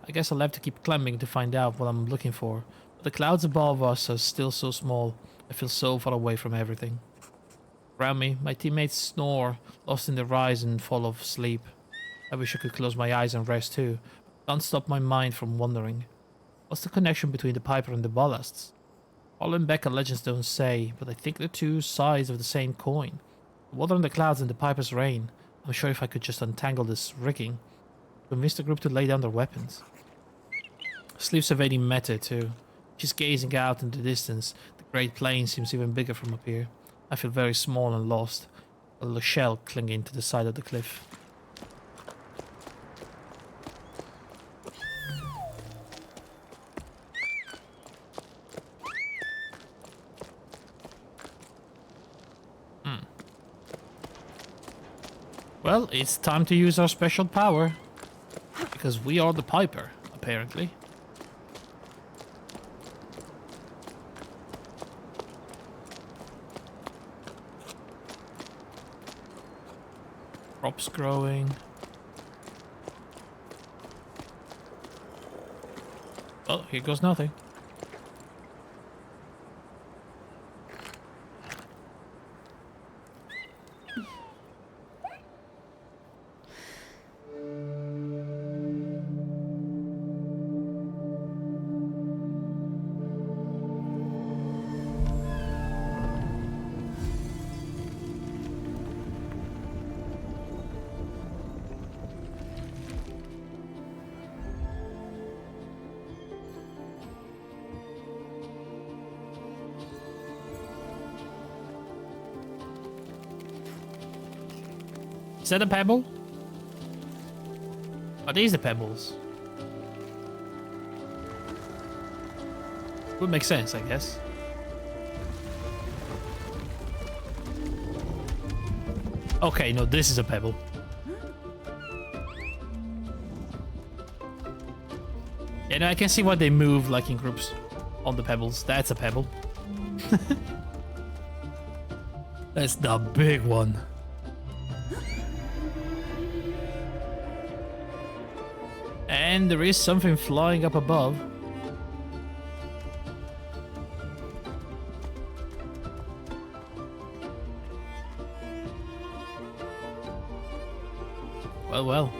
Speaker 1: I guess I'll have to keep climbing to find out what I'm looking for. But the clouds above us are still so small. I feel so far away from everything. Around me, my teammates snore, lost in the rise and fall of sleep. I wish I could close my eyes and rest too. Can't stop my mind from wondering. What's the connection between the Piper and the ballasts? All and Becca legends don't say, but I think they're two sides of the same coin. The water in the clouds and the Piper's rain. I'm sure if I could just untangle this rigging, convince the group to lay down their weapons. Sleep's evading Meta too. She's gazing out into the distance. The Great Plain seems even bigger from up here. I feel very small and lost. A little shell clinging to the side of the cliff. Well, it's time to use our special power. Because we are the Piper, apparently. Crops growing. Well, here goes nothing. Is that a pebble? Are these the pebbles? Would make sense, I guess. Okay, no, this is a pebble. Yeah, no, I can see why they move like in groups on the pebbles. That's a pebble. That's the big one. And there is something flying up above. Well, well.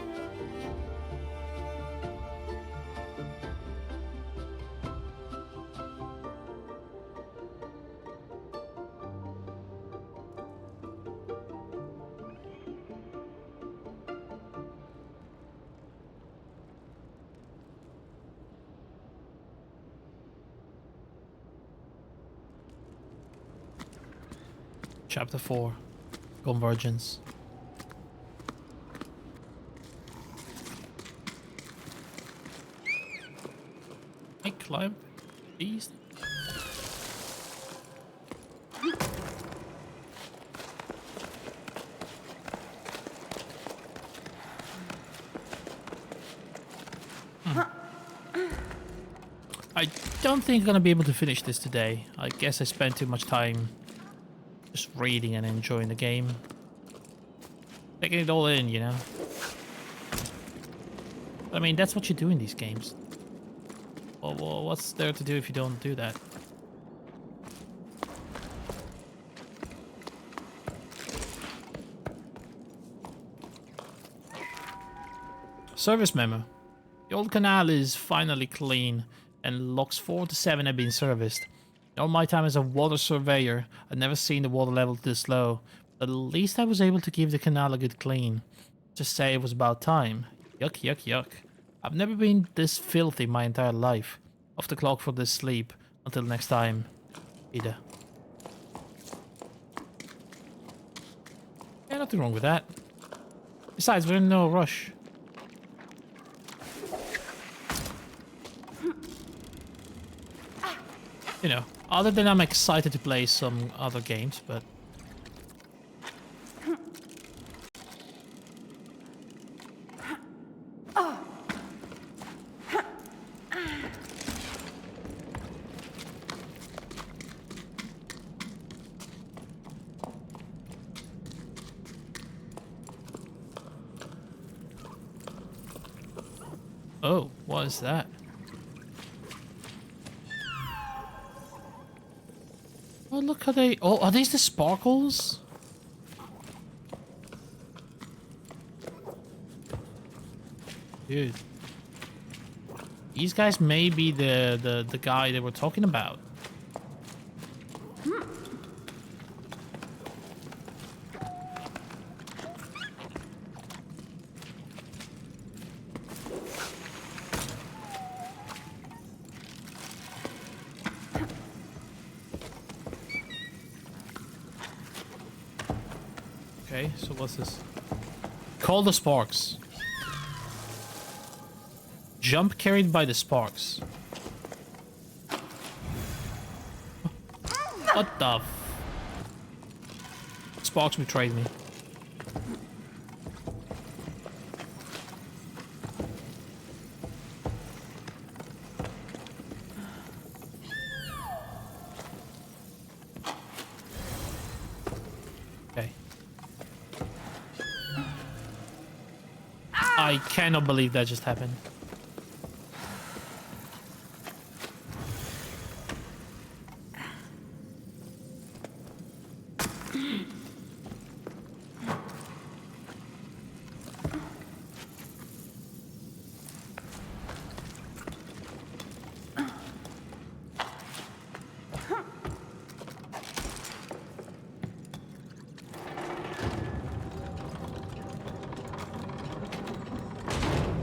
Speaker 1: Chapter 4. Convergence. I climb these. I don't think I'm gonna be able to finish this today. I guess I spent too much time just reading and enjoying the game. Taking it all in, you know? I mean, that's what you do in these games. Well, what's there to do if you don't do that? Service memo. The old canal is finally clean and locks 4 to 7 have been serviced. In all my time as a water surveyor, I'd never seen the water level this low, but at least I was able to give the canal a good clean. Just say it was about time. Yuck, yuck, yuck. I've never been this filthy my entire life. Off the clock for this sleep. Until next time. Ida. Yeah, nothing wrong with that. Besides, we're in no rush. You know, other than I'm excited to play some other games, but... Oh, what is that? Oh, look how they... Oh, are these the sparkles? Dude. These guys may be the guy they were talking about. Okay, so what's this? Call the sparks. Jump carried by the sparks. What the f... Sparks betrayed me. Okay. I cannot believe that just happened.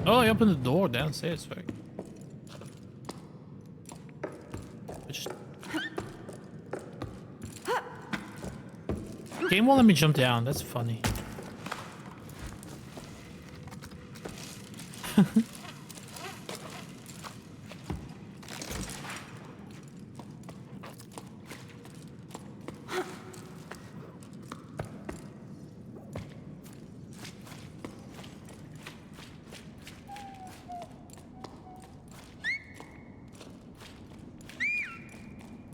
Speaker 1: Oh, I opened the door downstairs. Sorry. Just... Game won't let me jump down. That's funny.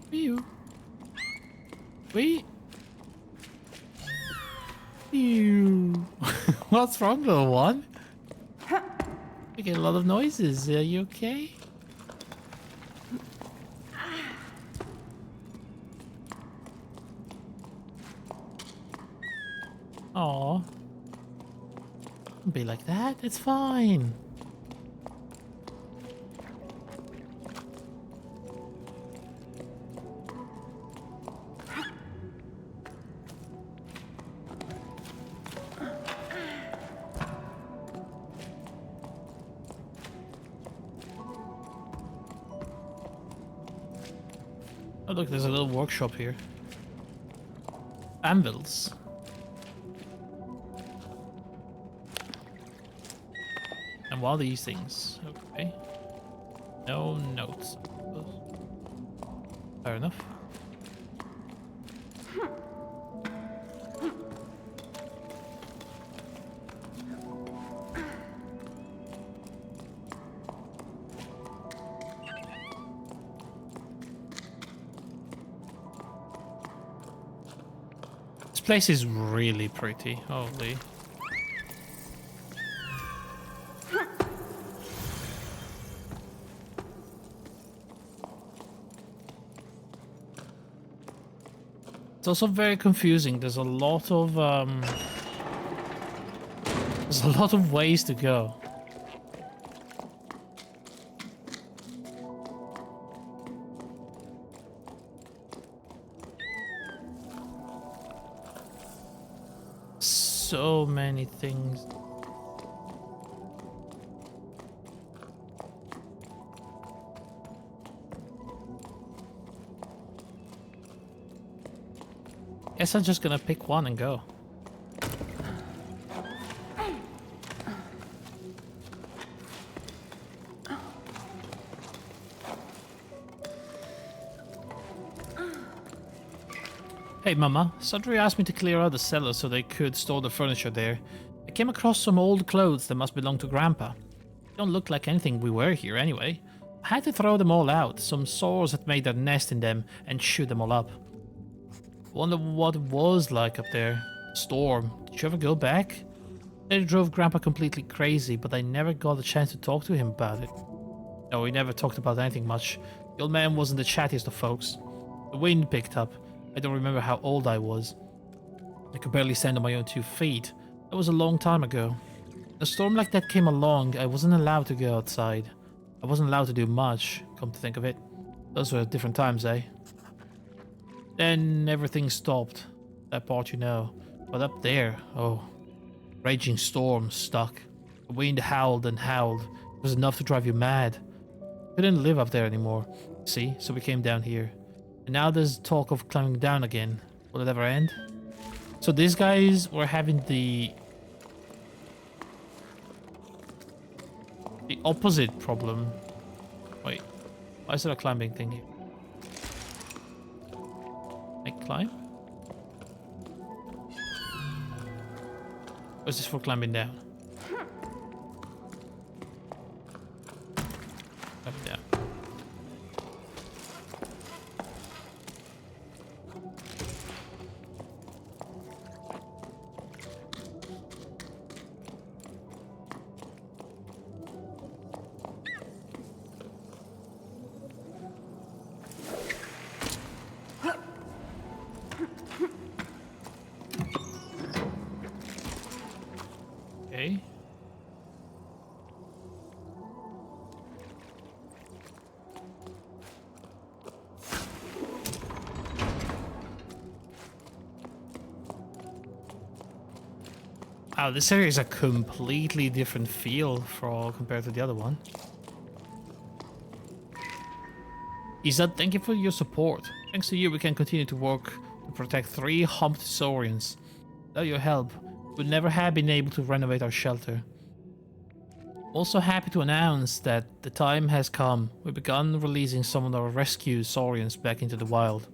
Speaker 1: Ew. Wait. Ew. What's wrong, little one? You get a lot of noises. Are you okay? Aw. Don't be like that. It's fine. Oh look, there's a little workshop here. Anvils. And what are these things? Okay. No notes. Fair enough. This place is really pretty. Holy. It's also very confusing. There's a lot of ways to go. So many things. Guess I'm just gonna pick one and go. Hey Mama, Sundry asked me to clear out the cellar so they could store the furniture there. I came across some old clothes that must belong to Grandpa. They don't look like anything we wear here anyway. I had to throw them all out. Some saws had made their nest in them and shoot them all up. Wonder what it was like up there. Storm. Did you ever go back? It drove Grandpa completely crazy, but I never got a chance to talk to him about it. No, we never talked about anything much. The old man wasn't the chattiest of folks. The wind picked up. I don't remember how old I was. I could barely stand on my own 2 feet. That was a long time ago. A storm like that came along, I wasn't allowed to go outside. I wasn't allowed to do much, come to think of it. Those were different times, eh? Then everything stopped. That part you know. But up there, oh. Raging storm stuck. The wind howled and howled. It was enough to drive you mad. Couldn't live up there anymore. See, so we came down here. And now there's talk of climbing down again. Will it ever end? So these guys were having the opposite problem. Wait, why is there a climbing thing here? I climb? Or is this for climbing down? Climbing down. Wow, this area is a completely different feel compared to the other one. Isa, thank you for your support. Thanks to you, we can continue to work to protect 3 humped saurians. Without your help, we would never have been able to renovate our shelter. Also happy to announce that the time has come. We've begun releasing some of our rescue saurians back into the wild.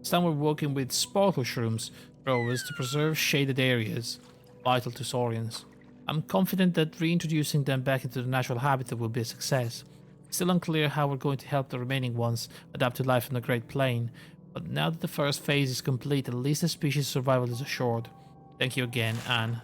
Speaker 1: This time we're working with sparkle shrooms growers to preserve shaded areas, vital to saurians. I'm confident that reintroducing them back into the natural habitat will be a success. Still unclear how we're going to help the remaining ones adapt to life on the Great Plain, but now that the first phase is complete, at least the species' survival is assured. Thank you again, Anne.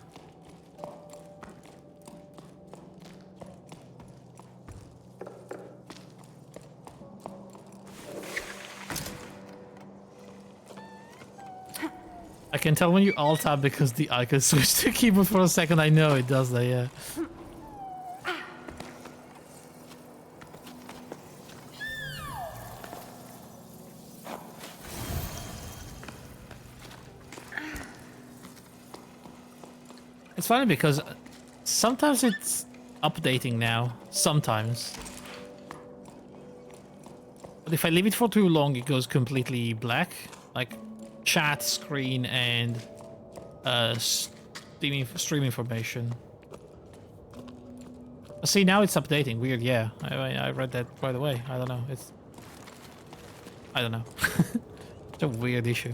Speaker 1: I can tell when you alt-tab because the icon switched to keyboard for a second. I know it does that, yeah. It's funny because sometimes it's updating now. Sometimes. But if I leave it for too long, it goes completely black. Like chat screen and stream information. See, now it's updating. Weird, yeah. I read that right away. I don't know. I don't know. It's a weird issue.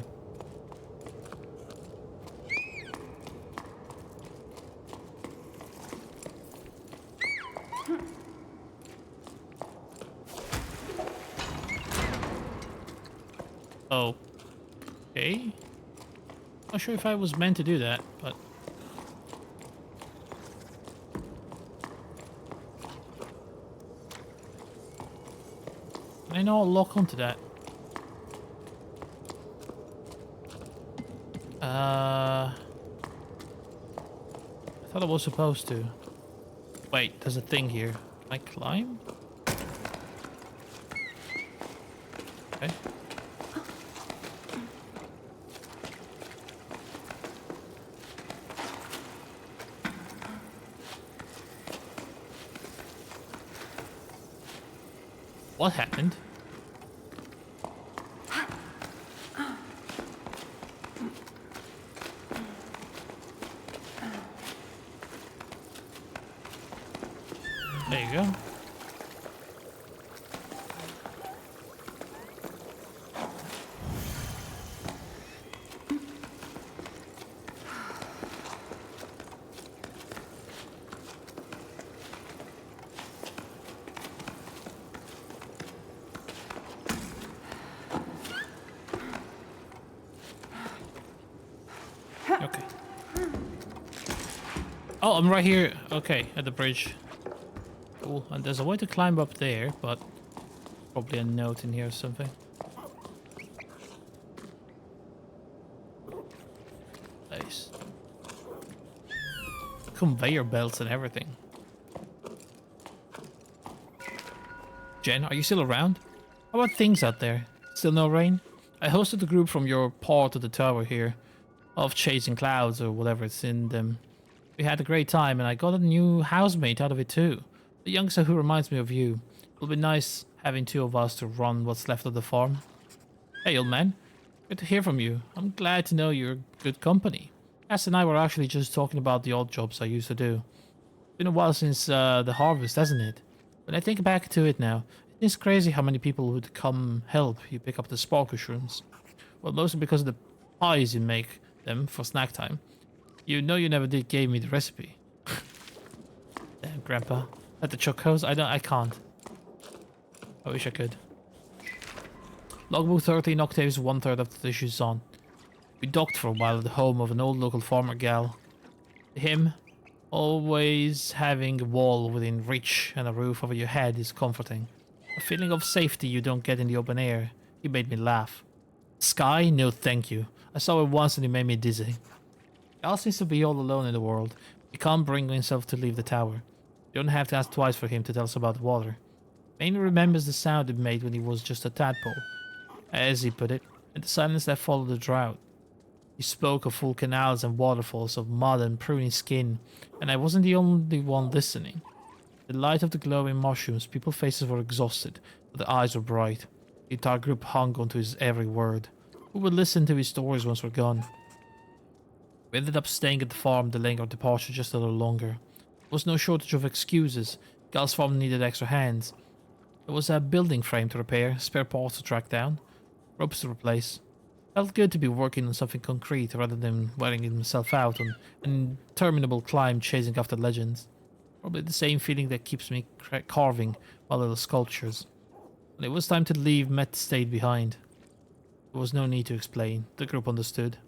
Speaker 1: Okay. Not sure if I was meant to do that, but... I know I'll lock onto that. I thought I was supposed to. Wait, there's a thing here. Can I climb? Okay. What happened? There you go. Okay. Oh, I'm right here. Okay, at the bridge. Cool. And there's a way to climb up there, but probably a note in here or something. Nice. Conveyor belts and everything. Jen, are you still around? How about things out there? Still no rain? I hosted the group from your part of the tower here. Of chasing clouds or whatever it's in them. We had a great time and I got a new housemate out of it too. A youngster who reminds me of you. It'll be nice having 2 of us to run what's left of the farm. Hey old man, good to hear from you. I'm glad to know you're good company. Cass and I were actually just talking about the odd jobs I used to do. It's been a while since the harvest, hasn't it? When I think back to it now, it's crazy how many people would come help you pick up the sparkle shrooms. Well, mostly because of the pies you make them for snack time. You know you never did give me the recipe. Damn, Grandpa. At the chocos? I can't. I wish I could. Logbook 13 octaves 1/3 of the Jusant. We docked for a while at the home of an old local farmer gal. Him, always having a wall within reach and a roof over your head is comforting. A feeling of safety you don't get in the open air. He made me laugh. Sky? No thank you. I saw it once and it made me dizzy. Gal seems to be all alone in the world. He can't bring himself to leave the tower. You don't have to ask twice for him to tell us about the water. Mainly remembers the sound it made when he was just a tadpole, as he put it, and the silence that followed the drought. He spoke of full canals and waterfalls, of mud and pruny skin, and I wasn't the only one listening. In the light of the glowing mushrooms, people's faces were exhausted, but their eyes were bright. The entire group hung onto his every word. Who would listen to his stories once we're gone? We ended up staying at the farm, delaying our departure just a little longer. There was no shortage of excuses. Gal's farm needed extra hands. There was a building frame to repair, spare parts to track down, ropes to replace. Felt good to be working on something concrete rather than wearing himself out on an interminable climb chasing after legends. Probably the same feeling that keeps me carving my little sculptures. When it was time to leave, Met stayed behind. There was no need to explain. The group understood.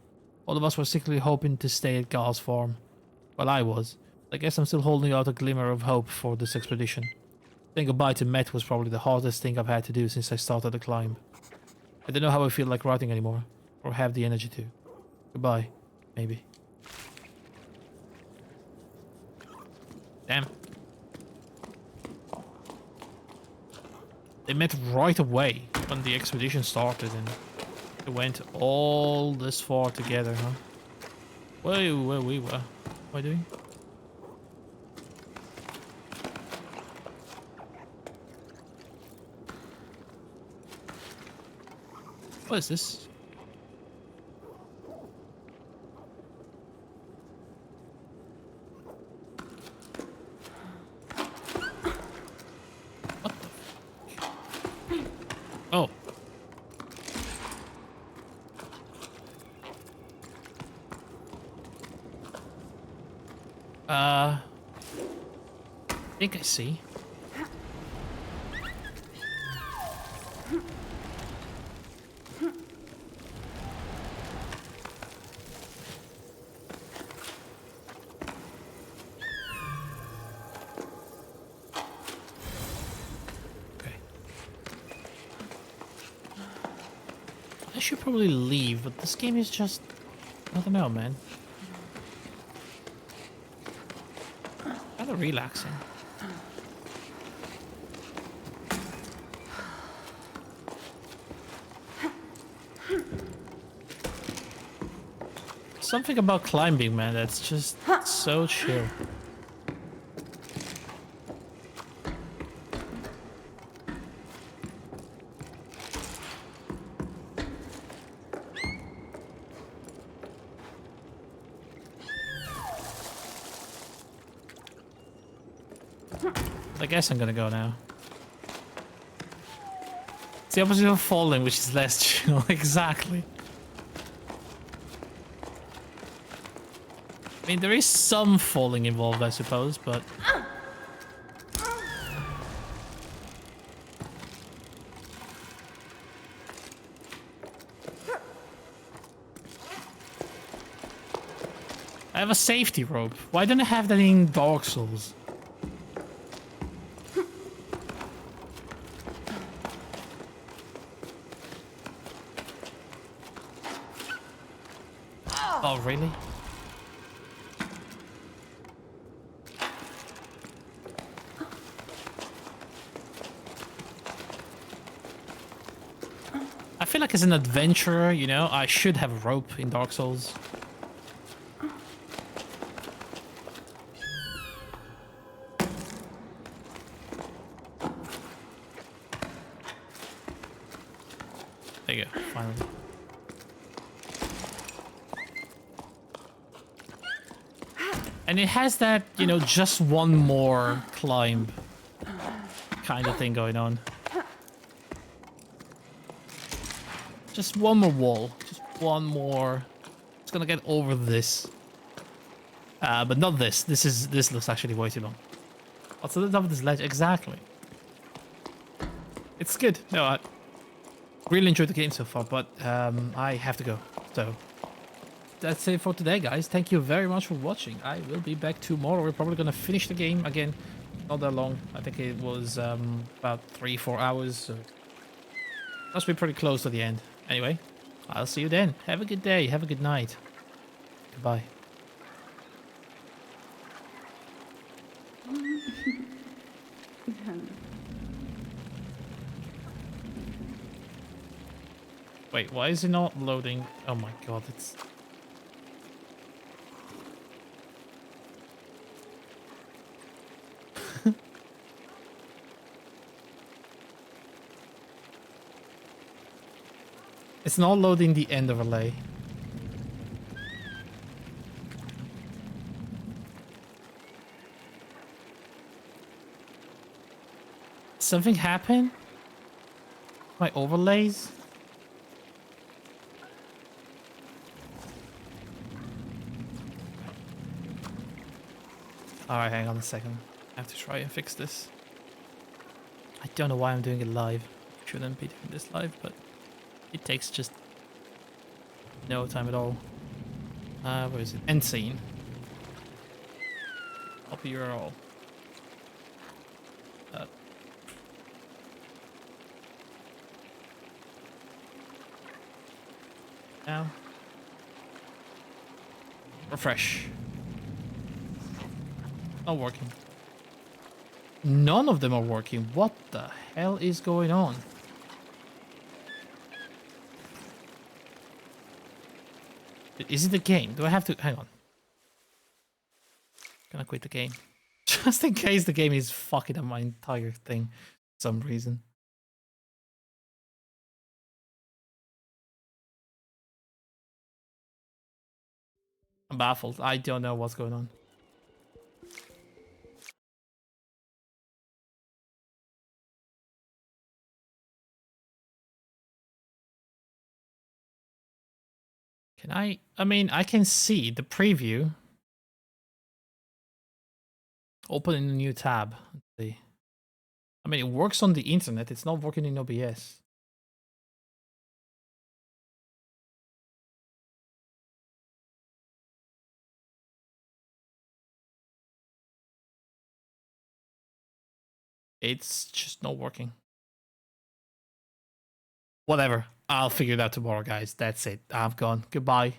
Speaker 1: All of us were secretly hoping to stay at Gal's farm. Well, I was. I guess I'm still holding out a glimmer of hope for this expedition. Saying goodbye to Met was probably the hardest thing I've had to do since I started the climb. I don't know how I feel like writing anymore, or have the energy to. Goodbye, maybe. Damn. They met right away when the expedition started and they went all this far together, huh? Where we were. What am I doing? What is this? What the? Oh. I think I see. I should probably leave, but this game is just... I don't know, man. Kinda relaxing. Something about climbing, man, that's just so chill. I guess I'm gonna go now. It's the opposite of falling, which is less chill. Exactly. I mean, there is some falling involved, I suppose, but... I have a safety rope. Why don't I have that in Dark Souls? Oh, really? I feel like as an adventurer, you know, I should have a rope in Dark Souls. There you go, finally. And it has that, you know, just one more climb kind of thing going on. Just one more wall. Just one more. It's gonna get over this. But not this. This looks actually way too long. What's at the top of this ledge? Exactly. It's good. No, I really enjoyed the game so far, but I have to go. So that's it for today, guys. Thank you very much for watching. I will be back tomorrow. We're probably gonna finish the game again. Not that long. I think it was about 3-4 hours. So must be pretty close to the end. Anyway, I'll see you then. Have a good day. Have a good night. Goodbye. Wait, why is it not loading? Oh my god, it's... It's not loading the end overlay. Something happened? My overlays? Alright, hang on a second. I have to try and fix this. I don't know why I'm doing it live. Shouldn't be doing this live, but it takes just no time at all. Where is it? End scene. Copy URL. Now. Refresh. Not working. None of them are working. What the hell is going on? Is it the game? Do I have to... Hang on. Gonna quit the game. Just in case the game is fucking up my entire thing for some reason. I'm baffled. I don't know what's going on. Can I mean, I can see the preview. Open in a new tab. Let's see. I mean, it works on the internet. It's not working in OBS. It's just not working. Whatever. I'll figure it out tomorrow, guys. That's it. I'm gone. Goodbye.